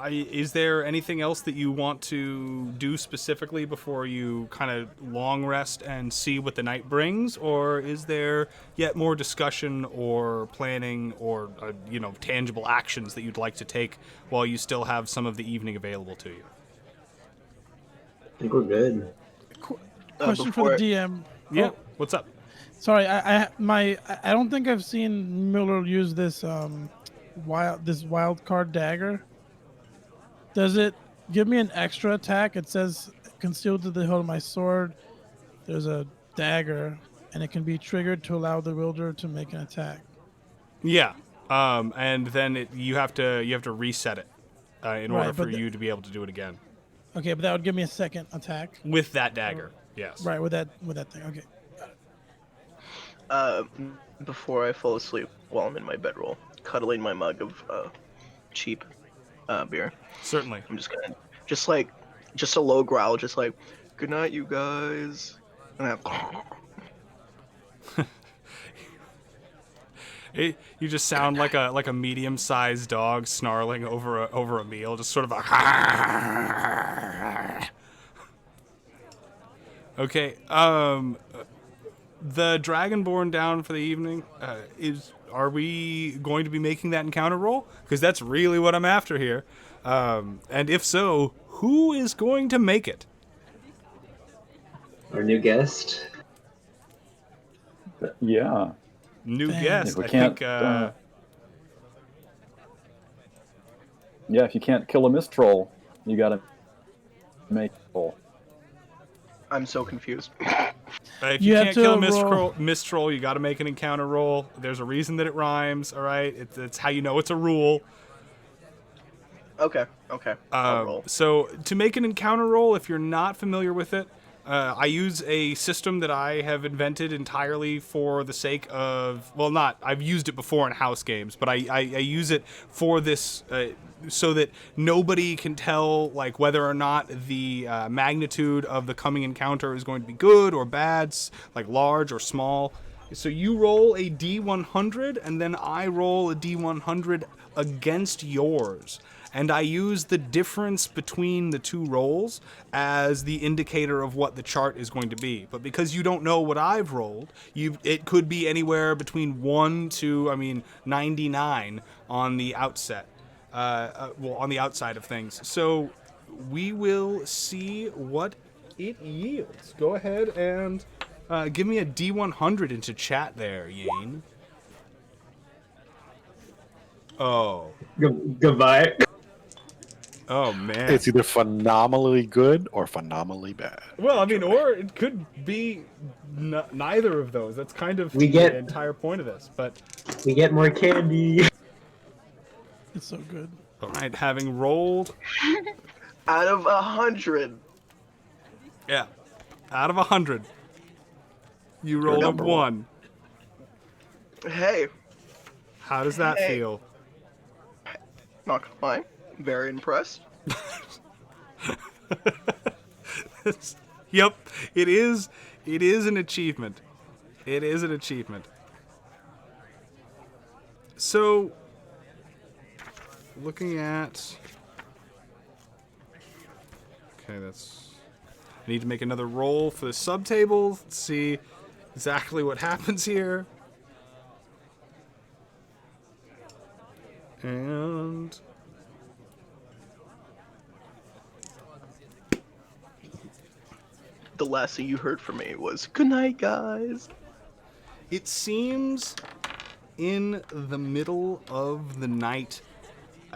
is there anything else that you want to do specifically before you kind of long rest and see what the night brings? Or is there yet more discussion or planning or, tangible actions that you'd like to take while you still have some of the evening available to you? I think we're good. Question for the before- DM. Yeah, Oh, what's up? sorry, I don't think I've seen Miller use this wild card dagger. Does it give me an extra attack? It says concealed to the hilt of my sword. There's a dagger, and it can be triggered to allow the wielder to make an attack. Yeah, and then you have to reset it in order Right, for but you to be able to do it again Okay, but that would give me a second attack. with that dagger. Yes. Right, with that thing. Okay. Before I fall asleep while I'm in my bedroll, cuddling my mug of cheap beer. Certainly. I'm just gonna just a low growl, just like, "Good night, you guys." And You just sound like a medium-sized dog snarling over a meal, just sort of a. Okay. The Dragonborn down for the evening Are we going to be making that encounter roll? Because that's really what I'm after here. And if so, who is going to make it? Our new guest. Yeah. New Dang. guest. If we I can't, think. Yeah, if you can't kill a mistral, you gotta make it roll. I'm so confused. If You you have can't to kill a roll- mistral, you got to make an encounter roll. There's a reason that it rhymes. All right, it's how you know it's a rule. Okay. I'll roll. So to make an encounter roll, if you're not familiar with it, I use a system that I have invented entirely for the sake of, well, not, I've used it before in house games, but I use it for this, so that nobody can tell, like, whether or not the magnitude of the coming encounter is going to be good or bad, like large or small. So you roll a D100, and then I roll a D100 against yours. And I use the difference between the two rolls as the indicator of what the chart is going to be. But because you don't know what I've rolled, it could be anywhere between 1 to, 99 on the outset. On the outside of things. So we will see what it yields. Go ahead and give me a D100 into chat there, Yane. Oh. Goodbye. Oh, man. It's either phenomenally good or phenomenally bad. Well, or it could be neither of those. That's kind of We the get- entire point of this. But We get more candy. It's so good. all right, having rolled, Out of 100. yeah, out of 100, you rolled a number 1. Hey, How does that Hey. feel? not gonna lie, very impressed. Yep, it is. It is an achievement. It is an achievement. So, looking at. Okay, that's. I need to make another roll for the subtable. Let's see exactly what happens here. And. The last thing you heard from me was, "Good night, guys." It seems in the middle of the night,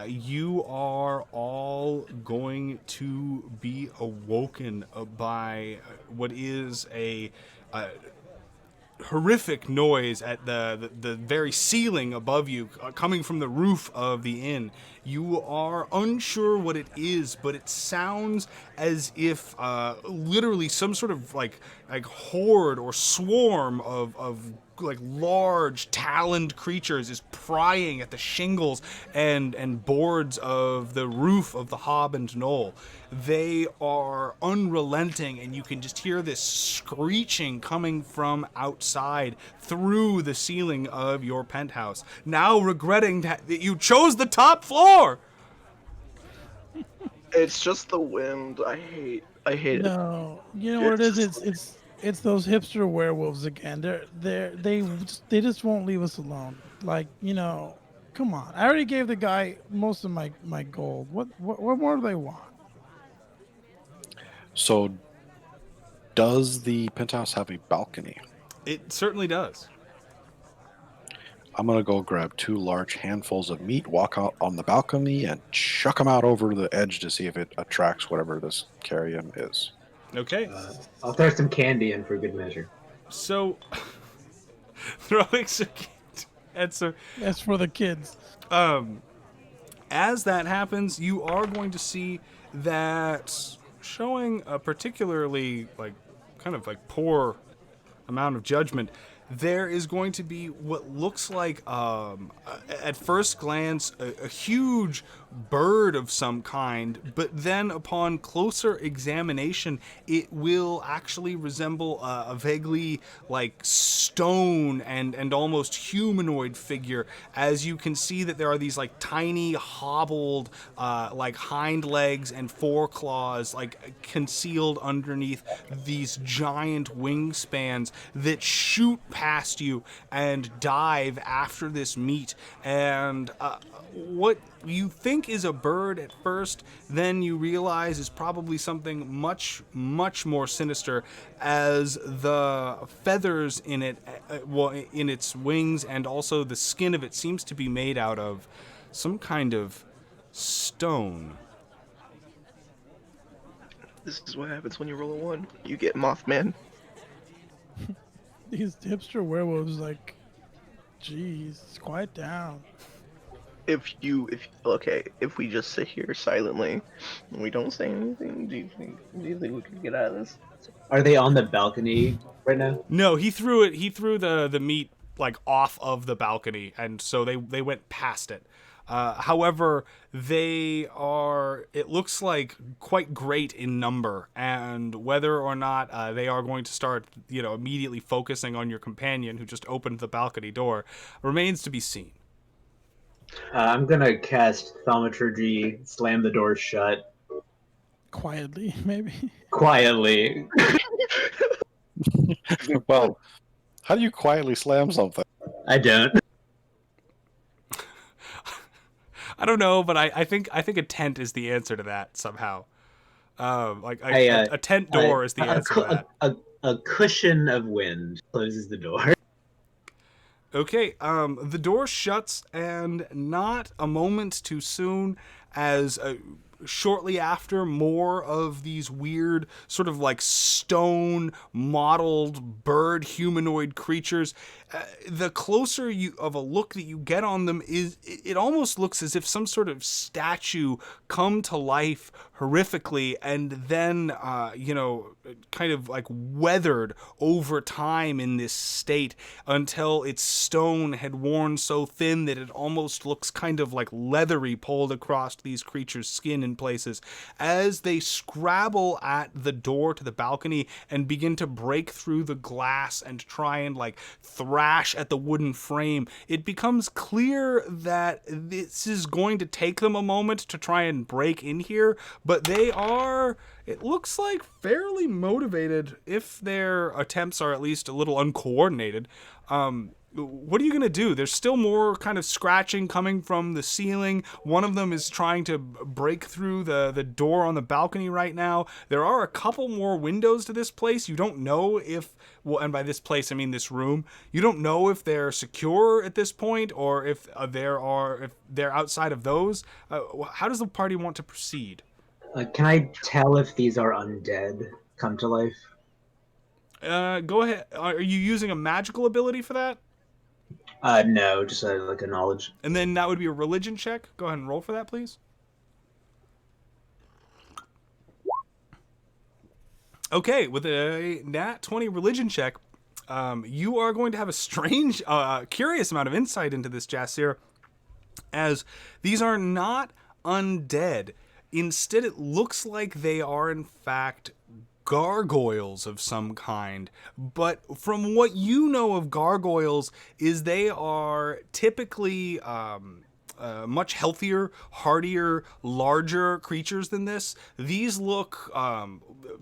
you are all going to be awoken by what is horrific noise at the very ceiling above you, coming from the roof of the inn. You are unsure what it is, but it sounds as if literally some sort of like horde or swarm of like large taloned creatures is prying at the shingles and boards of the roof of the Hob and Knoll. They are unrelenting, and you can just hear this screeching coming from outside through the ceiling of your penthouse. Now regretting that you chose the top floor. It's just the wind. I hate it. No, you know what it is? It's those hipster werewolves again. They just won't leave us alone. Like, come on. I already gave the guy most of my gold. What more do they want? So, does the penthouse have a balcony? It certainly does. I'm gonna go grab 2 large handfuls of meat, walk out on the balcony, and chuck them out over the edge to see if it attracts whatever this carrion is. Okay. I'll throw some candy in for good measure. So throwing some and so That's for the kids. as that happens, you are going to see that showing a particularly kind of poor amount of judgment. There is going to be what looks like, at first glance, a huge bird of some kind, but then upon closer examination, it will actually resemble a vaguely stone and almost humanoid figure, as you can see that there are these tiny hobbled hind legs and foreclaws concealed underneath these giant wingspans that shoot past you and dive after this meat. And what you think is a bird at first, then you realize is probably something much, much more sinister, as the feathers in it, in its wings, and also the skin of it seems to be made out of some kind of stone. This is what happens when you roll a 1. You get Mothman. These hipster werewolves, jeez, quiet down. If we just sit here silently and we don't say anything, do you think we can get out of this? Are they on the balcony right now? No, he threw the meat off of the balcony, and so they went past it. However, they are, it looks like, quite great in number, and whether or not they are going to start, immediately focusing on your companion who just opened the balcony door remains to be seen. I'm gonna cast Thaumaturgy, slam the door shut Quietly, maybe. quietly. Well, how do you quietly slam something? I don't. I don't know, but I think a tent is the answer to that somehow. A tent door is the answer to that. A cushion of wind closes the door. Okay, the door shuts, and not a moment too soon, as shortly after, more of these weird sort of stone mottled bird humanoid creatures. The closer of a look that you get on them, it almost looks as if some sort of statue come to life horrifically and then kind of weathered over time in this state until its stone had worn so thin that it almost looks kind of leathery pulled across these creatures' skin in places. As they scrabble at the door to the balcony and begin to break through the glass and try and thrash at the wooden frame, it becomes clear that this is going to take them a moment to try and break in here, but they are, it looks like, fairly motivated, if their attempts are at least a little uncoordinated. What are you going to do? There's still more kind of scratching coming from the ceiling. One of them is trying to break through the door on the balcony right now. There are a couple more windows to this place. You don't know if, well, and by this place I mean this room, you don't know if they're secure at this point or if they're outside of those. How does the party want to proceed? Can I tell if these are undead come to life? Go ahead. Are you using a magical ability for that? No, just like a knowledge. And then that would be a religion check. Go ahead and roll for that, please. Okay, with a nat 20 religion check, you are going to have a strange, curious amount of insight into this, Jassir, as these are not undead. Instead, it looks like they are, in fact, gargoyles of some kind. But from what you know of gargoyles, is they are typically much healthier, hardier, larger creatures than this. These look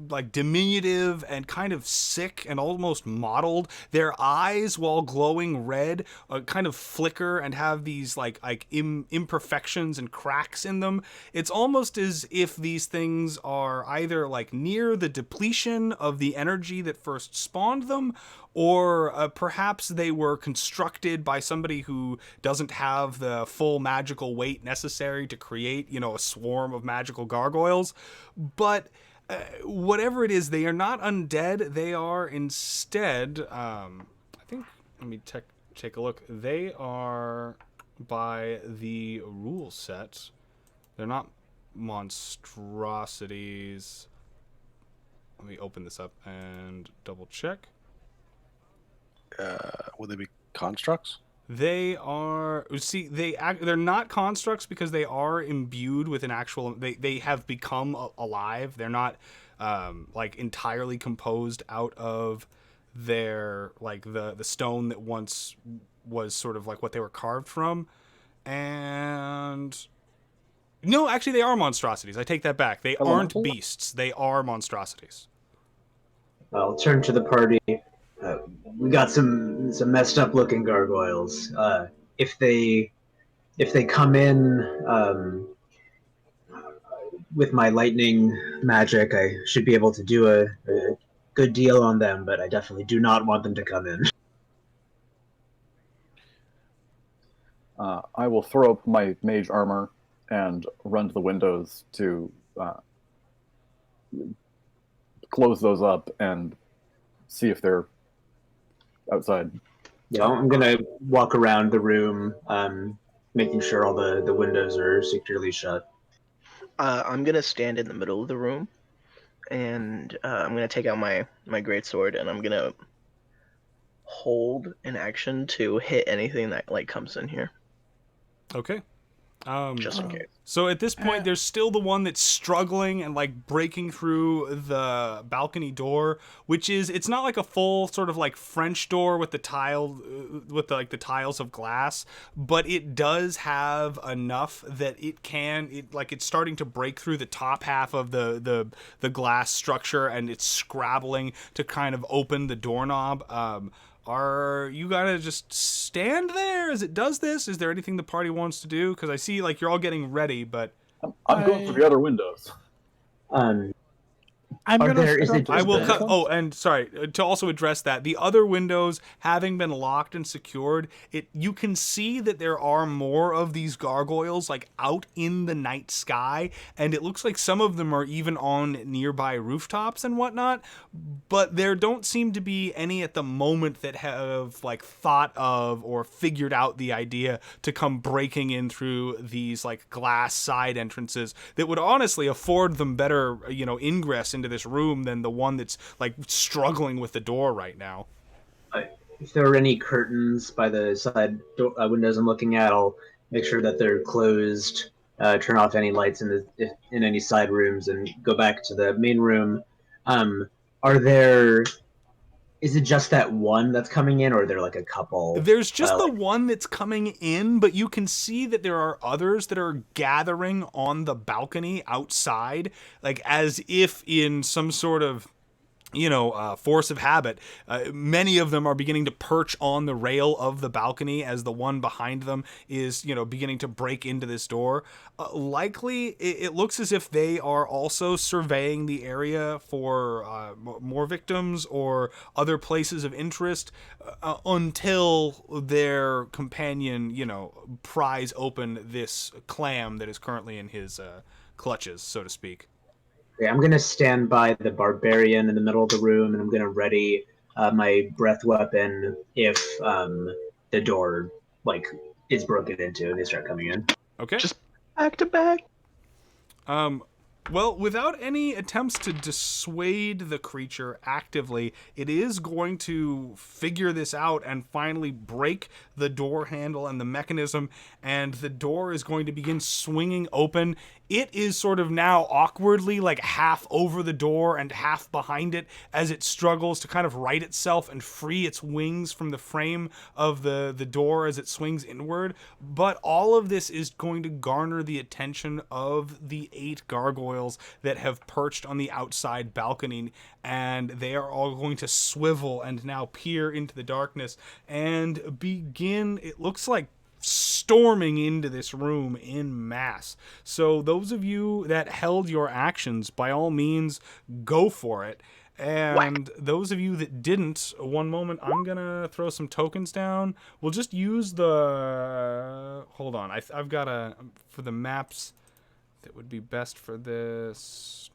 like diminutive and kind of sick and almost mottled. Their eyes, while glowing red, kind of flicker and have these like imperfections and cracks in them. It's almost as if these things are either like near the depletion of the energy that first spawned them, or perhaps they were constructed by somebody who doesn't have the full magical weight necessary to create, a swarm of magical gargoyles. But whatever it is, they are not undead. They are instead, I think, let me take a look. They are, by the rule set, they're not monstrosities. Let me open this up and double check. Would they be constructs? They are, see, they're not constructs because they are imbued with an actual, they have become alive. They're not like entirely composed out of their, like the stone that once was sort of like what they were carved from. And no, actually they are monstrosities. I take that back. They aren't beasts. They are monstrosities. I'll turn to the party. We got some messed up looking gargoyles. If they come in with my lightning magic, I should be able to do a good deal on them. But I definitely do not want them to come in. I will throw up my mage armor and run to the windows to close those up and see if they're outside. Yeah, I'm gonna walk around the room, making sure all the windows are securely shut. I'm gonna stand in the middle of the room, and I'm gonna take out my greatsword, and I'm gonna hold an action to hit anything that like comes in here, Okay. just in case. So at this point, there's still the one that's struggling and like breaking through the balcony door, which is, it's not like a full sort of like French door with the the tiles of glass, but it does have enough that it's starting to break through the top half of the glass structure, and it's scrabbling to kind of open the doorknob. Are you gonna just stand there as it does this? Is there anything the party wants to do? Because I see like you're all getting ready, but I'm going for the other windows. I'm Are gonna. there- is it I will just cut. Oh, and sorry to also address that the other windows having been locked and secured, you can see that there are more of these gargoyles like out in the night sky, and it looks like some of them are even on nearby rooftops and whatnot. But there don't seem to be any at the moment that have like thought of or figured out the idea to come breaking in through these like glass side entrances that would honestly afford them better, ingress into this room than the one that's like struggling with the door right now. If there are any curtains by the side windows I'm looking at, I'll make sure that they're closed. Turn off any lights in any side rooms, and go back to the main room. Is it just that one that's coming in, or are there like a couple? There's just the one that's coming in, but you can see that there are others that are gathering on the balcony outside, like as if in some sort of force of habit. Many of them are beginning to perch on the rail of the balcony as the one behind them is, beginning to break into this door. Likely, it looks as if they are also surveying the area for more victims or other places of interest until their companion, pries open this clam that is currently in his clutches, so to speak. Okay, I'm gonna stand by the barbarian in the middle of the room, and I'm gonna ready my breath weapon if the door like is broken into and they start coming in. Okay. Just back to back. Well, without any attempts to dissuade the creature actively, it is going to figure this out and finally break the door handle and the mechanism, and the door is going to begin swinging open. It is sort of now awkwardly like half over the door and half behind it as it struggles to kind of right itself and free its wings from the frame of the door as it swings inward. But all of this is going to garner the attention of the 8 gargoyles that have perched on the outside balcony, and they are all going to swivel and now peer into the darkness and begin, it looks like, storming into this room in mass. So those of you that held your actions, by all means, go for it. And those of you that didn't, one moment, I'm gonna throw some tokens down. We'll just use the... Hold on, I've got a... For the maps that would be best for this...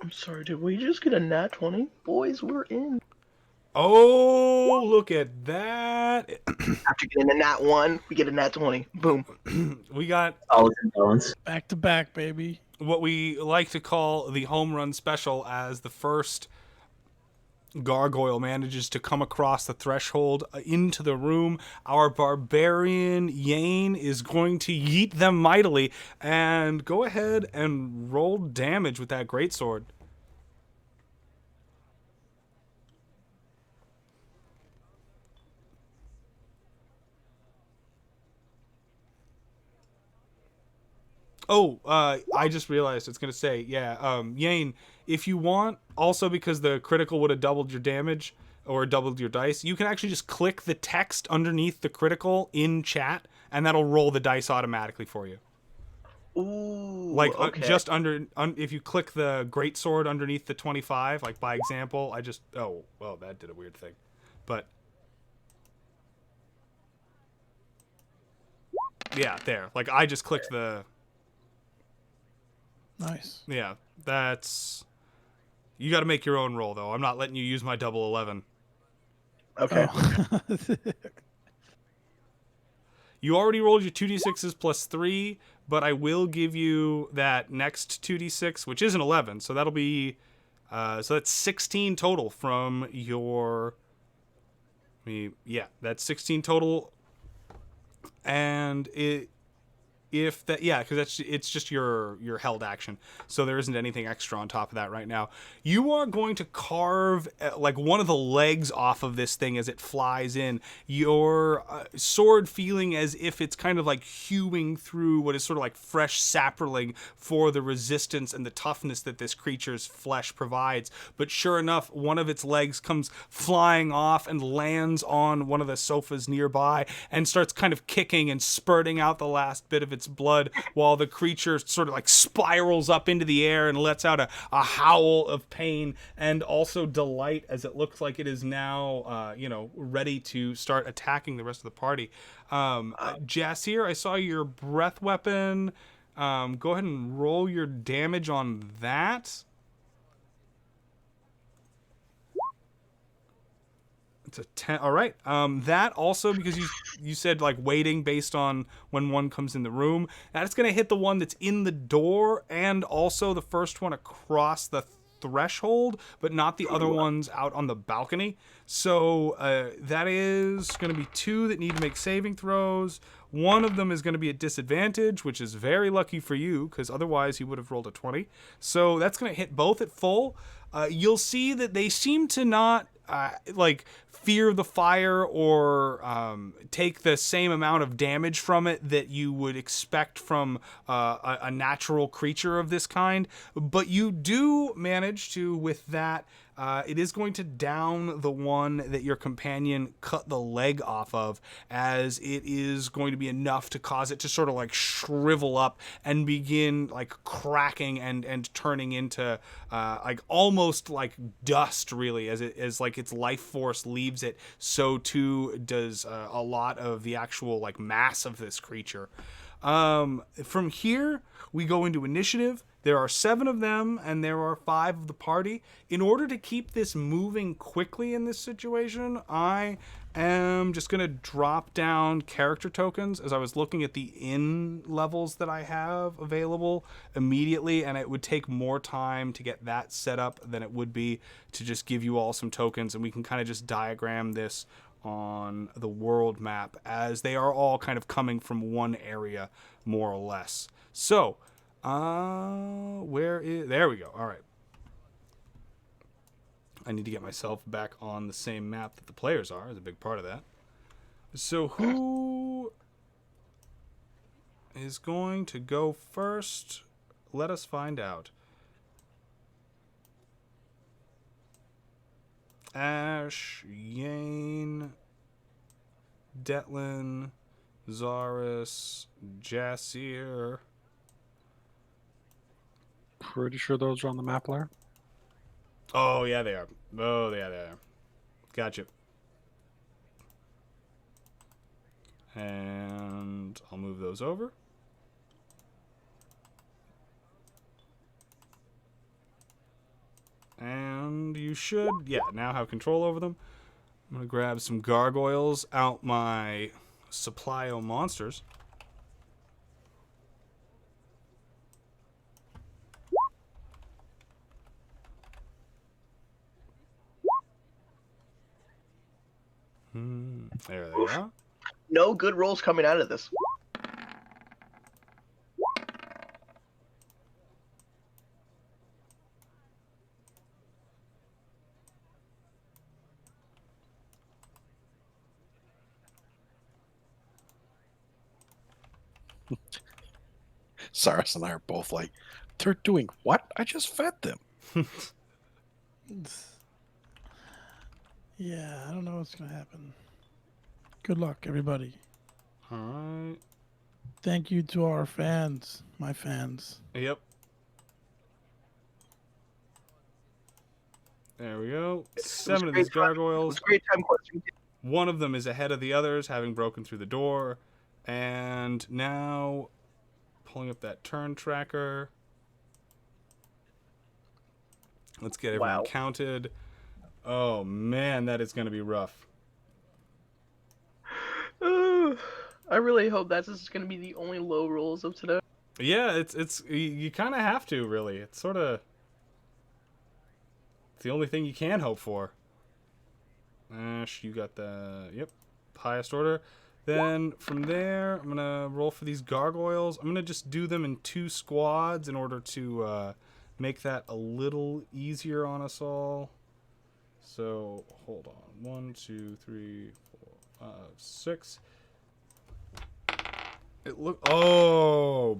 I'm sorry, did we just get a nat 20? Boys, we're in. Oh, look at that. After getting a nat 1, we get a nat 20. Boom. We got All is in balance. Back to back, baby. what we like to call the home run special, as the first gargoyle manages to come across the threshold into the room. Our barbarian Yane is going to yeet them mightily, and go ahead and roll damage with that greatsword. Oh, I just realized it's going to say, Yane, if you want, also because the critical would have doubled your damage or doubled your dice, you can actually just click the text underneath the critical in chat, and that'll roll the dice automatically for you. Ooh, Like, okay. just under, if you click the greatsword underneath the 25, like, by example, oh, well, that did a weird thing. But, yeah, there. Like, I just clicked the... Nice. Yeah, that's... You got to make your own roll, though. I'm not letting you use my double 11. Okay. Oh. You already rolled your 2d6s plus 3, but I will give you that next 2d6, which is an 11. So that'll be... so that's 16 total from your... Yeah, that's 16 total. And if that, yeah, because it's just your held action, so there isn't anything extra on top of that right now. You are going to carve like one of the legs off of this thing as it flies in, your sword feeling as if it's kind of like hewing through what is sort of like fresh sapling for the resistance and the toughness that this creature's flesh provides. But sure enough, one of its legs comes flying off and lands on one of the sofas nearby and starts kind of kicking and spurting out the last bit of its blood, while the creature sort of like spirals up into the air and lets out a howl of pain and also delight as it looks like it is now ready to start attacking the rest of the party. Jasir, I saw your breath weapon. Go ahead and roll your damage on that. It's a 10. All right. That also, because you said like waiting based on when one comes in the room, that's going to hit the one that's in the door and also the first one across the threshold, but not the other ones out on the balcony. So that is going to be 2 that need to make saving throws. One of them is going to be at disadvantage, which is very lucky for you, because otherwise you would have rolled a 20. So that's going to hit both at full. You'll see that they seem to not fear the fire or take the same amount of damage from it that you would expect from a natural creature of this kind. But you do manage to, with that, it is going to down the one that your companion cut the leg off of, as it is going to be enough to cause it to sort of like shrivel up and begin like cracking and turning into like almost like dust, really, as like its life force leaves it. So too does a lot of the actual like mass of this creature. From here we go into initiative, There are 7 of them, and there are 5 of the party. In order to keep this moving quickly in this situation, I am just going to drop down character tokens as I was looking at the in levels that I have available immediately, and it would take more time to get that set up than it would be to just give you all some tokens, and we can kind of just diagram this on the world map as they are all kind of coming from one area, more or less. So, there we go. All right. I need to get myself back on the same map that the players are, is a big part of that. So who is going to go first? Let us find out. Ash, Yane, Detlin, Zaris, Jasir. Pretty sure those are on the map, Blair. Oh, yeah, they are. Oh, yeah, they are. Gotcha. And I'll move those over. And you should, yeah, now have control over them. I'm going to grab some gargoyles out my supply of monsters. There they are. No good rolls coming out of this. Cyrus and I are both like, they're doing what? I just fed them. Yeah, I don't know what's gonna happen. Good luck, everybody. All right. Thank you to our fans, my fans. Yep. There we go. 7 of these gargoyles. Great time question. One of them is ahead of the others, having broken through the door. And now, pulling up that turn tracker. Let's get everyone counted. Oh, man, that is going to be rough. I really hope that's just going to be the only low rolls of today. Yeah, it's you kind of have to, really. It's sort of the only thing you can hope for. Ash, you got the highest order. Then from there, I'm gonna roll for these gargoyles. I'm gonna just do them in 2 squads in order to make that a little easier on us all. So hold on, 1, 2, 3, 4, 5, 6.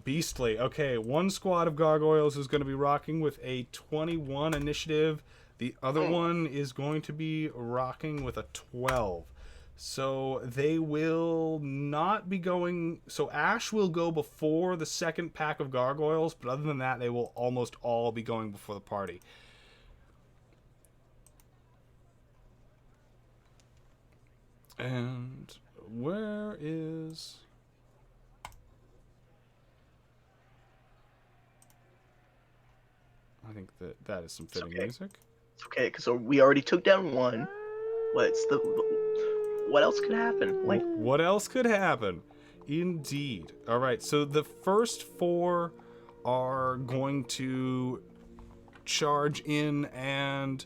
Beastly. Okay, 1 squad of gargoyles is going to be rocking with a 21 initiative. The other one is going to be rocking with a 12. So they will not be going... So Ash will go before the second pack of gargoyles, but other than that, they will almost all be going before the party. And where is... I think that is some fitting music. It's okay, because we already took down 1. What else could happen? Like, what else could happen? Indeed. All right, so the first 4 are going to charge in, and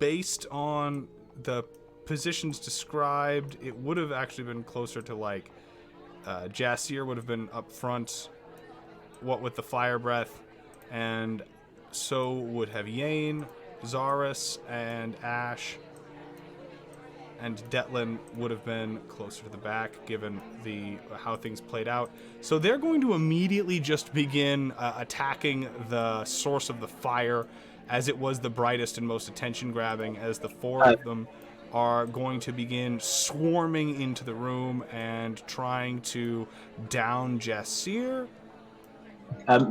based on the positions described, it would have actually been closer to like Jasir would have been up front, what with the fire breath, and so would have Yane, Zaris, and Ash, and Detlin would have been closer to the back given how things played out. So they're going to immediately just begin attacking the source of the fire, as it was the brightest and most attention grabbing, as the 4 of them are going to begin swarming into the room and trying to down Jasir.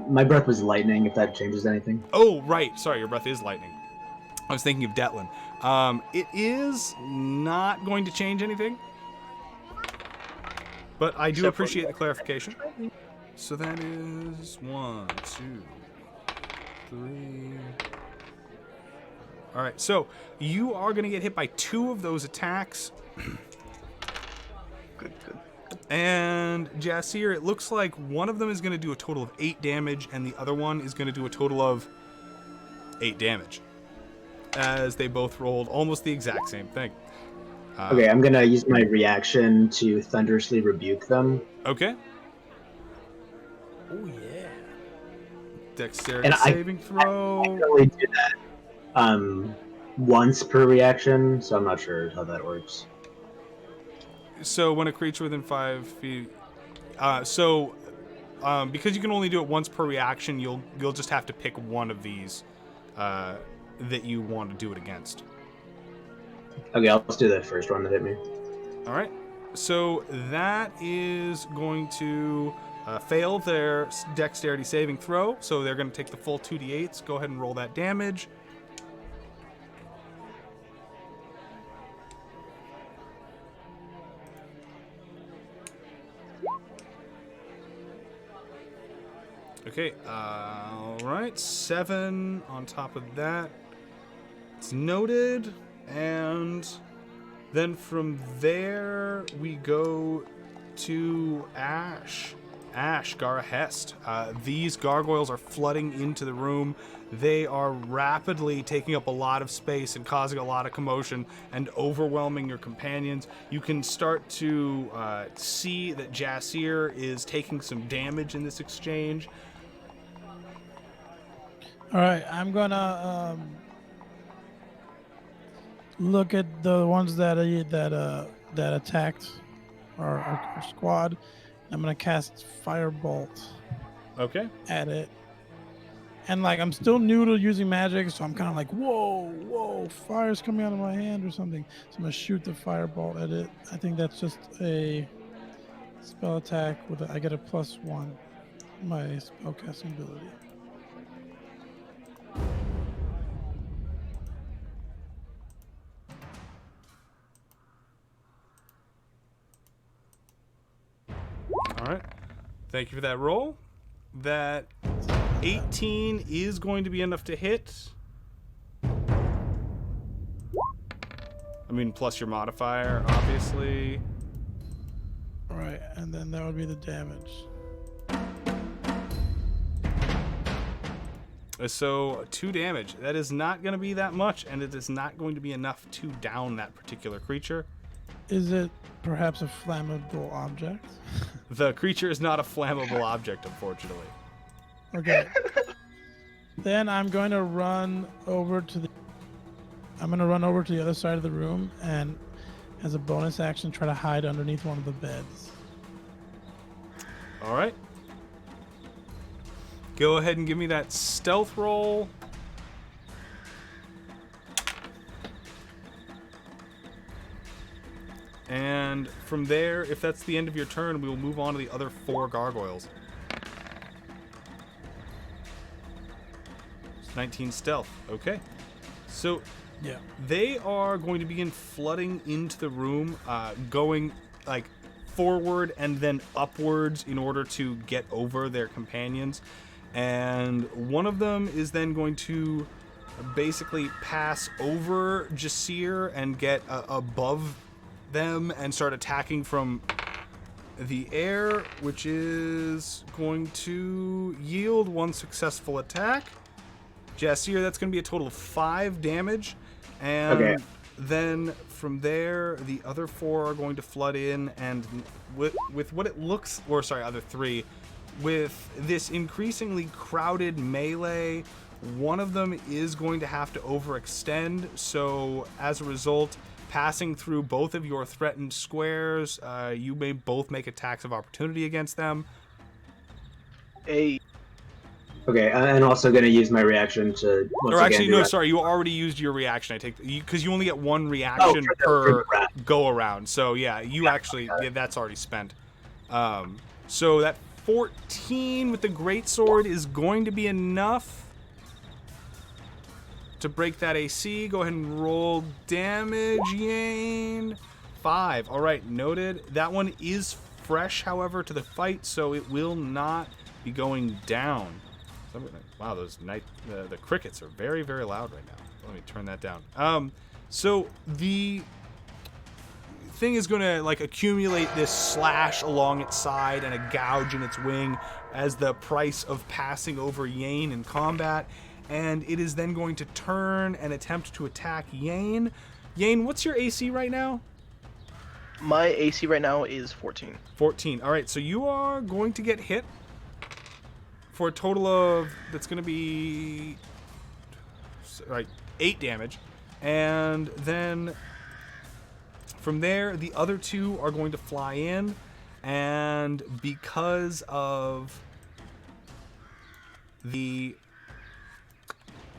My breath was lightning, if that changes anything. Oh, right. Sorry, your breath is lightning. I was thinking of Detlin. It is not going to change anything, but I do appreciate the clarification. So that is 1, 2, 3. All right, so you are going to get hit by 2 of those attacks. Good. And Jasir, it looks like one of them is going to do a total of 8 damage, and the other one is going to do a total of 8 damage, as they both rolled almost the exact same thing. Okay, I'm gonna use my reaction to thunderously rebuke them. Okay. Oh yeah. Dexterity And I saving can throw. only do that once per reaction, so I'm not sure how that works. So when a creature within 5 feet, because you can only do it once per reaction, you'll just have to pick one of these that you want to do it against. Okay, let's do the first one that hit me. All right. So that is going to fail their dexterity saving throw. So they're going to take the full 2d8s. Go ahead and roll that damage. Okay, all right, 7 on top of that. It's noted, and then from there we go to Ash. Ash, Garahest. These gargoyles are flooding into the room. They are rapidly taking up a lot of space and causing a lot of commotion and overwhelming your companions. You can start to see that Jasir is taking some damage in this exchange. All right, I'm gonna look at the ones that attacked our squad. I'm gonna cast Firebolt Okay. at it, and like I'm still new to using magic, so I'm kind of like, whoa, fire's coming out of my hand or something. So I'm gonna shoot the Firebolt at it. I think that's just a spell attack I get a +1, my spellcasting ability. All right. Thank you for that roll. That 18 is going to be enough to hit. I mean, plus your modifier, obviously. All right, and then that would be the damage. So 2 damage. That is not going to be that much, and it is not going to be enough to down that particular creature. Is it perhaps a flammable object? The creature is not a flammable object, unfortunately. Okay. Then I'm going to run over to the other side of the room and, as a bonus action, try to hide underneath one of the beds. All right. Go ahead and give me that stealth roll. And from there, if that's the end of your turn, we will move on to the other 4 gargoyles. 19 stealth. Okay. So Yeah. they are going to begin flooding into the room, going like forward and then upwards in order to get over their companions. And one of them is then going to basically pass over Jasir and get above them and start attacking from the air, which is going to yield 1 successful attack. Jasir, that's going to be a total of 5 damage. And Okay. then from there, the other 4 are going to flood in, and with what it looks, or sorry, other 3, with this increasingly crowded melee, one of them is going to have to overextend. So as a result, passing through both of your threatened squares, you may both make attacks of opportunity against them. Hey, Okay, and also going to use my reaction to once Or again actually, do no, that. sorry, you already used your reaction. I take because you only get 1 Oh, reaction for per the round. go around. So yeah, you actually that's already spent. So that 14 with the greatsword is going to be enough to break that AC. Go ahead and roll damage, Yane. 5. All right, noted. That one is fresh, however, to the fight, so it will not be going down. Wow, those the crickets are very, very loud right now. Let me turn that down. So the thing is going to like accumulate this slash along its side and a gouge in its wing as the price of passing over Yane in combat, and it is then going to turn and attempt to attack Yane. Yane, what's your AC right now? My AC right now is 14. 14. All right, so you are going to get hit for a total of, that's going to be 8 damage. And then from there, the other 2 are going to fly in. And because of the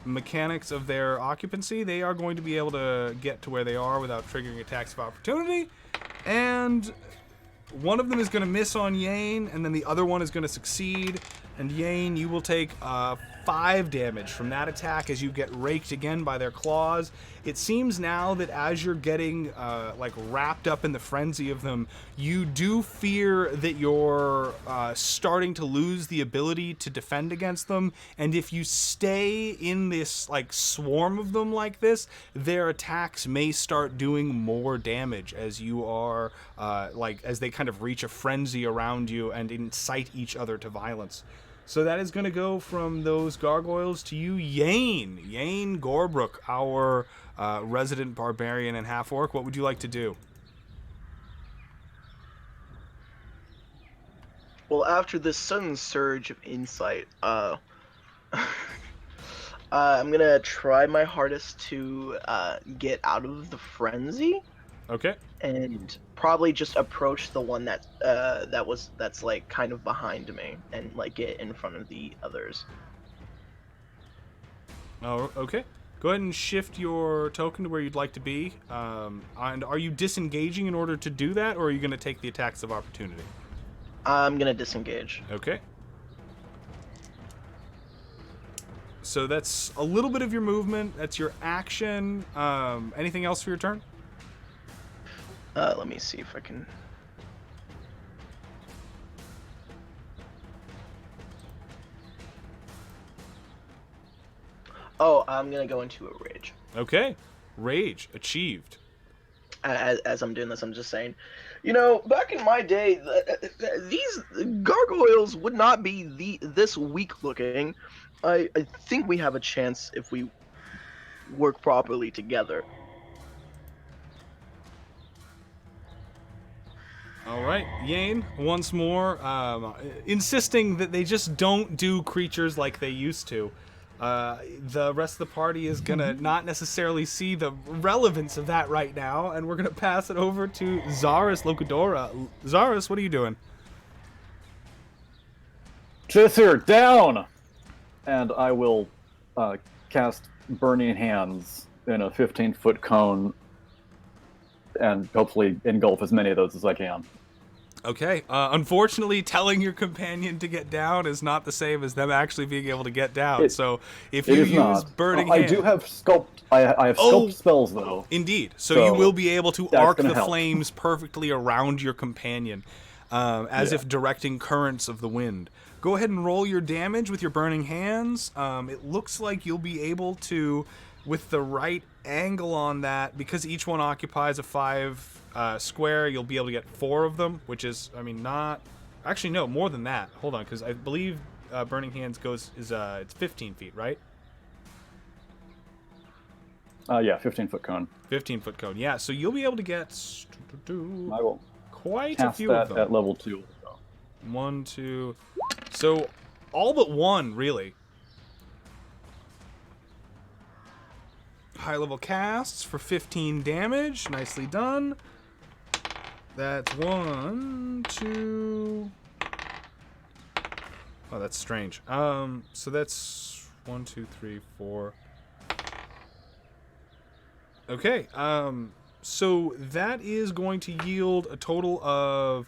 mechanics of their occupancy, they are going to be able to get to where they are without triggering attacks of opportunity. And one of them is going to miss on Yane, and then the other one is going to succeed. And Yane, you will take 5 damage from that attack as you get raked again by their claws. It seems now that as you're getting like wrapped up in the frenzy of them, you do fear that you're starting to lose the ability to defend against them. And if you stay in this like swarm of them like this, their attacks may start doing more damage as you are as they kind of reach a frenzy around you and incite each other to violence. So that is going to go from those gargoyles to you, Yane. Yane Gorbrook, our resident barbarian and half-orc. What would you like to do? Well, after this sudden surge of insight, I'm gonna try my hardest to get out of the frenzy. Okay. And probably just approach the one that's like kind of behind me and like get in front of the others. Oh, okay. Go ahead and shift your token to where you'd like to be. And are you disengaging in order to do that, or are you going to take the attacks of opportunity? I'm gonna disengage. Okay. So that's a little bit of your movement. That's your action. Anything else for your turn? Let me see if I can. Oh, I'm gonna go into a rage. Okay. Rage achieved. As I'm doing this, I'm just saying, you know, back in my day, these gargoyles would not be this weak looking. I think we have a chance if we work properly together. All right, Yane, once more, insisting that they just don't do creatures like they used to. The rest of the party is gonna not necessarily see the relevance of that right now, and we're gonna pass it over to Zaris Locadora. Zaris, what are you doing? Jisir, down! And I will cast Burning Hands in a 15-foot cone and hopefully engulf as many of those as I can. Okay. Unfortunately, telling your companion to get down is not the same as them actually being able to get down. So if you use Burning Hands... I do have sculpt. I have sculpt spells, though. Indeed. So you will be able to arc the help. flames perfectly around your companion, as if directing currents of the wind. Go ahead and roll your damage with your Burning Hands. It looks like you'll be able to, with the right angle on that, because each one occupies a 5 square, you'll be able to get 4 of them, which is, I mean, not... Actually, no, more than that. Hold on, because I believe Burning Hands it's 15 feet, right? Yeah, 15-foot cone. 15-foot cone, yeah. So you'll be able to get I will quite a cast few that of them. at level 2. So. 1, 2... So, all but one, really. High-level casts for 15 damage. Nicely done. That's 1, 2... Oh, that's strange. So that's 1, 2, 3, 4... Okay, so that is going to yield a total of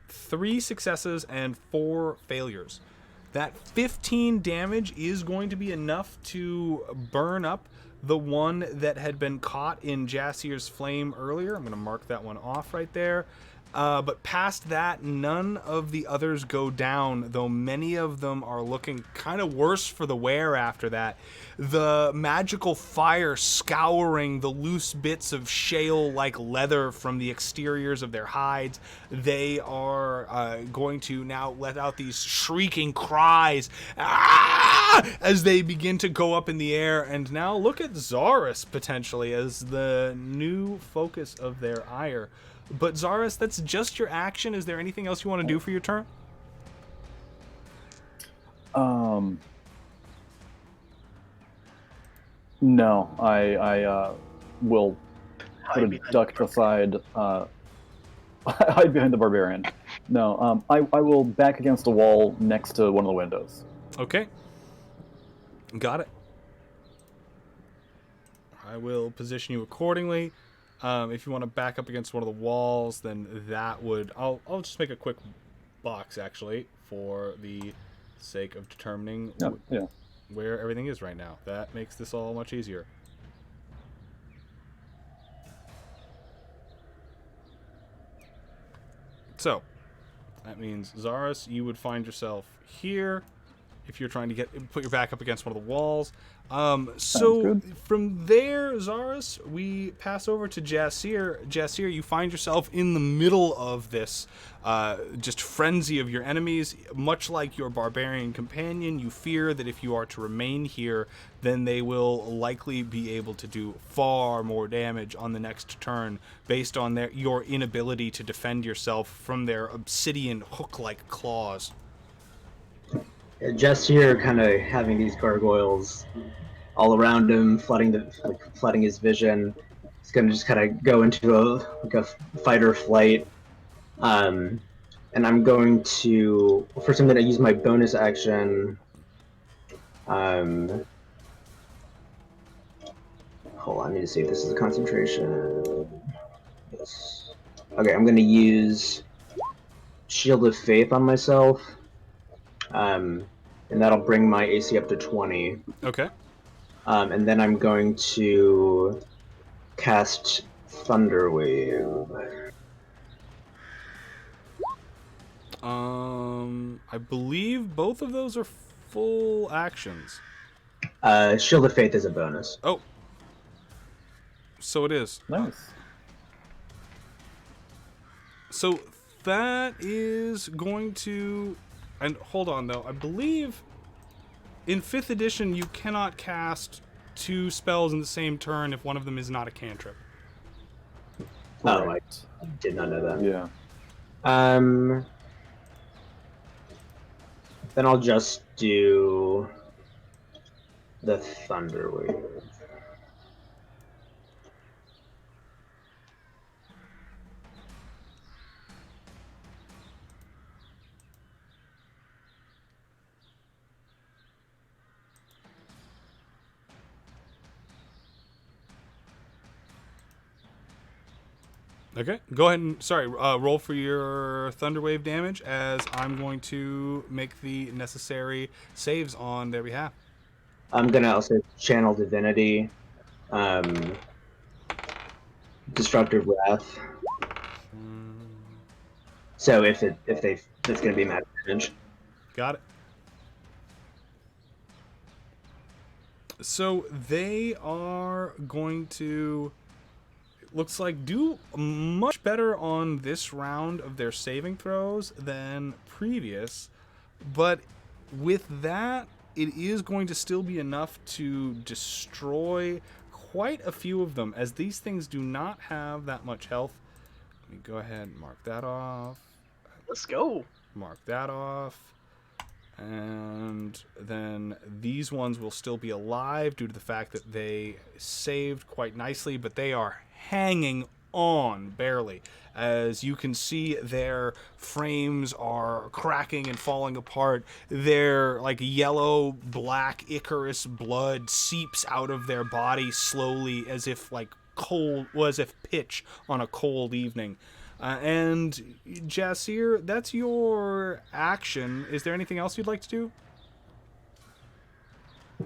3 successes and 4 failures. That 15 damage is going to be enough to burn up the one that had been caught in Jassier's flame earlier. I'm going to mark that one off right there. But past that, none of the others go down, though many of them are looking kind of worse for the wear after that. The magical fire scouring the loose bits of shale like leather from the exteriors of their hides. They are going to now let out these shrieking cries as they begin to go up in the air. And now look at Zaris potentially as the new focus of their ire. But Zaris, that's just your action. Is there anything else you want to do for your turn? No, I will put a duck aside. Hide behind the barbarian. No, I will back against the wall next to one of the windows. Okay. Got it. I will position you accordingly. If you want to back up against one of the walls, then that would... I'll just make a quick box, actually, for the sake of determining where everything is right now. That makes this all much easier. So, that means, Zaris, you would find yourself here if you're trying to put your back up against one of the walls. So from there, Zaris, we pass over to Jasir. Jasir, you find yourself in the middle of this just frenzy of your enemies. Much like your barbarian companion, you fear that if you are to remain here, then they will likely be able to do far more damage on the next turn based on your inability to defend yourself from their obsidian hook-like claws. Just here, kind of having these gargoyles all around him, flooding his vision. He's gonna just kind of go into a fight or flight. And I'm going to first. I'm gonna use my bonus action. Hold on, I need to see if this is a concentration. Yes. Okay, I'm gonna use Shield of Faith on myself. And that'll bring my AC up to 20. Okay. And then I'm going to cast Thunderwave. I believe both of those are full actions. Shield of Faith is a bonus. Oh. So it is. Nice. So that is going to... And hold on, though. I believe in 5th edition you cannot cast 2 spells in the same turn if one of them is not a cantrip. Oh, I did not know that. Yeah. Then I'll just do the Thunderwave. Okay, go ahead and, roll for your Thunderwave damage as I'm going to make the necessary saves on their behalf. I'm gonna also channel Divinity, Destructive Wrath. So it's gonna be magic damage. Got it. So they are going to... looks like do much better on this round of their saving throws than previous, but with that, it is going to still be enough to destroy quite a few of them, as these things do not have that much health. Let me go ahead and mark that off. Let's go. Mark that off. And then these ones will still be alive due to the fact that they saved quite nicely, but they are hanging on barely. As you can see, their frames are cracking and falling apart. Their like yellow black Icarus blood seeps out of their body slowly, as if pitch on a cold evening. And Jasir, that's your action. Is there anything else you'd like to do?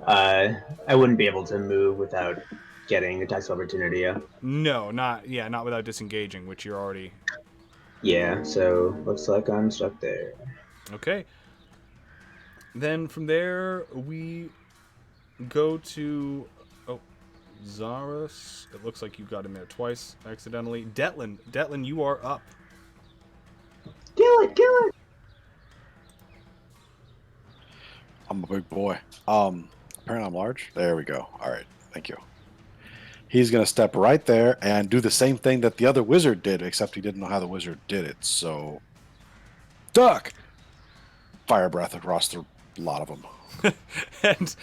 I wouldn't be able to move without getting attacks of opportunity. Yeah. No, not without disengaging, which you're already Yeah, so looks like I'm stuck there. Okay. Then from there we go to Zaris. It looks like you got in there twice accidentally. Detlin, you are up. Kill it, kill it! I'm a big boy. Apparently I'm large. There we go. All right. Thank you. He's going to step right there and do the same thing that the other wizard did, except he didn't know how the wizard did it. So, duck! Fire breath across the lot of them. And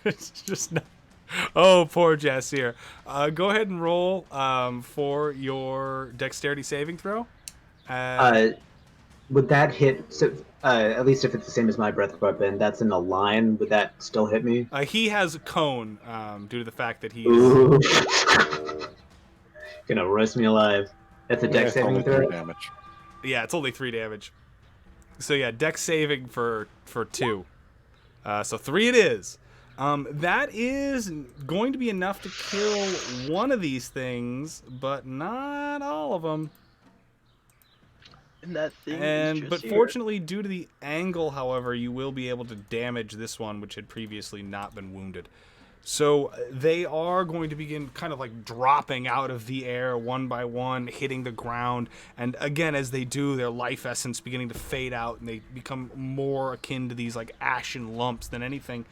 it's just not... Oh, poor Jassir. Go ahead and roll for your dexterity saving throw. Would that hit? So, at least if it's the same as my breath weapon, that's in a line. Would that still hit me? He has a cone due to the fact that he's... Ooh. Gonna roast me alive. That's a Yeah, dex it's saving only throw. 3 damage. Yeah, it's only 3 damage. So yeah, dex saving for 2. So 3 it is. That is going to be enough to kill one of these things, but not all of them. And that thing is just But here. fortunately, due to the angle, however, you will be able to damage this one, which had previously not been wounded. So they are going to begin kind of like dropping out of the air one by one, hitting the ground. And again, as they do, their life essence beginning to fade out, and they become more akin to these like ashen lumps than anything.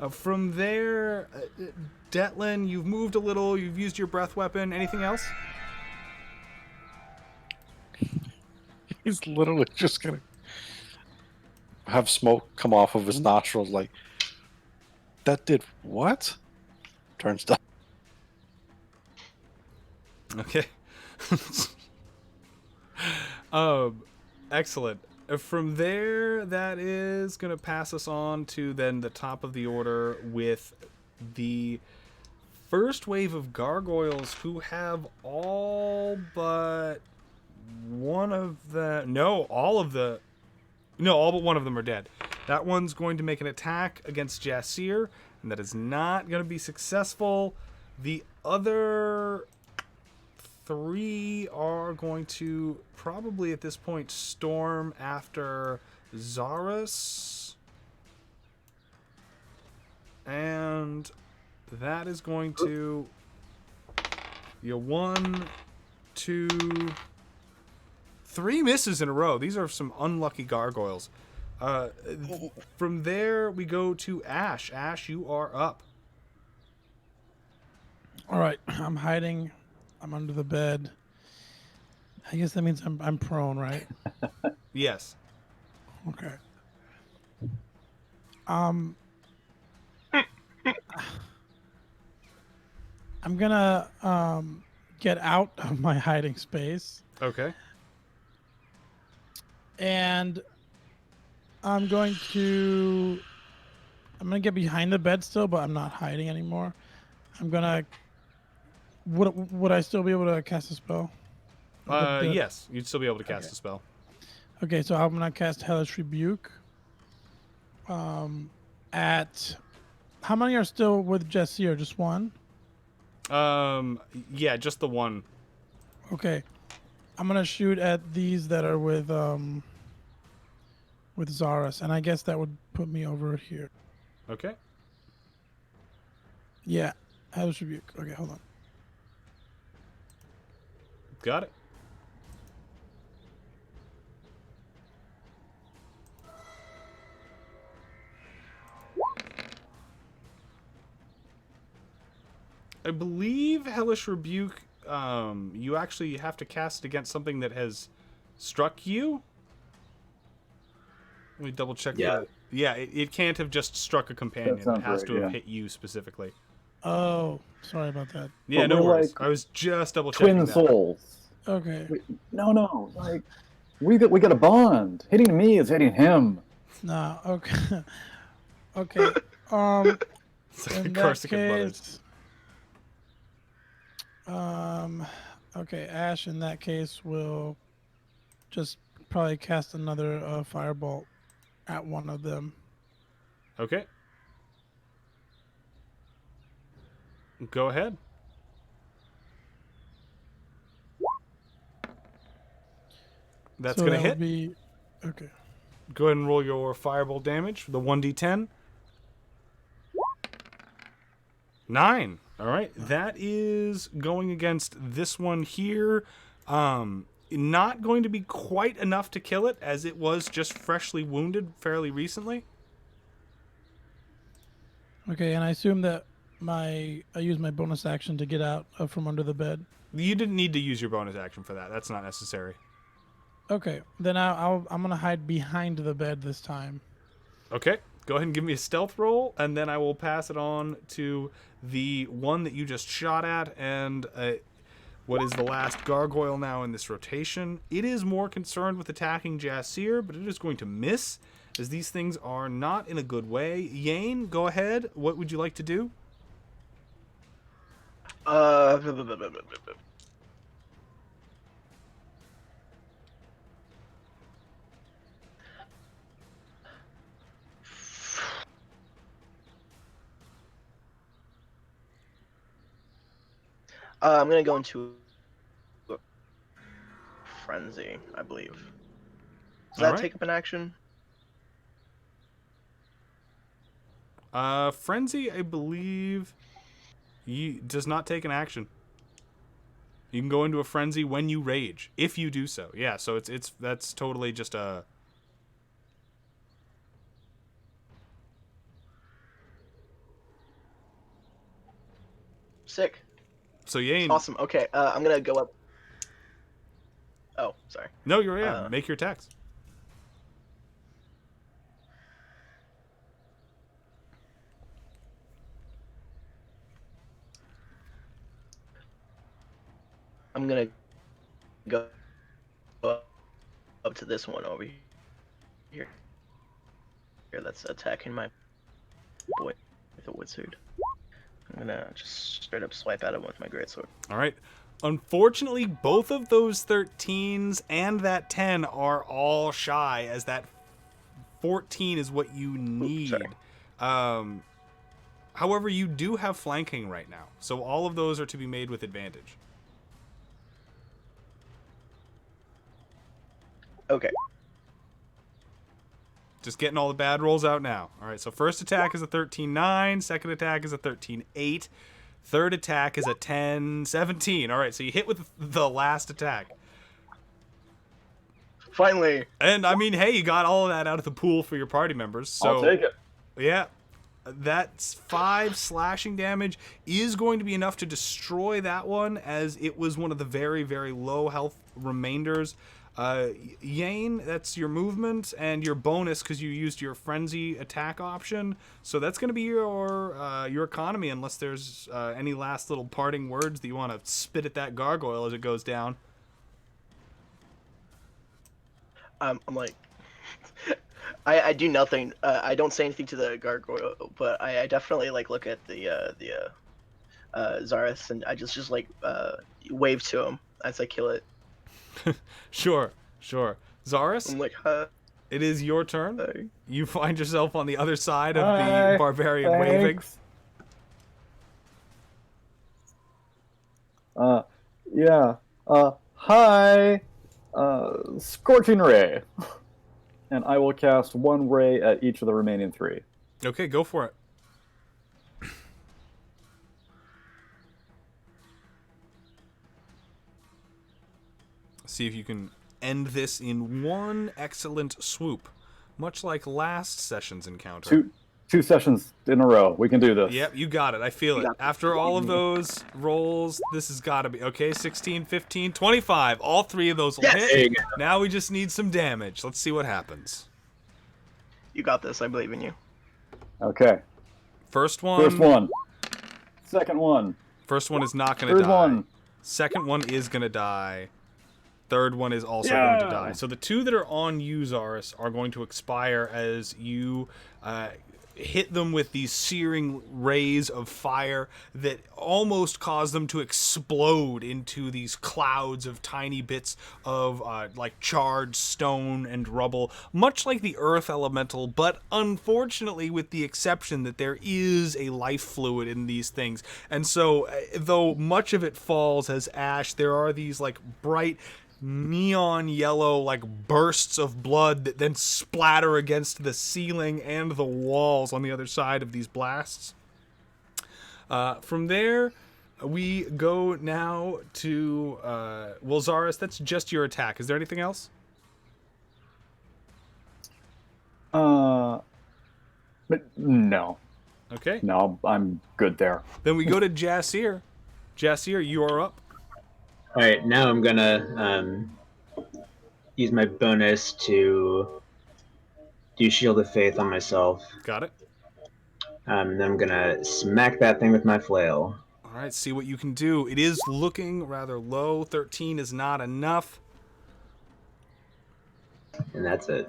From there, Detlin, you've moved a little. You've used your breath weapon. Anything else? He's literally just going to have smoke come off of his nostrils like, that did what? Turns down. Okay. Excellent. From there, that is going to pass us on to then the top of the order with the first wave of gargoyles who have all but one of the... No, all but one of them are dead. That one's going to make an attack against Jassir, and that is not going to be successful. The other 3 are going to probably at this point storm after Zaris. And that is going to... 1, 2, 3 misses in a row. These are some unlucky gargoyles. From there, we go to Ash. Ash, you are up. All right, I'm hiding. I'm under the bed. I guess that means I'm prone, right? Yes. Okay. I'm gonna get out of my hiding space, Okay. and I'm gonna get behind the bed still, but I'm not hiding anymore. I'm gonna. Would I still be able to cast a spell? Yes, you'd still be able to cast a spell. Okay, so I'm gonna cast Hellish Rebuke. At how many are still with Jesse, or just one? Yeah, just the one. Okay, I'm gonna shoot at these that are with Zaris, and I guess that would put me over here. Okay. Yeah, Hellish Rebuke. Okay, hold on. Got it. I believe Hellish Rebuke, you actually have to cast it against something that has struck you. Let me double check. Yeah. Yeah, it can't have just struck a companion. It sounds has right, to have yeah. hit you specifically. Oh, sorry about that. Yeah, But no we're worries. like I was just double checking Twin that. souls. Okay. No, like we got a bond. Hitting me is hitting him. No. Okay. Okay. It's like In the that Corsican brothers. case, okay, Ash in that case will just probably cast another firebolt at one of them. Okay. Go ahead. That's so gonna that hit. would be okay. Go ahead and roll your firebolt damage. The 1d10. 9. All right, that is going against this one here. Not going to be quite enough to kill it, as it was just freshly wounded fairly recently. Okay, and I assume that I use my bonus action to get out from under the bed. You didn't need to use your bonus action for that. That's not necessary. Okay, then I'm gonna hide behind the bed this time. Okay, go ahead and give me a stealth roll, and then I will pass it on to the one that you just shot at, and what is the last gargoyle now in this rotation. It is more concerned with attacking Jasir, but it is going to miss, as these things are not in a good way. Yane, go ahead. What would you like to do? I'm gonna go into a frenzy, I believe. Does that Alright. take up an action? Frenzy, I believe, does not take an action. You can go into a frenzy when you rage, if you do so. Yeah, so that's totally just a... Sick. So Yane... Awesome. Okay, I'm gonna go up. Oh, sorry. No, make your attacks. I'm gonna go up to this one over here. Here, that's attacking my boy with a wizard. I'm gonna just straight up swipe at him with my greatsword. All right. Unfortunately, both of those 13s and that 10 are all shy, as that 14 is what you need. However, you do have flanking right now, so all of those are to be made with advantage. Okay. Just getting all the bad rolls out now. All right, so first attack is a 13-9, second attack is a 13-8, third attack is a 10-17. All right, so you hit with the last attack. Finally. And, I mean, hey, you got all of that out of the pool for your party members. So, I'll take it. yeah, that's 5 slashing damage is going to be enough to destroy that one, as it was one of the very, very low health remainders. Yane, that's your movement and your bonus because you used your frenzy attack option. So that's going to be your economy, unless there's any last little parting words that you want to spit at that gargoyle as it goes down. I'm like, I do nothing. I don't say anything to the gargoyle, but I definitely like look at the Zareth, and I just like wave to him as I kill it. Sure. Zaris, I'm like, it is your turn. Hi. You find yourself on the other side of Hi, the barbarian waving. thanks. Yeah. Hi. Scorching Ray. And I will cast 1 ray at each of the remaining 3. Okay, go for it. See if you can end this in one excellent swoop, much like last session's encounter. Two sessions in a row. We can do this. Yep, you got it. I feel it. After all of those rolls, this has got to be... Okay, 16, 15, 25. All 3 of those will hit. Now we just need some damage. Let's see what happens. You got this. I believe in you. Okay. First one. First one. Second one. First one is not going to Third die. one. Second one is going to die. Third one is also going to die. So the 2 that are on you, Zaris, are going to expire as you hit them with these searing rays of fire that almost cause them to explode into these clouds of tiny bits of like charred stone and rubble, much like the earth elemental, but unfortunately with the exception that there is a life fluid in these things. And so though much of it falls as ash, there are these like bright neon yellow like bursts of blood that then splatter against the ceiling and the walls on the other side of these blasts. From there, we go now to Zaris. That's just your attack. Is there anything else? But no. Okay. No, I'm good there. Then we go to Jasir. Jasir, you are up. All right, now I'm gonna use my bonus to do Shield of Faith on myself. Got it. And then I'm gonna smack that thing with my flail. All right, see what you can do. It is looking rather low. 13 is not enough. And that's it.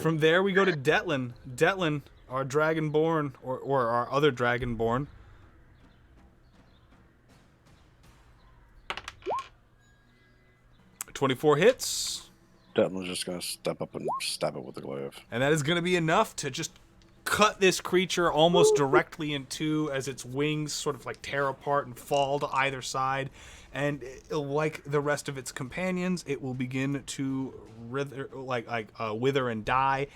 From there, we go to Detlin. Detlin, our Dragonborn, or our other Dragonborn. .24 hits. Detlin's just going to step up and stab it with the glaive. And that is going to be enough to just cut this creature almost directly in two as its wings sort of like tear apart and fall to either side. And like the rest of its companions, it will begin to wither and die.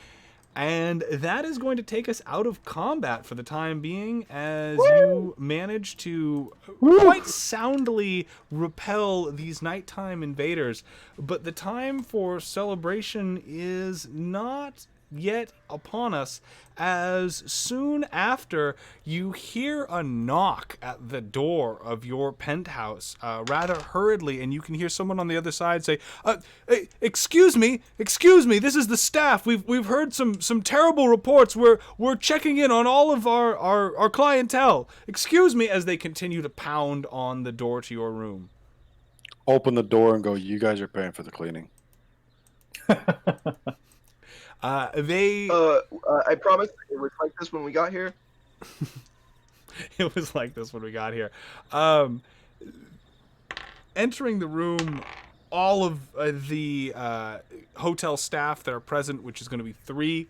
And that is going to take us out of combat for the time being, as you manage to quite soundly repel these nighttime invaders. But the time for celebration is not yet upon us, as soon after you hear a knock at the door of your penthouse rather hurriedly, and you can hear someone on the other side say, hey, excuse me, this is the staff. We've heard some terrible reports. We're checking in on all of our clientele. Excuse me, as they continue to pound on the door to your room. Open the door and go, you guys are paying for the cleaning. I promise it was like this when we got here. It was like this when we got here. Entering the room, all of the hotel staff that are present, which is going to be 3,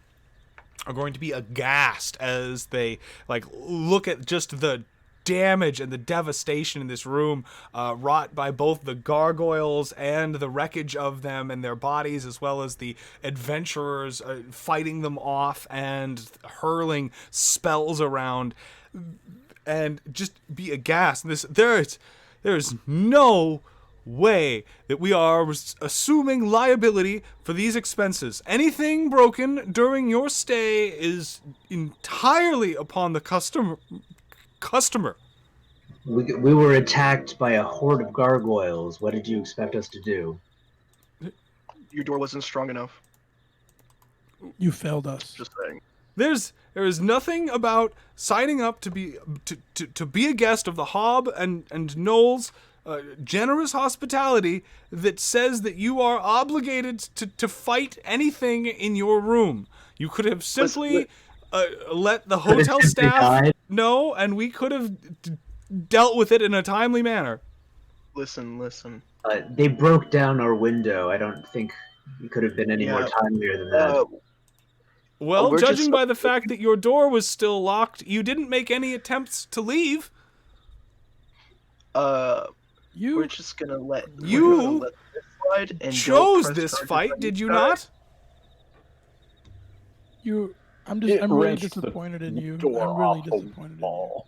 are going to be aghast as they look at just the damage and the devastation in this room, wrought by both the gargoyles and the wreckage of them and their bodies, as well as the adventurers fighting them off and hurling spells around, and just be aghast. There's no way that we are assuming liability for these expenses. Anything broken during your stay is entirely upon the customer. We were attacked by a horde of gargoyles. What did you expect us to do? Your door wasn't strong enough. You failed us. Just saying. There is nothing about signing up to be a guest of the Hob and Knowles' generous hospitality that says that you are obligated to fight anything in your room. You could have simply let the hotel staff know, and we could have dealt with it in a timely manner. Listen. They broke down our window. I don't think we could have been any more timelier than that. Well, judging by the fact that your door was still locked, you didn't make any attempts to leave. We're just gonna let you this slide and chose this fight, did you not? I'm really disappointed in you. I'm really disappointed in you.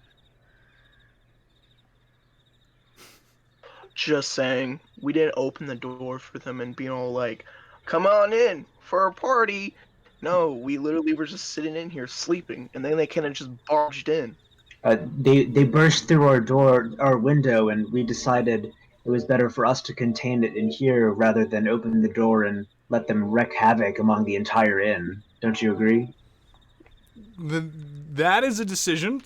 Just saying, we didn't open the door for them and being all like, "Come on in for a party." No, we literally were just sitting in here sleeping, and then they kind of just barged in. They burst through our window, and we decided it was better for us to contain it in here rather than open the door and let them wreak havoc among the entire inn. Don't you agree? That is a decision.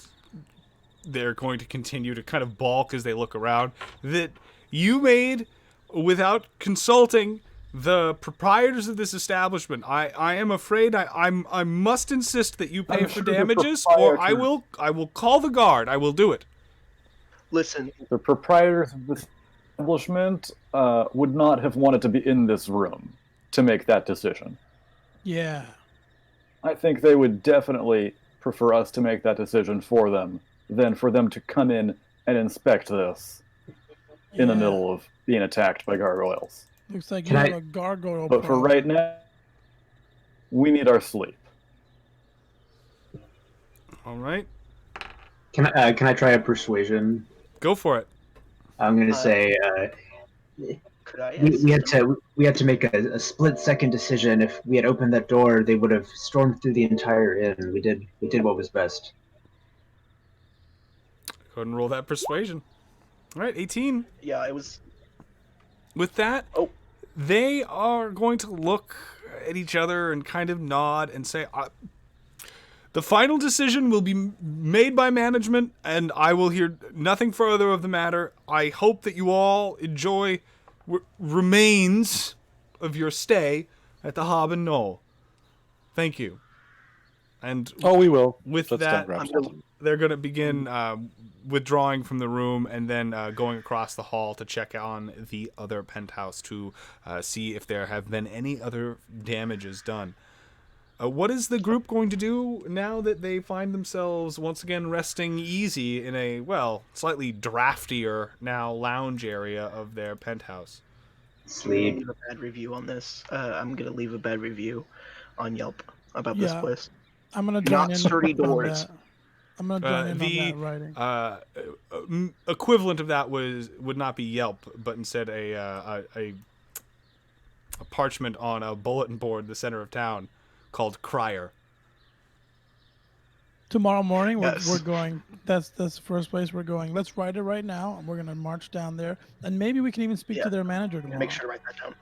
They're going to continue to kind of balk as they look around, that you made without consulting the proprietors of this establishment. I am afraid I must insist that you pay for damages, or I will call the guard. I will do it. Listen, the proprietors of this establishment would not have wanted to be in this room to make that decision. Yeah. I think they would definitely prefer us to make that decision for them than for them to come in and inspect this in the middle of being attacked by gargoyles. Looks like Can you I- have a gargoyle But for problem. right now, we need our sleep. All right, Can I try a persuasion? go for it. I'm gonna say Could I we had assist him? to make a split second decision. If we had opened that door, they would have stormed through the entire inn. We did what was best. Go ahead and roll that persuasion. All right, 18. Yeah, I was. With that, Oh. they are going to look at each other and kind of nod and say, the final decision will be made by management, and I will hear nothing further of the matter. I hope that you all enjoy remains of your stay at the Hob and Knoll. Thank you. And Oh, we will. with Let's that, grab I'm something. they're going to begin withdrawing from the room and then going across the hall to check on the other penthouse to see if there have been any other damages done. What is the group going to do now that they find themselves once again resting easy in a, well, slightly draftier now lounge area of their penthouse? I'm gonna Sleep. leave a bad review on this. I'm gonna leave a bad review on Yelp about this Yeah. place. I'm gonna join Not in sturdy on doors. that. I'm gonna join in The on that writing. equivalent of that would not be Yelp, but instead a parchment on a bulletin board in the center of town called Crier. Tomorrow morning, Yes. we're going. That's the first place we're going. Let's write it right now, and we're gonna march down there, and maybe we can even speak Yeah. to their manager I'm gonna tomorrow. make sure to write that down.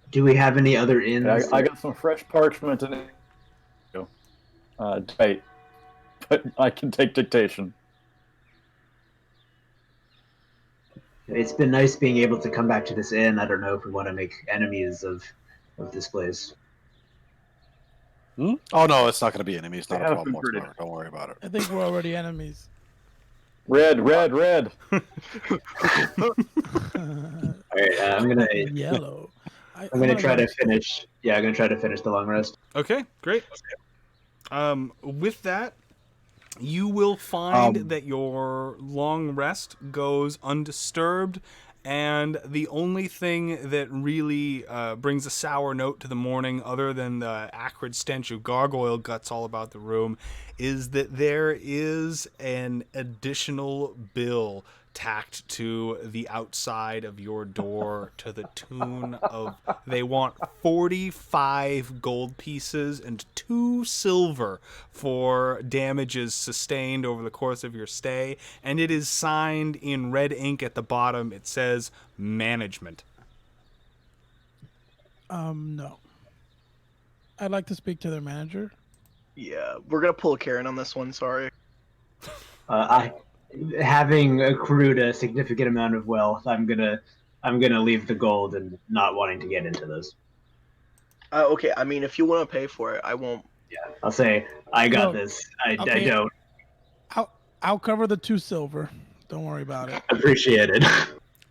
Do we have any other inns? I got some fresh parchment and debate, but I can take dictation. It's been nice being able to come back to this inn. I don't know if we want to make enemies of this place. Hmm? Oh no, it's not going to be enemies. It's not They a have problem converted. whatsoever. Don't worry about it. I think we're already enemies. Red, red, red. All right, I'm gonna Yellow. I'm gonna try to finish. Yeah, I'm gonna try to finish the long rest. Okay, great. With that, you will find that your long rest goes undisturbed, and the only thing that really brings a sour note to the morning, other than the acrid stench of gargoyle guts all about the room, is that there is an additional bill tacked to the outside of your door to the tune of, they want 45 gold pieces and 2 silver for damages sustained over the course of your stay, and it is signed in red ink at the bottom. It says management. No. I'd like to speak to their manager. Yeah, we're gonna pull a Karen on this one. Sorry. Having accrued a significant amount of wealth, I'm gonna leave the gold and not wanting to get into this. Okay. I mean, if you want to pay for it, I won't. I'll say I got No, this. I okay. don't I'll cover the 2 silver. Don't worry about it. appreciate it.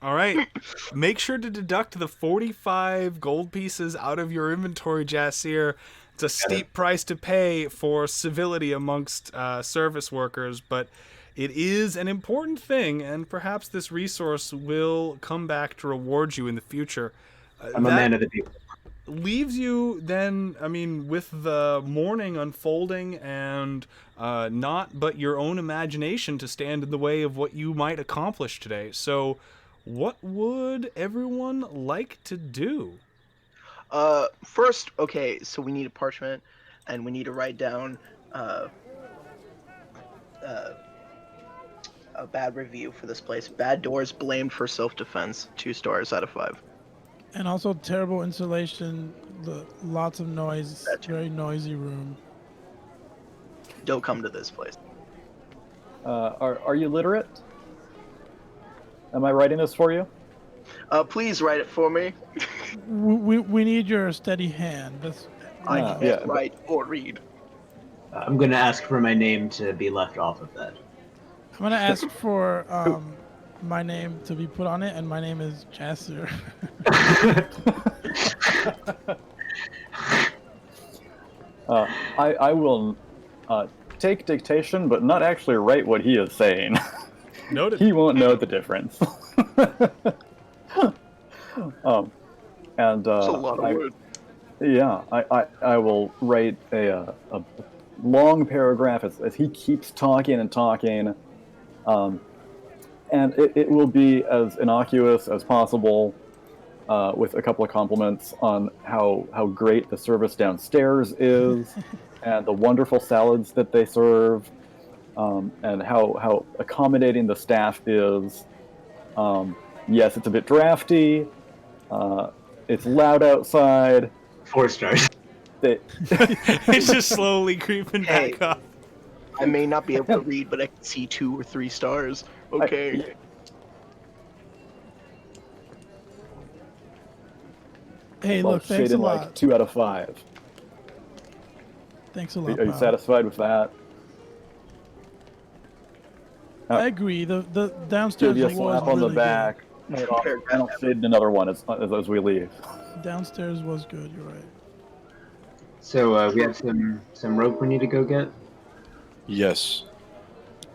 All right. Make sure to deduct the 45 gold pieces out of your inventory, Jassir. It's a steep price to pay for civility amongst service workers, but it is an important thing, and perhaps this resource will come back to reward you in the future. I'm a man of the people. Leaves you then, I mean, with the morning unfolding and not but your own imagination to stand in the way of what you might accomplish today. So what would everyone like to do? First, okay. So we need a parchment, and we need to write down a bad review for this place. Bad doors blamed for self-defense. 2 stars out of 5. And also terrible insulation, lots of noise, That too. very noisy room. Don't come to this place. Are you literate? Am I writing this for you? Please write it for me. We need your steady hand. That's I Ah, can't yeah, but- write or read. I'm gonna ask for my name to be left off of that. I'm gonna ask for my name to be put on it, and my name is Jassir. I will take dictation, but not actually write what he is saying. Noted. He won't know the difference. And That's a lot of wood. yeah, I will write a long paragraph as he keeps talking and talking, and it will be as innocuous as possible, with a couple of compliments on how great the service downstairs is, and the wonderful salads that they serve, and how accommodating the staff is. Yes, it's a bit drafty. It's loud outside. 4 stars. They, It's just slowly creeping Hey. back up. I may not be able to read, but I can see 2 or 3 stars. Okay. Hey, I'll look, thanks shade a in like lot. 2 out of 5. Thanks a Are lot, you pal. satisfied with that? I agree. The downstairs Give you a was slap on the really back. And I'll shade in another one as we leave. good. Downstairs was good. You're right. So we have some rope we need to go get. Yes.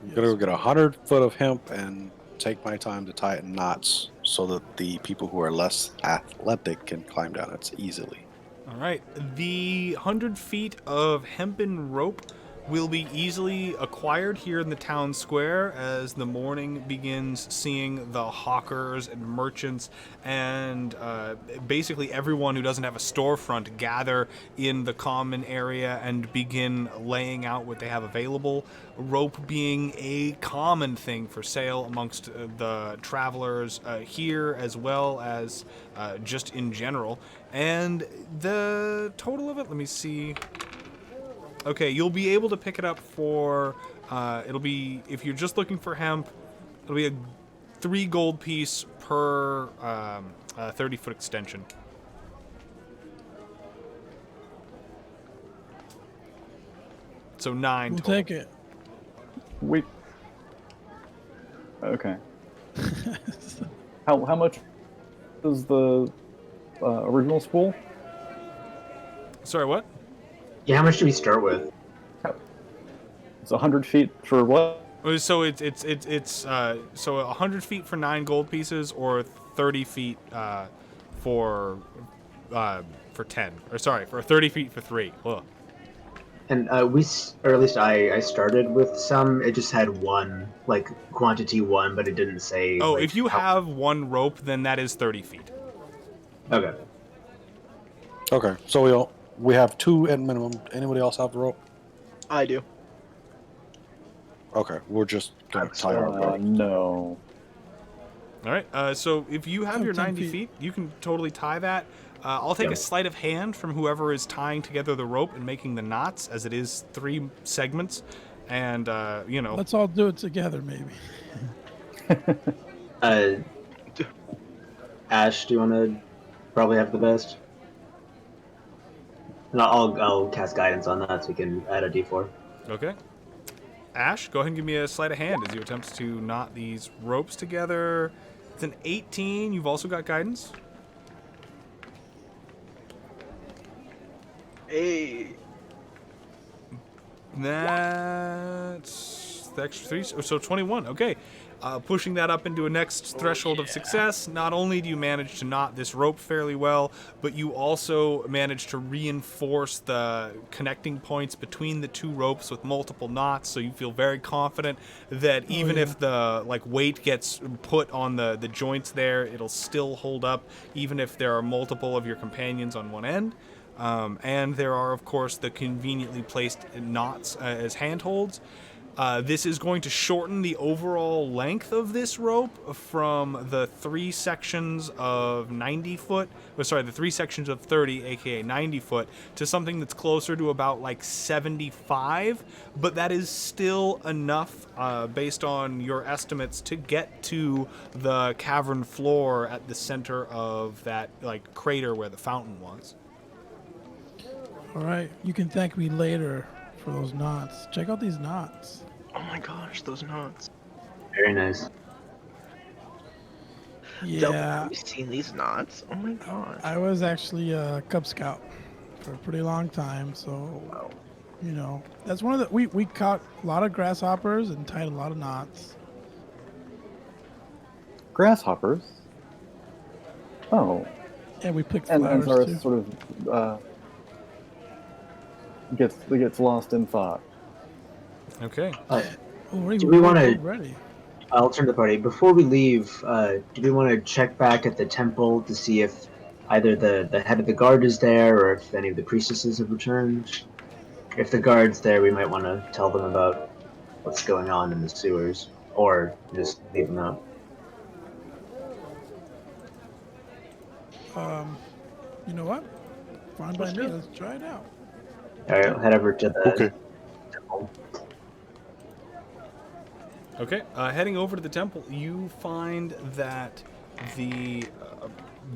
I'm gonna go get 100 foot of hemp and take my time to tie it in knots so that the people who are less athletic can climb down it easily. All right. The 100 feet of hempen rope will be easily acquired here in the town square as the morning begins, seeing the hawkers and merchants and basically everyone who doesn't have a storefront gather in the common area and begin laying out what they have available. Rope being a common thing for sale amongst the travelers here, as well as just in general. And the total of it, let me see. Okay, you'll be able to pick it up for, it'll be, if you're just looking for hemp, it'll be a 3 gold piece per 30-foot extension. So 9 We'll total. take it. We. Okay. How much is the original spool? Sorry, what? Yeah, how much do we start with? It's 100 feet for what? So it's so 100 feet for 9 gold pieces, or 30 feet for 10, or sorry, for 30 feet for 3. Ugh. And or at least I started with some. It just had 1, like quantity 1, but it didn't say. Oh, like, if you how- have 1 rope, then that is 30 feet. Okay. Okay, so we have 2 at minimum. Anybody else have the rope? I do. Okay, we're just gonna tie our rope. No. All right. So if you have Oh, your 10 90 feet. feet, you can totally tie that. I'll take a sleight of hand from whoever is tying together the rope and making the knots, as it is 3 segments. And, Let's all do it together, maybe. Ash, do you want to probably have the best? And I'll cast guidance on that so we can add a d4. Okay. Ash, go ahead and give me a sleight of hand as you attempt to knot these ropes together. It's an 18. You've also got guidance. Hey. That's the extra 3. So 21. Okay. Pushing that up into a next threshold of success. Not only do you manage to knot this rope fairly well, but you also manage to reinforce the connecting points between the 2 ropes with multiple knots, so you feel very confident that even if the weight gets put on the joints there, it'll still hold up, even if there are multiple of your companions on one end. And there are, of course, the conveniently placed knots as handholds. This is going to shorten the overall length of this rope from the 3 sections of 90 foot, the 3 sections of 30, aka 90 foot, to something that's closer to about 75, but that is still enough, based on your estimates, to get to the cavern floor at the center of that crater where the fountain was. All right. You can thank me later for those knots. Check out these knots. Oh my gosh, those knots. Very nice. Yeah. Have you seen these knots? Oh my gosh. I was actually a Cub Scout for a pretty long time, so that's one of the we caught a lot of grasshoppers and tied a lot of knots. Grasshoppers? Oh, And we picked and flowers Zaris too. sort of gets lost in thought. Okay. Do we want to? Already. I'll turn to the party. Before we leave, do we want to check back at the temple to see if either the head of the guard is there or if any of the priestesses have returned? If the guard's there, we might want to tell them about what's going on in the sewers, or just leave them out. You know what? Fine by me. Let's try it out. All right, I'll head over to the Okay. temple. Okay. Heading over to the temple, you find that the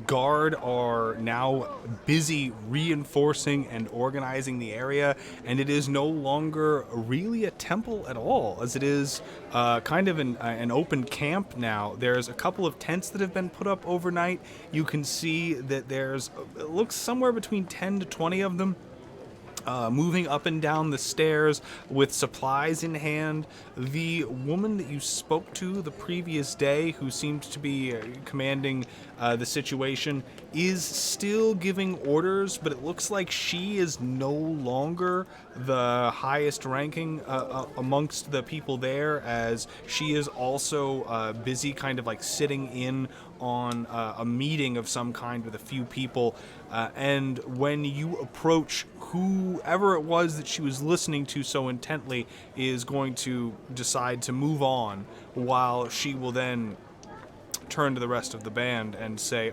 guard are now busy reinforcing and organizing the area, and it is no longer really a temple at all, as it is kind of an open camp now. There's a couple of tents that have been put up overnight. You can see that there's, it looks somewhere between 10 to 20 of them. Moving up and down the stairs with supplies in hand. The woman that you spoke to the previous day, who seemed to be commanding the situation, is still giving orders, but it looks like she is no longer the highest ranking amongst the people there, as she is also busy kind of like sitting in on a meeting of some kind with a few people. And when you approach, whoever it was that she was listening to so intently is going to decide to move on, while she will then turn to the rest of the band and say,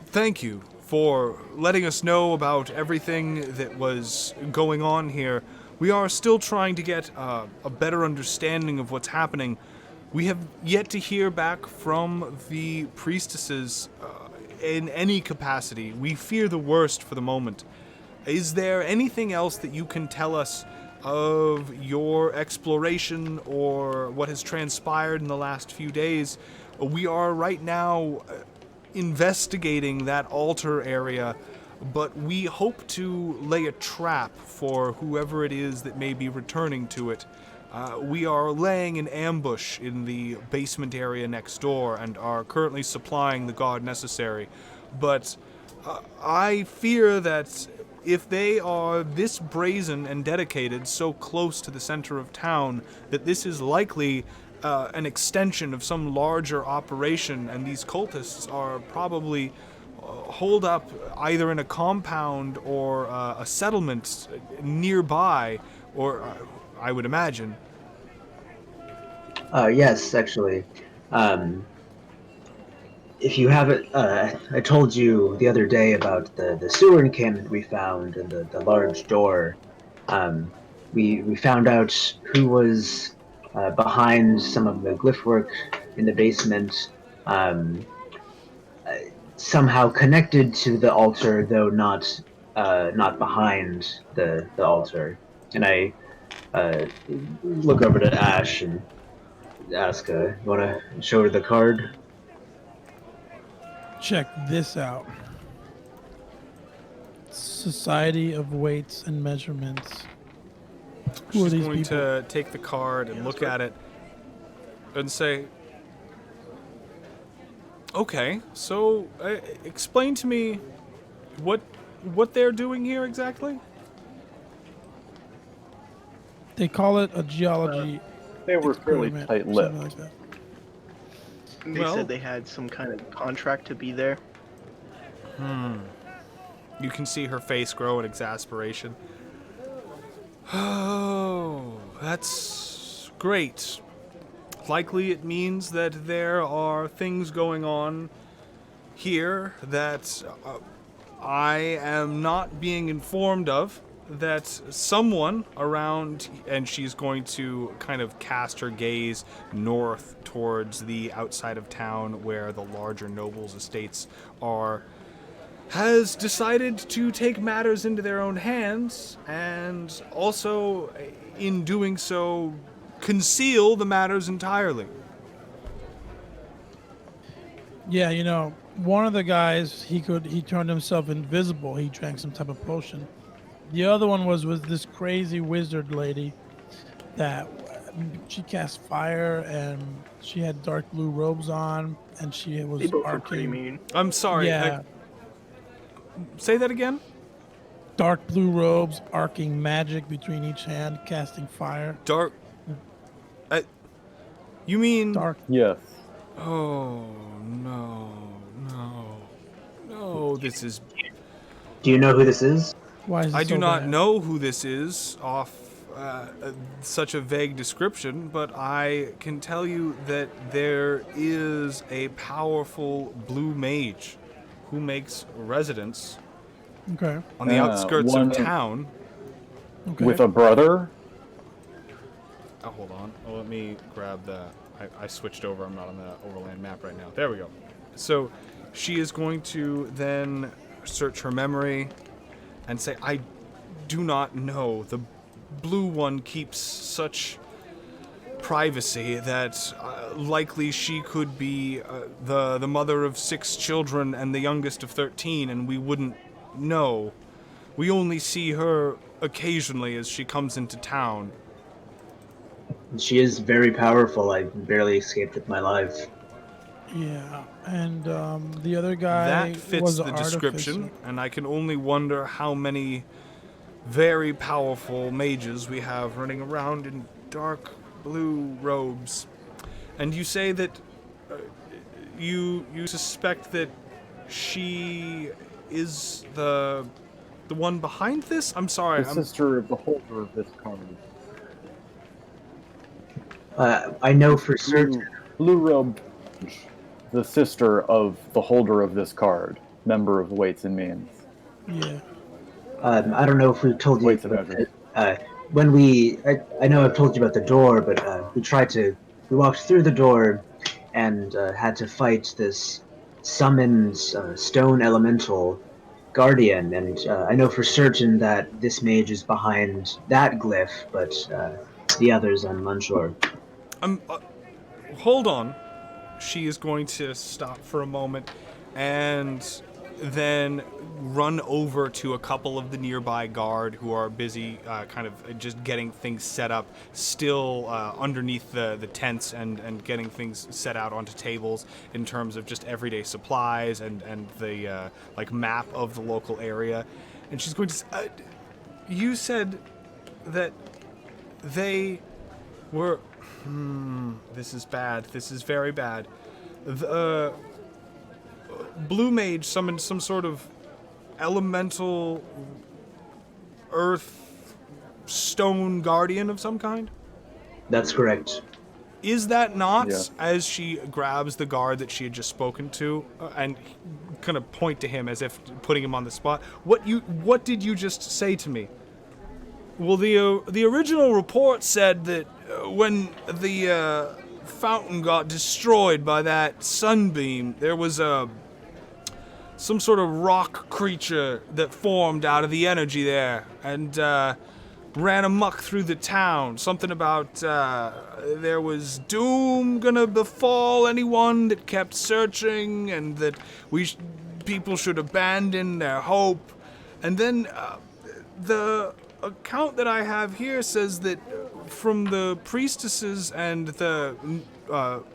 thank you for letting us know about everything that was going on here. We are still trying to get a better understanding of what's happening. We have yet to hear back from the priestesses in any capacity. We fear the worst for the moment. Is there anything else that you can tell us of your exploration or what has transpired in the last few days? We are right now investigating that altar area, but we hope to lay a trap for whoever it is that may be returning to it. We are laying an ambush in the basement area next door and are currently supplying the guard necessary. But I fear that if they are this brazen and dedicated so close to the center of town, that this is likely an extension of some larger operation, and these cultists are probably holed up either in a compound or a settlement nearby, or I would imagine. Yes, actually. If you haven't, I told you the other day about the sewer encampment we found and the large door. We found out who was behind some of the glyph work in the basement. Somehow connected to the altar, though not behind the altar. And I look over to Ash and ask, "You want to show her the card?" Check this out. Society of Weights and Measurements. Who are She's these going people? to take the card and look at it and say, okay, so explain to me what they're doing here exactly? They call it a geology They were fairly experiment, tight-lipped. something like that. They Well- said they had some kind of contract to be there. You can see her face grow in exasperation. Oh, that's great. Likely it means that there are things going on here that I am not being informed of, that someone around, and she's going to kind of cast her gaze north towards the outside of town where the larger nobles' estates are, has decided to take matters into their own hands, and also, in doing so, conceal the matters entirely. Yeah, you know, one of the guys, he turned himself invisible. He drank some type of potion. The other one was this crazy wizard lady that she cast fire, and she had dark blue robes on, and she was They both were pretty arcing. mean. I'm sorry. Yeah, Say that again. dark blue robes, arcing magic between each hand, casting fire. Dark. You mean? Dark. Yes. Oh no, no, no! This is. Do you know who this is? Why is it I do so not bad? know who this is off such a vague description, but I can tell you that there is a powerful blue mage who makes residence Okay. on the outskirts of one- town. Okay. With a brother? Oh, hold on. Oh, let me grab the. I switched over. I'm not on the overland map right now. There we go. So she is going to then search her memory and say, I do not know. The blue one keeps such privacy that likely she could be the mother of 6 children and the youngest of 13, and we wouldn't know. We only see her occasionally as she comes into town. She is very powerful. I barely escaped with my life. Yeah, and the other guy That fits was the an description, artificer. and I can only wonder how many very powerful mages we have running around in dark blue robes. And you say that you suspect that she is the one behind this? I'm sorry. The sister of the holder of this card. I know for certain. Blue robe, the sister of the holder of this card, member of Weights and Means. Yeah. I don't know if we've told you. Weights and Measures. When I know I've told you about the door, but we walked through the door and had to fight this summoned stone elemental guardian, and I know for certain that this mage is behind that glyph, but the others I'm unsure. Hold on. She is going to stop for a moment and then run over to a couple of the nearby guard who are busy kind of just getting things set up, still underneath the tents and getting things set out onto tables in terms of just everyday supplies and the like map of the local area. And she's going to you said that they were this is bad. This is very bad. The Blue Mage summoned some sort of elemental earth stone guardian of some kind? That's correct. Is that not, Yeah. as she grabs the guard that she had just spoken to and kind of point to him as if putting him on the spot? What did you just say to me? Well, the original report said that when the fountain got destroyed by that sunbeam, there was some sort of rock creature that formed out of the energy there and ran amok through the town. Something about there was doom gonna befall anyone that kept searching, and that people should abandon their hope. And then the account that I have here says that from the priestesses and the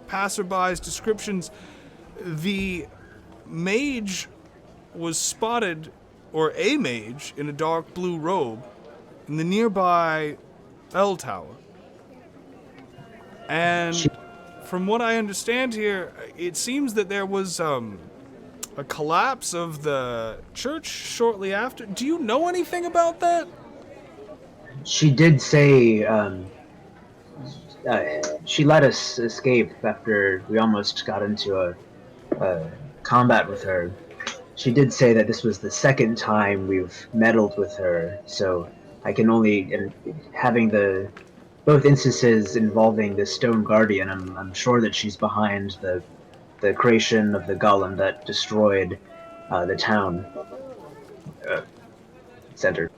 passerby's descriptions, the mage was spotted, or a mage in a dark blue robe, in the nearby L Tower. And from what I understand here, it seems that there was a collapse of the church shortly after. Do you know anything about that? She did say she let us escape after we almost got into a combat with her. She did say that this was the second time we've meddled with her, so I can only, and having both instances involving the Stone Guardian, I'm sure that she's behind the creation of the golem that destroyed the town center.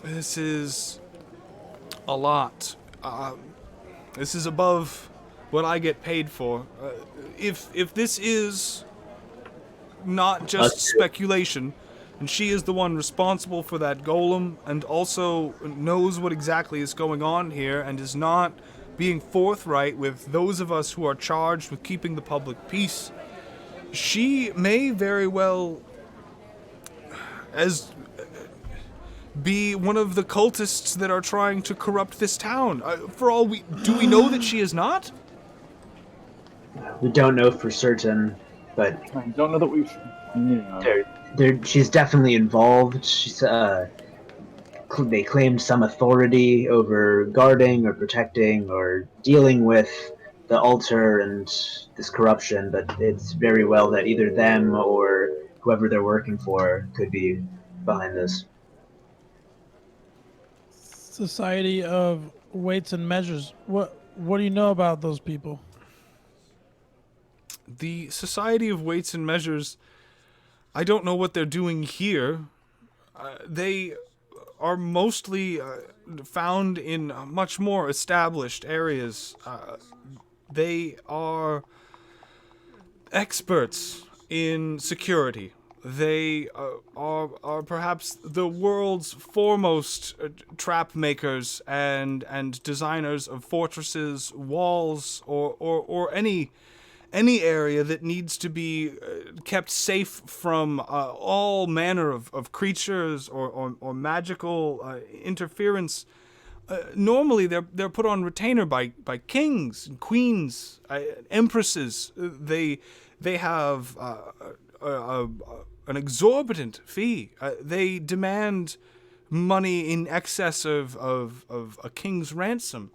This is a lot. This is above what I get paid for. If this is not just speculation, and she is the one responsible for that golem, and also knows what exactly is going on here, and is not being forthright with those of us who are charged with keeping the public peace. She may very well as be one of the cultists that are trying to corrupt this town. For all do we know that she is not? We don't know for certain, but I don't know that we've. Yeah. she's definitely involved. They claimed some authority over guarding or protecting or dealing with the altar and this corruption, but it's very well that either them or whoever they're working for could be behind this. Society of Weights and Measures. What do you know about those people? The Society of Weights and Measures, I don't know what they're doing here. They are mostly found in much more established areas. They are experts in security. They are perhaps the world's foremost trap makers and designers of fortresses, walls, or any area that needs to be kept safe from all manner of creatures or magical interference. Normally, they're put on retainer by kings and queens, empresses. They have an exorbitant fee. They demand money in excess of a king's ransom.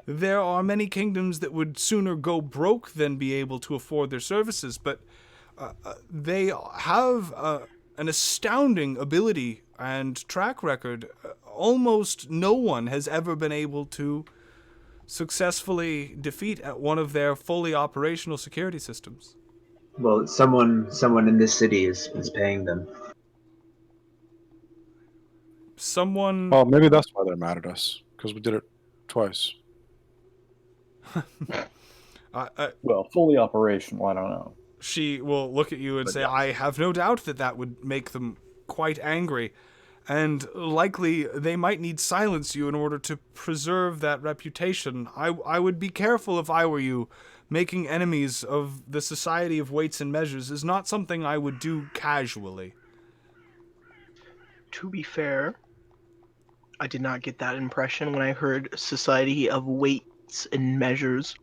There are many kingdoms that would sooner go broke than be able to afford their services, but they have an astounding ability and track record. Almost no one has ever been able to successfully defeat at one of their fully operational security systems. Well, someone in this city is paying them. Someone... Well, maybe that's why they're mad at us, because we did it twice. Well, fully operational, I don't know. She will look at you and say, I have no doubt that would make them quite angry. And likely they might need silence you in order to preserve that reputation. I would be careful if I were you. Making enemies of the Society of Weights and Measures is not something I would do casually. To be fair, I did not get that impression when I heard Society of Weights and Measures.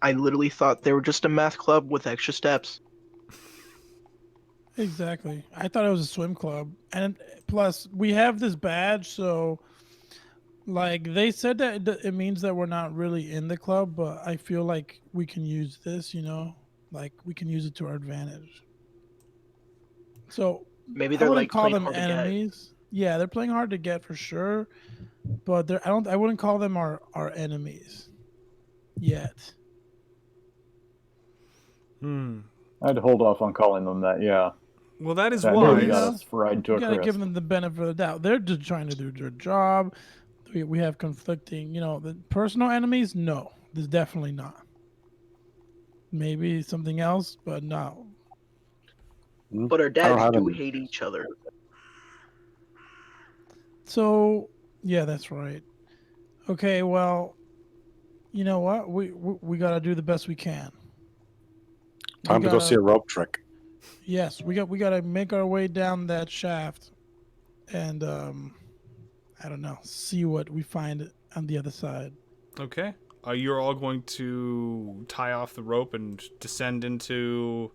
I literally thought they were just a math club with extra steps. Exactly. I thought it was a swim club. And plus, we have this badge, so like they said that it means that we're not really in the club, but I feel like we can use this, like we can use it to our advantage. So Maybe I they're wouldn't like call playing them hard to get. enemies. Yeah, they're playing hard to get for sure, but I wouldn't call them our enemies yet. I'd hold off on calling them that, yeah. Well, that is That why. really got us fried to You a gotta crisp. give them the benefit of the doubt. They're just trying to do their job. We have conflicting, the personal enemies. No, there's definitely not. Maybe something else, but no. But our I don't dads have do any. hate each other. So yeah, that's right. Okay, well, you know what? We gotta do the best we can. Time to go see a rope trick. Yes, we gotta make our way down that shaft, and I don't know, see what we find on the other side. Okay. You're all going to tie off the rope and descend into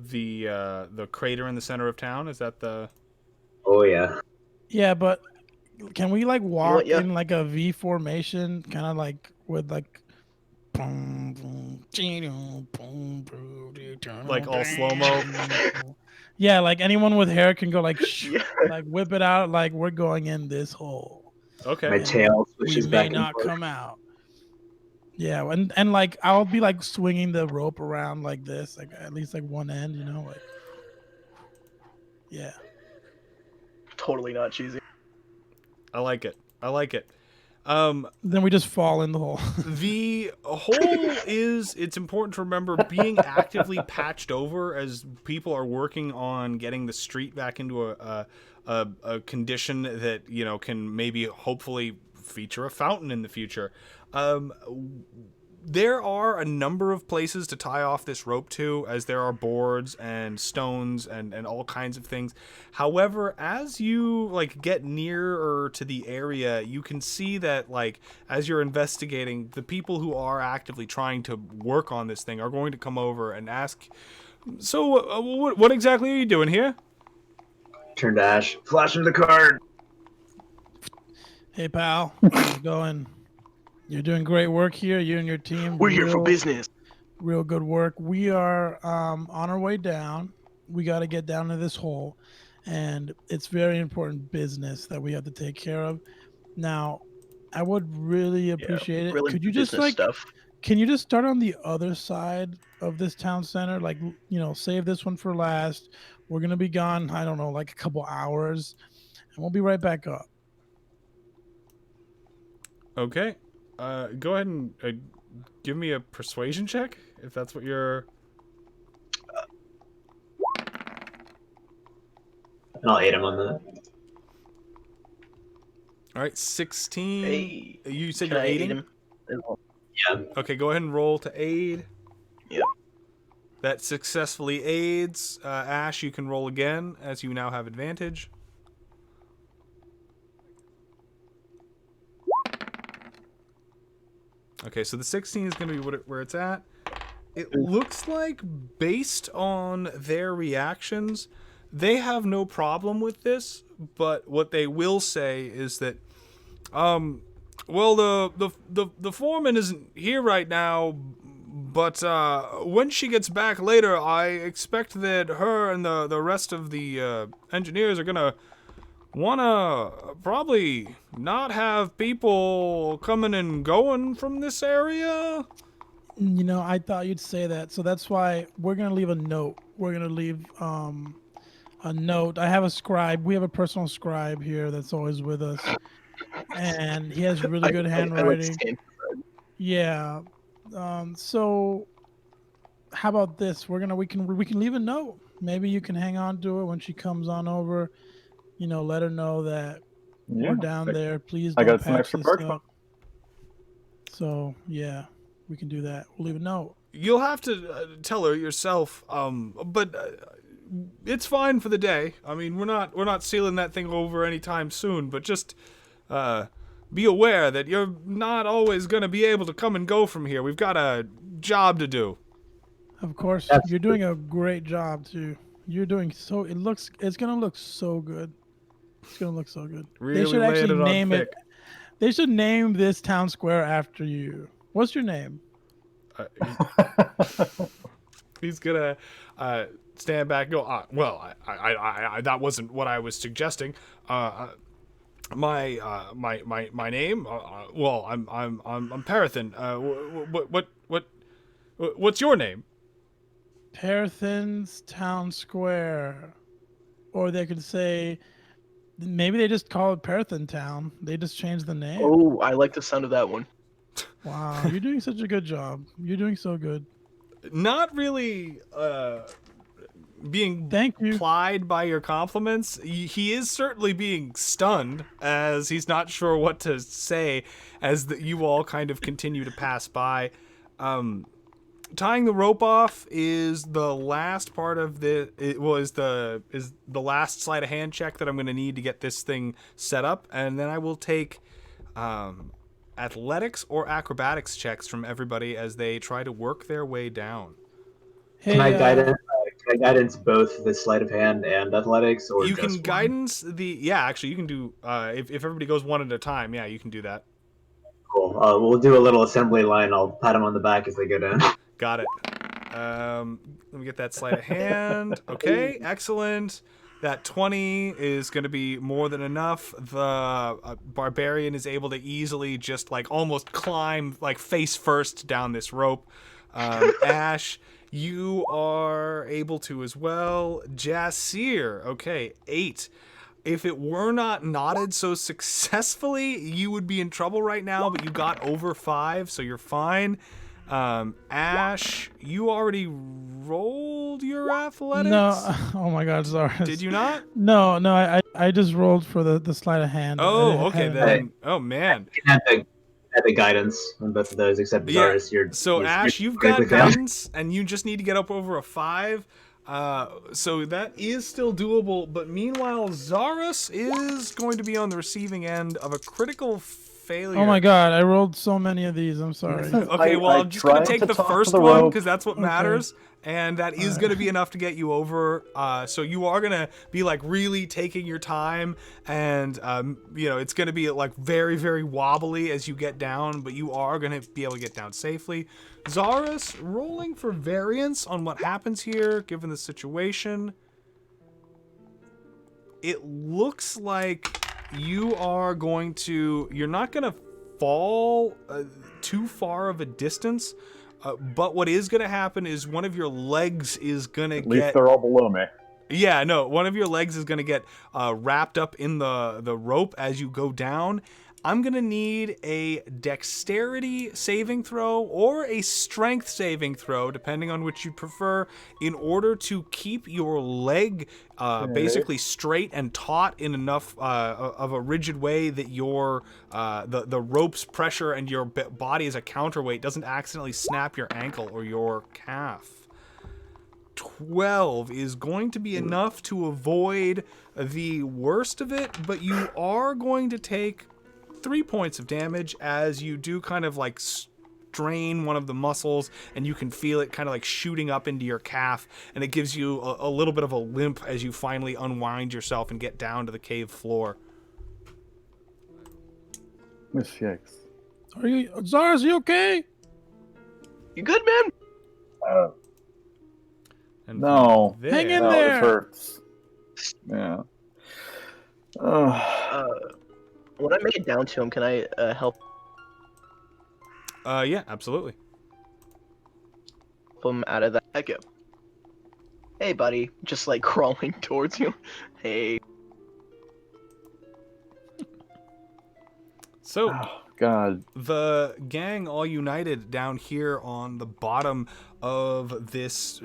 the crater in the center of town? Is that the... Oh yeah. Yeah, but can we like walk yeah. in like a V formation, kind of like with like all slow-mo? Yeah, like anyone with hair can go like Yeah. like whip it out like we're going in this hole. Okay. My tail We switches may back and not forth. come out. Yeah, and like I'll be like swinging the rope around like this, like at least like one end, like. Yeah. Totally not cheesy. I like it. Then we just fall in the hole. The hole it's important to remember, being actively patched over as people are working on getting the street back into a condition that, can maybe hopefully feature a fountain in the future. There are a number of places to tie off this rope to, as there are boards and stones and all kinds of things. However, as you like get nearer to the area, you can see that like as you're investigating, the people who are actively trying to work on this thing are going to come over and ask, so what exactly are you doing here? Turn to Ash. Flash him the card. Hey, pal. How's it going? You're doing great work here. You and your team. We're here for business. Real good work. We are on our way down. We got to get down to this hole, and it's very important business that we have to take care of. Now, I would really appreciate it. Really Could you just business like, stuff. can you just start on the other side of this town center? Like, save this one for last. We're gonna be gone. I don't know, like a couple hours, and we'll be right back up. Okay. Go ahead and give me a persuasion check, if that's what you're... And I'll aid him on that. All right, 16. Hey, You said can you're I aid aiding? him? Yeah. Okay, go ahead and roll to aid. Yep. That successfully aids. Ash, you can roll again, as you now have advantage. Okay, so the 16 is going to be where it's at. It looks like, based on their reactions, they have no problem with this, but what they will say is that, well, the foreman isn't here right now, but when she gets back later, I expect that her and the rest of the engineers are gonna wanna probably not have people coming and going from this area. I thought you'd say that, so that's why we're gonna leave a note. We're gonna leave a note. I have a scribe. We have a personal scribe here that's always with us, and he has really good handwriting. Yeah. So how about this? We can leave a note. Maybe you can hang on to it when she comes on over. Let her know that we're down there. Please I don't got some patch extra this parchment. up. So yeah, we can do that. We'll leave a note. You'll have to tell her yourself, but it's fine for the day. I mean, we're not sealing that thing over anytime soon, but just be aware that you're not always going to be able to come and go from here. We've got a job to do. Of course, you're doing a great job too. You're doing so. It's gonna look so good. It's gonna look so good. Really they should laying actually it on name thick. it. They should name this town square after you. What's your name? He's gonna stand back and go, well, I that wasn't what I was suggesting. My name, well, I'm Parathin. What's your name? Parathin's Town Square. Or they could say, maybe they just call it Parathin Town. They just changed the name. Oh, I like the sound of that one. Wow, you're doing such a good job. You're doing so good. Not really being Thank you. plied by your compliments. He is certainly being stunned, as he's not sure what to say, as you all kind of continue to pass by. Tying the rope off is the last part of the last sleight of hand check that I'm going to need to get this thing set up, and then I will take athletics or acrobatics checks from everybody as they try to work their way down. Hey, Can I guidance both the sleight of hand and athletics, or You just can one? guidance actually you can do if everybody goes one at a time, yeah, you can do that. Cool. We'll do a little assembly line. I'll pat them on the back as they go down. Got it. Let me get that sleight of hand. Okay, excellent. That 20 is going to be more than enough. The barbarian is able to easily just like almost climb like face first down this rope. Ash, you are able to as well. Jasir, okay, 8. If it were not knotted so successfully, you would be in trouble right now, but you got over 5, so you're fine. Ash, you already rolled your athletics? No, oh my God, Zaris. Did you not? No, I just rolled for the sleight of hand. Oh, okay, I- then. Oh, man. You can have the guidance on both of those, except Yeah. Zaris, So, Ash, you've got guidance, and you just need to get up over a 5. So that is still doable, but meanwhile, Zaris is going to be on the receiving end of a critical failure. Oh my God, I rolled so many of these. I'm sorry. Okay, well, I'm just going to take the first one because that's what matters, and that is going to be enough to get you over. So you are going to be like really taking your time, and it's going to be like very, very wobbly as you get down, but you are going to be able to get down safely. Zaris, rolling for variance on what happens here, given the situation. It looks like you're not going to fall too far of a distance, but what is going to happen is one of your legs is going to At least they're all below me. Yeah, no, one of your legs is going to get wrapped up in the rope as you go down. I'm going to need a dexterity saving throw or a strength saving throw, depending on which you prefer, in order to keep your leg basically straight and taut in enough of a rigid way that your the rope's pressure and your body as a counterweight doesn't accidentally snap your ankle or your calf. 12 is going to be enough to avoid the worst of it, but you are going to take 3 points of damage as you do kind of like strain one of the muscles, and you can feel it kind of like shooting up into your calf, and it gives you a little bit of a limp as you finally unwind yourself and get down to the cave floor. Miss Shakes. Are you, Zaris? You okay? You good, man? And No. there- Hang in No, there. it hurts. Yeah. When I make it down to him, can I help Yeah, absolutely. him out of that? Heck yeah. Hey, buddy. Just like crawling towards you. Hey. So Oh, God. the gang all united down here on the bottom of this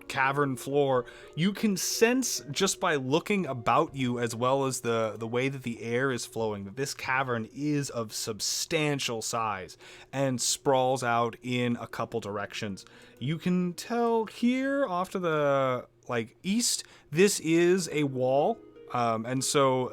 cavern floor. You can sense just by looking about you, as well as the way that the air is flowing, that this cavern is of substantial size and sprawls out in a couple directions. You can tell here off to the east, this is a wall, and so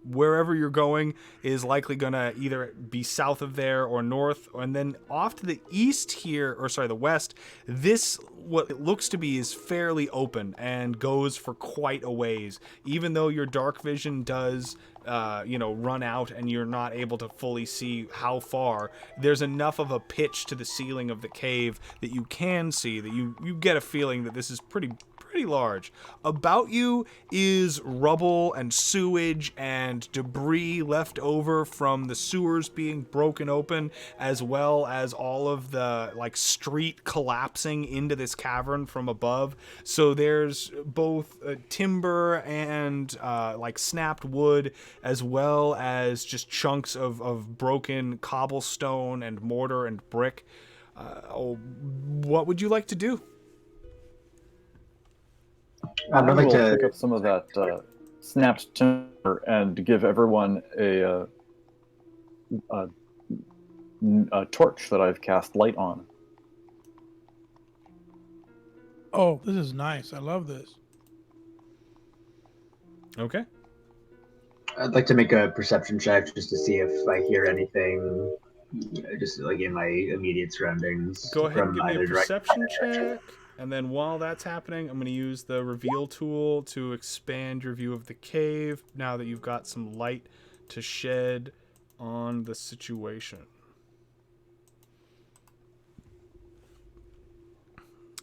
wherever you're going is likely gonna either be south of there or north. And then off to the east here, or sorry, the west, this, what it looks to be, is fairly open and goes for quite a ways. Even though your dark vision does, run out and you're not able to fully see how far, there's enough of a pitch to the ceiling of the cave that you can see, that you get a feeling that this is pretty large. About you is rubble and sewage and debris left over from the sewers being broken open, as well as all of the street collapsing into this cavern from above. So there's both timber and snapped wood, as well as just chunks of broken cobblestone and mortar and brick. What would you like to do? I'd I like will to pick up some of that snapped timber and give everyone a torch that I've cast light on. Oh, this is nice. I love this. Okay. I'd like to make a perception check just to see if I hear anything, just in my immediate surroundings. Go ahead and from give me a either perception direction. check. And then while that's happening, I'm going to use the reveal tool to expand your view of the cave now that you've got some light to shed on the situation.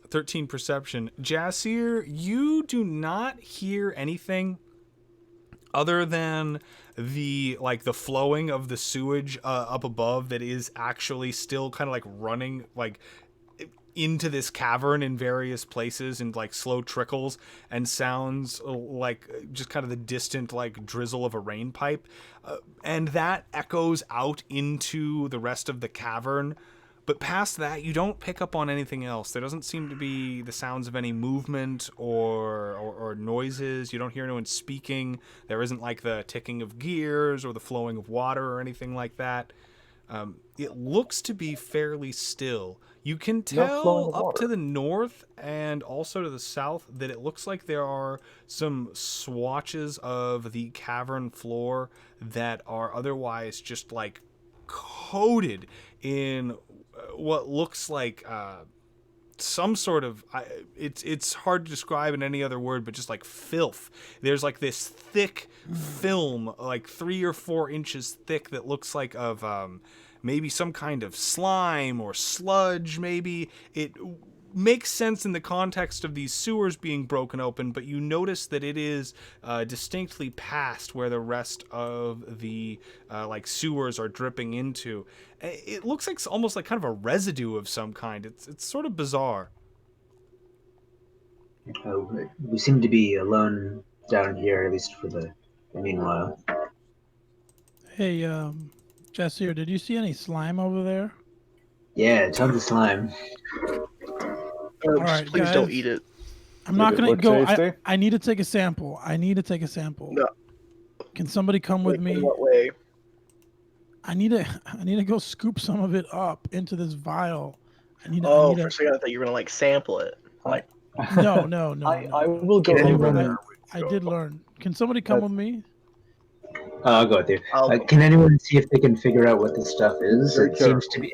13 perception. Jasir, you do not hear anything other than the flowing of the sewage up above that is actually still kind of running into this cavern in various places and slow trickles, and sounds like just kind of the distant drizzle of a rain pipe, and that echoes out into the rest of the cavern. But past that, you don't pick up on anything else. There doesn't seem to be the sounds of any movement or noises. You don't hear anyone speaking. There isn't like the ticking of gears or the flowing of water or anything like that. It looks to be fairly still. You can No flowing tell of up to water. the north and also to the south that it looks like there are some swatches of the cavern floor that are otherwise just like coated in what looks like some sort of it's hard to describe in any other word, but just like filth. There's like this thick film, like 3 or 4 inches thick, that looks like of maybe some kind of slime or sludge. Maybe it makes sense in the context of these sewers being broken open, but you notice that it is distinctly past where the rest of the like sewers are dripping into. It looks like almost like kind of a residue of some kind. It's sort of bizarre. We seem to be alone down here, at least for the meanwhile. Hey, Jesse, did you see any slime over there? Yeah, tons of slime. Just right, please don't guys. eat it. I'm not Did it gonna look go. tasty? I need to take a sample. No. Can somebody come with Like, in me? what way? I need to go scoop some of it up into this vial. I need Oh, to. for a second I thought you were gonna like sample it. Like, No, I will go Can over anyone- there. I did learn. Can somebody come with me? I'll go with you. I'll- Can anyone see if they can figure out what this stuff is? Very It seems to be.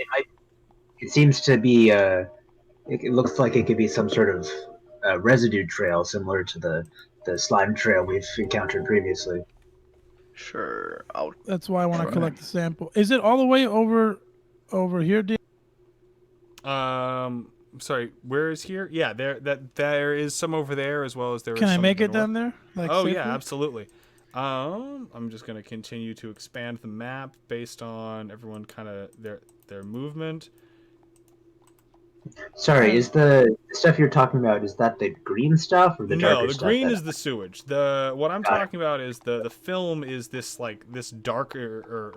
It seems to be. It looks like it could be some sort of residue trail, similar to the slime trail we've encountered previously. sure, I'll That's why I want to Right. collect the sample. Is it all the way over here, Dan? Sorry, where is here? Yeah, there is some over there, as well as there is Can I some make to it the north. down there? Like, Oh yeah, safely? absolutely. I'm just gonna continue to expand the map based on everyone kind of their movement. Sorry, is the stuff you're talking about, is that the green stuff or the No, darker the stuff? green that- is the sewage. The what I'm Got it. talking about is the film is this like this darker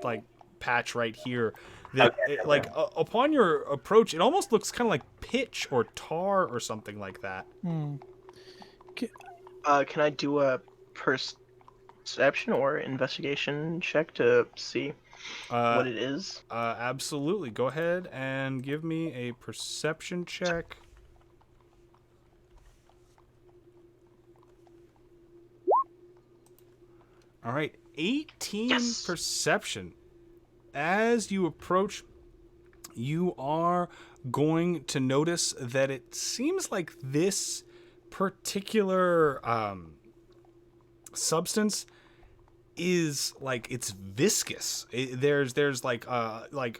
like patch right here. That Okay, okay. like upon your approach, it almost looks kind of like pitch or tar or something like that. Hmm. can I do a perception or investigation check to see what it is? Absolutely. Go ahead and give me a perception check. All right, 18 Yes. perception. As you approach, you are going to notice that it seems like this particular substance is like it's viscous. There's like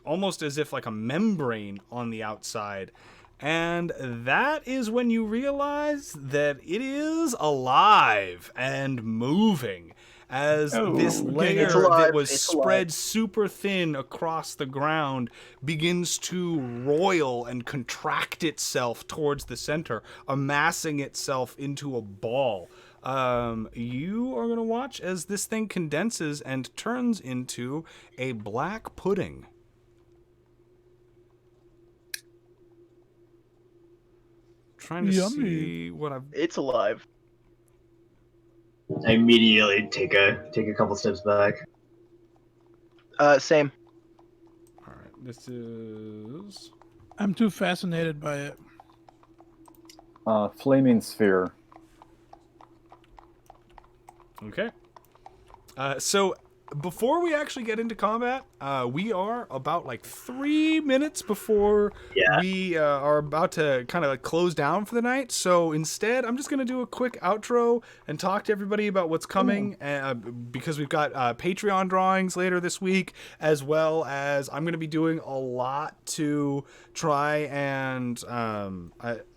almost as if like a membrane on the outside. And that is when you realize that it is alive and moving, as this layer It's alive, that was it's spread alive. super thin across the ground begins to roil and contract itself towards the center, amassing itself into a ball. You are going to watch as this thing condenses and turns into a black pudding. Trying to Yummy. see what I've... It's alive. I immediately take a couple steps back. Same. All right, this is... I'm too fascinated by it. Flaming sphere. Okay. So before we actually get into combat, we are about like 3 minutes before we are about to kind of close down for the night. So instead, I'm just going to do a quick outro and talk to everybody about what's coming, because we've got Patreon drawings later this week, as well as I'm going to be doing a lot to try and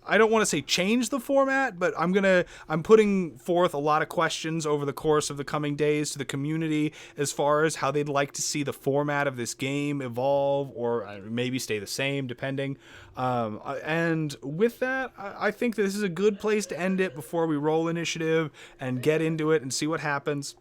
I don't want to say change the format, but I'm putting forth a lot of questions over the course of the coming days to the community as far as how they'd like to see the format of this game evolve or maybe stay the same, depending. And with that, I think that this is a good place to end it before we roll initiative and get into it and see what happens.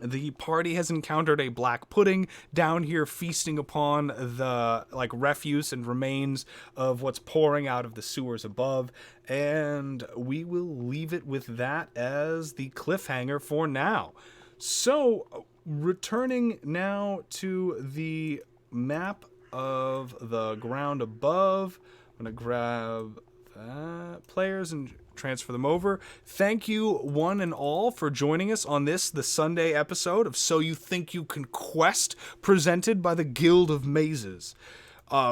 The party has encountered a black pudding down here, feasting upon the refuse and remains of what's pouring out of the sewers above, and we will leave it with that as the cliffhanger for now. So, returning now to the map of the ground above, I'm going to grab players and transfer them over. Thank you one and all for joining us on the Sunday episode of So You Think You Can Quest, presented by the Guild of Mazes.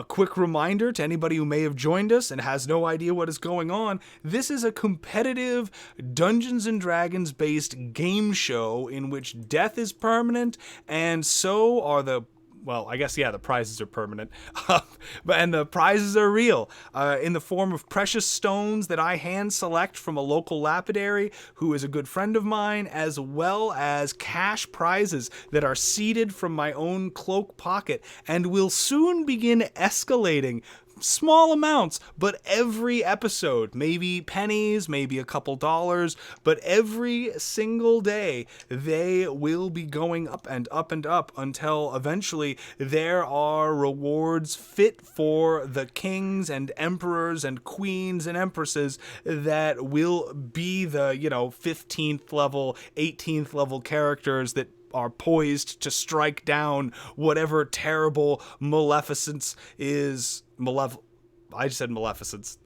Quick reminder to anybody who may have joined us and has no idea what is going on, this is a competitive Dungeons & Dragons based game show in which death is permanent, and so are the prizes are permanent, and the prizes are real, in the form of precious stones that I hand select from a local lapidary who is a good friend of mine, as well as cash prizes that are seeded from my own cloak pocket, and will soon begin escalating. Small amounts, but every episode, maybe pennies, maybe a couple dollars, but every single day they will be going up and up and up until eventually there are rewards fit for the kings and emperors and queens and empresses that will be the 15th level, 18th level characters that are poised to strike down whatever terrible maleficence is I just said maleficence.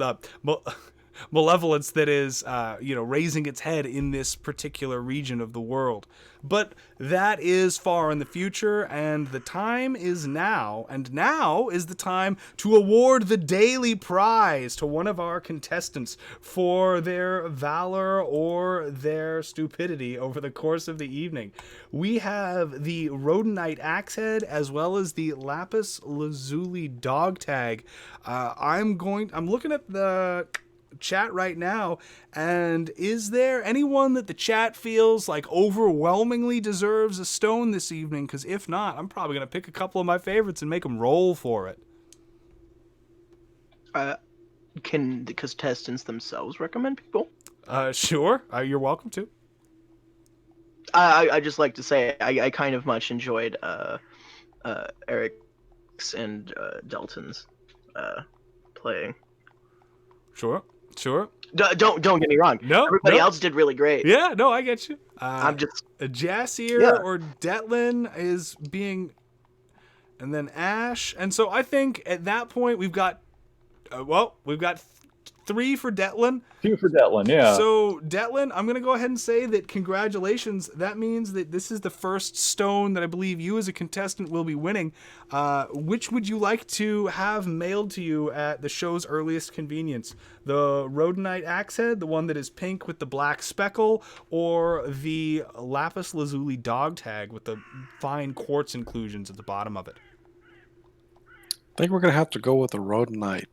Malevolence that is, raising its head in this particular region of the world. But that is far in the future, and the time is now. And now is the time to award the daily prize to one of our contestants for their valor or their stupidity over the course of the evening. We have the Rhodonite Axehead as well as the Lapis Lazuli Dog Tag. I'm looking at the chat right now, and is there anyone that the chat feels like overwhelmingly deserves a stone this evening? Because if not, I'm probably going to pick a couple of my favorites and make them roll for it. Can the contestants themselves recommend people? Sure. You're welcome to. I just like to say I kind of much enjoyed Eric's and Delton's playing. Sure. Don't get me wrong. No, everybody else did really great. Yeah, no, I get you. I'm just Jassier or Detlin is being, and then Ash, and so I think at that point we've got, we've got 3 for Detlin. 2 for Detlin, yeah. So, Detlin, I'm going to go ahead and say that congratulations. That means that this is the first stone that I believe you as a contestant will be winning. Which would you like to have mailed to you at the show's earliest convenience? The Rhodonite Axehead, the one that is pink with the black speckle, or the Lapis Lazuli Dog Tag with the fine quartz inclusions at the bottom of it? I think we're going to have to go with the Rhodonite,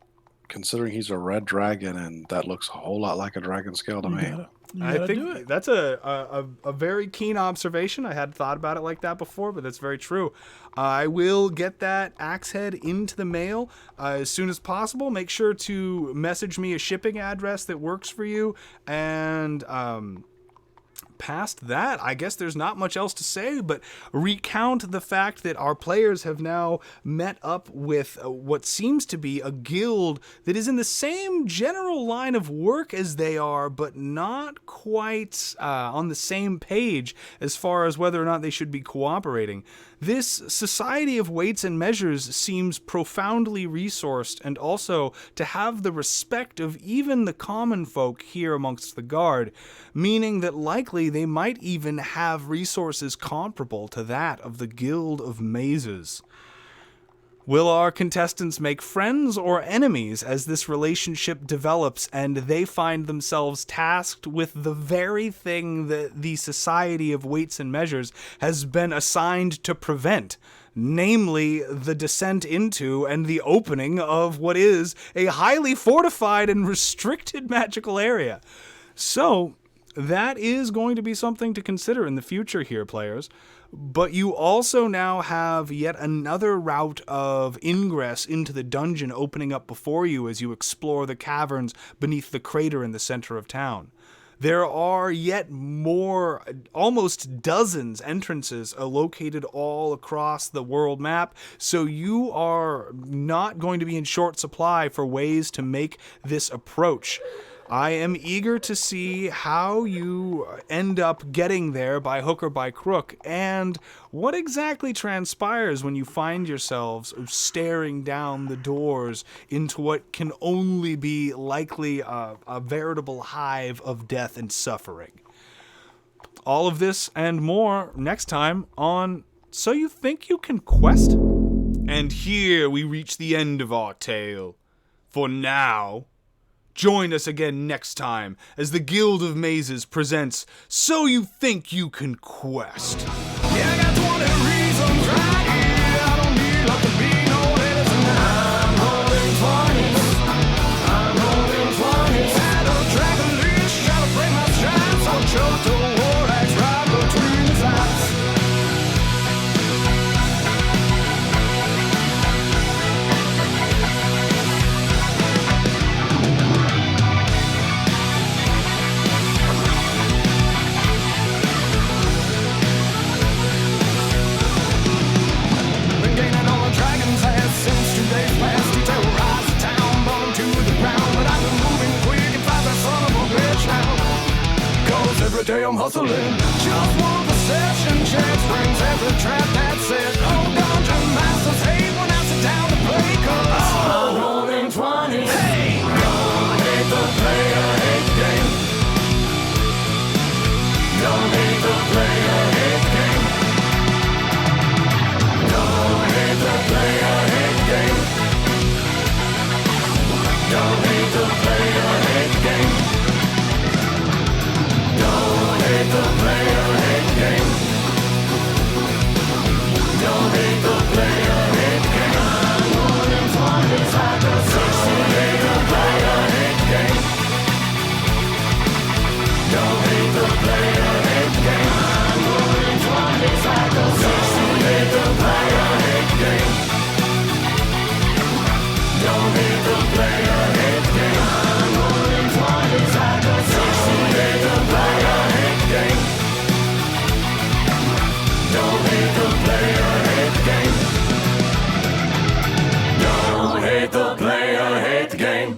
considering he's a red dragon, and that looks a whole lot like a dragon scale to me. I think that's a very keen observation. I hadn't thought about it like that before, but that's very true. I will get that axe head into the mail as soon as possible. Make sure to message me a shipping address that works for you, and past that, I guess there's not much else to say, but recount the fact that our players have now met up with what seems to be a guild that is in the same general line of work as they are, but not quite on the same page as far as whether or not they should be cooperating. This Society of Weights and Measures seems profoundly resourced, and also to have the respect of even the common folk here amongst the guard, meaning that likely they might even have resources comparable to that of the Guild of Mazes. Will our contestants make friends or enemies as this relationship develops and they find themselves tasked with the very thing that the Society of Weights and Measures has been assigned to prevent, namely the descent into and the opening of what is a highly fortified and restricted magical area? So, that is going to be something to consider in the future here, players. But you also now have yet another route of ingress into the dungeon opening up before you as you explore the caverns beneath the crater in the center of town. There are yet more, almost dozens entrances located all across the world map, so you are not going to be in short supply for ways to make this approach. I am eager to see how you end up getting there by hook or by crook, and what exactly transpires when you find yourselves staring down the doors into what can only be likely a veritable hive of death and suffering. All of this and more next time on So You Think You Can Quest? And here we reach the end of our tale. For now, join us again next time as the Guild of Mazes presents So You Think You Can Quest. Yeah, I got 20 reasons right here. I don't need like to be no edison. I'm holding 20s. I'm holding 20s. Had a dragon leash, try to break my stride. So choke the war axe right between his eyes. Been gaining on the dragon's ass since 2 days past. He terrorized the town, brought him to the ground. But I've been moving quick and fight that son of a bitch now. 'Cause every day I'm hustling. Just one perception check brings every trap that's set. Oh, dungeon masters hate when I sit down to play. 'Cause I'm rolling 20s. Hey! Don't hate the player, hate the game. Don't hate the player, hate the game. Don't hate the player, hate the game. Don't hate the player, hate the game. Don't hate the player, hate the game. Don't hate the player, hate the game. I'm rolling 20s like a 60. Hate the player, hate the game. Don't hate the player, hate the game. I'm rolling 20s like a 60. Hate the player, hate the game. Don't hate the player, hate the game. I'm rolling 20s like a 60. Hate the player, hate the game. Don't hate the player, hate the game. Don't hate the player, hate the game.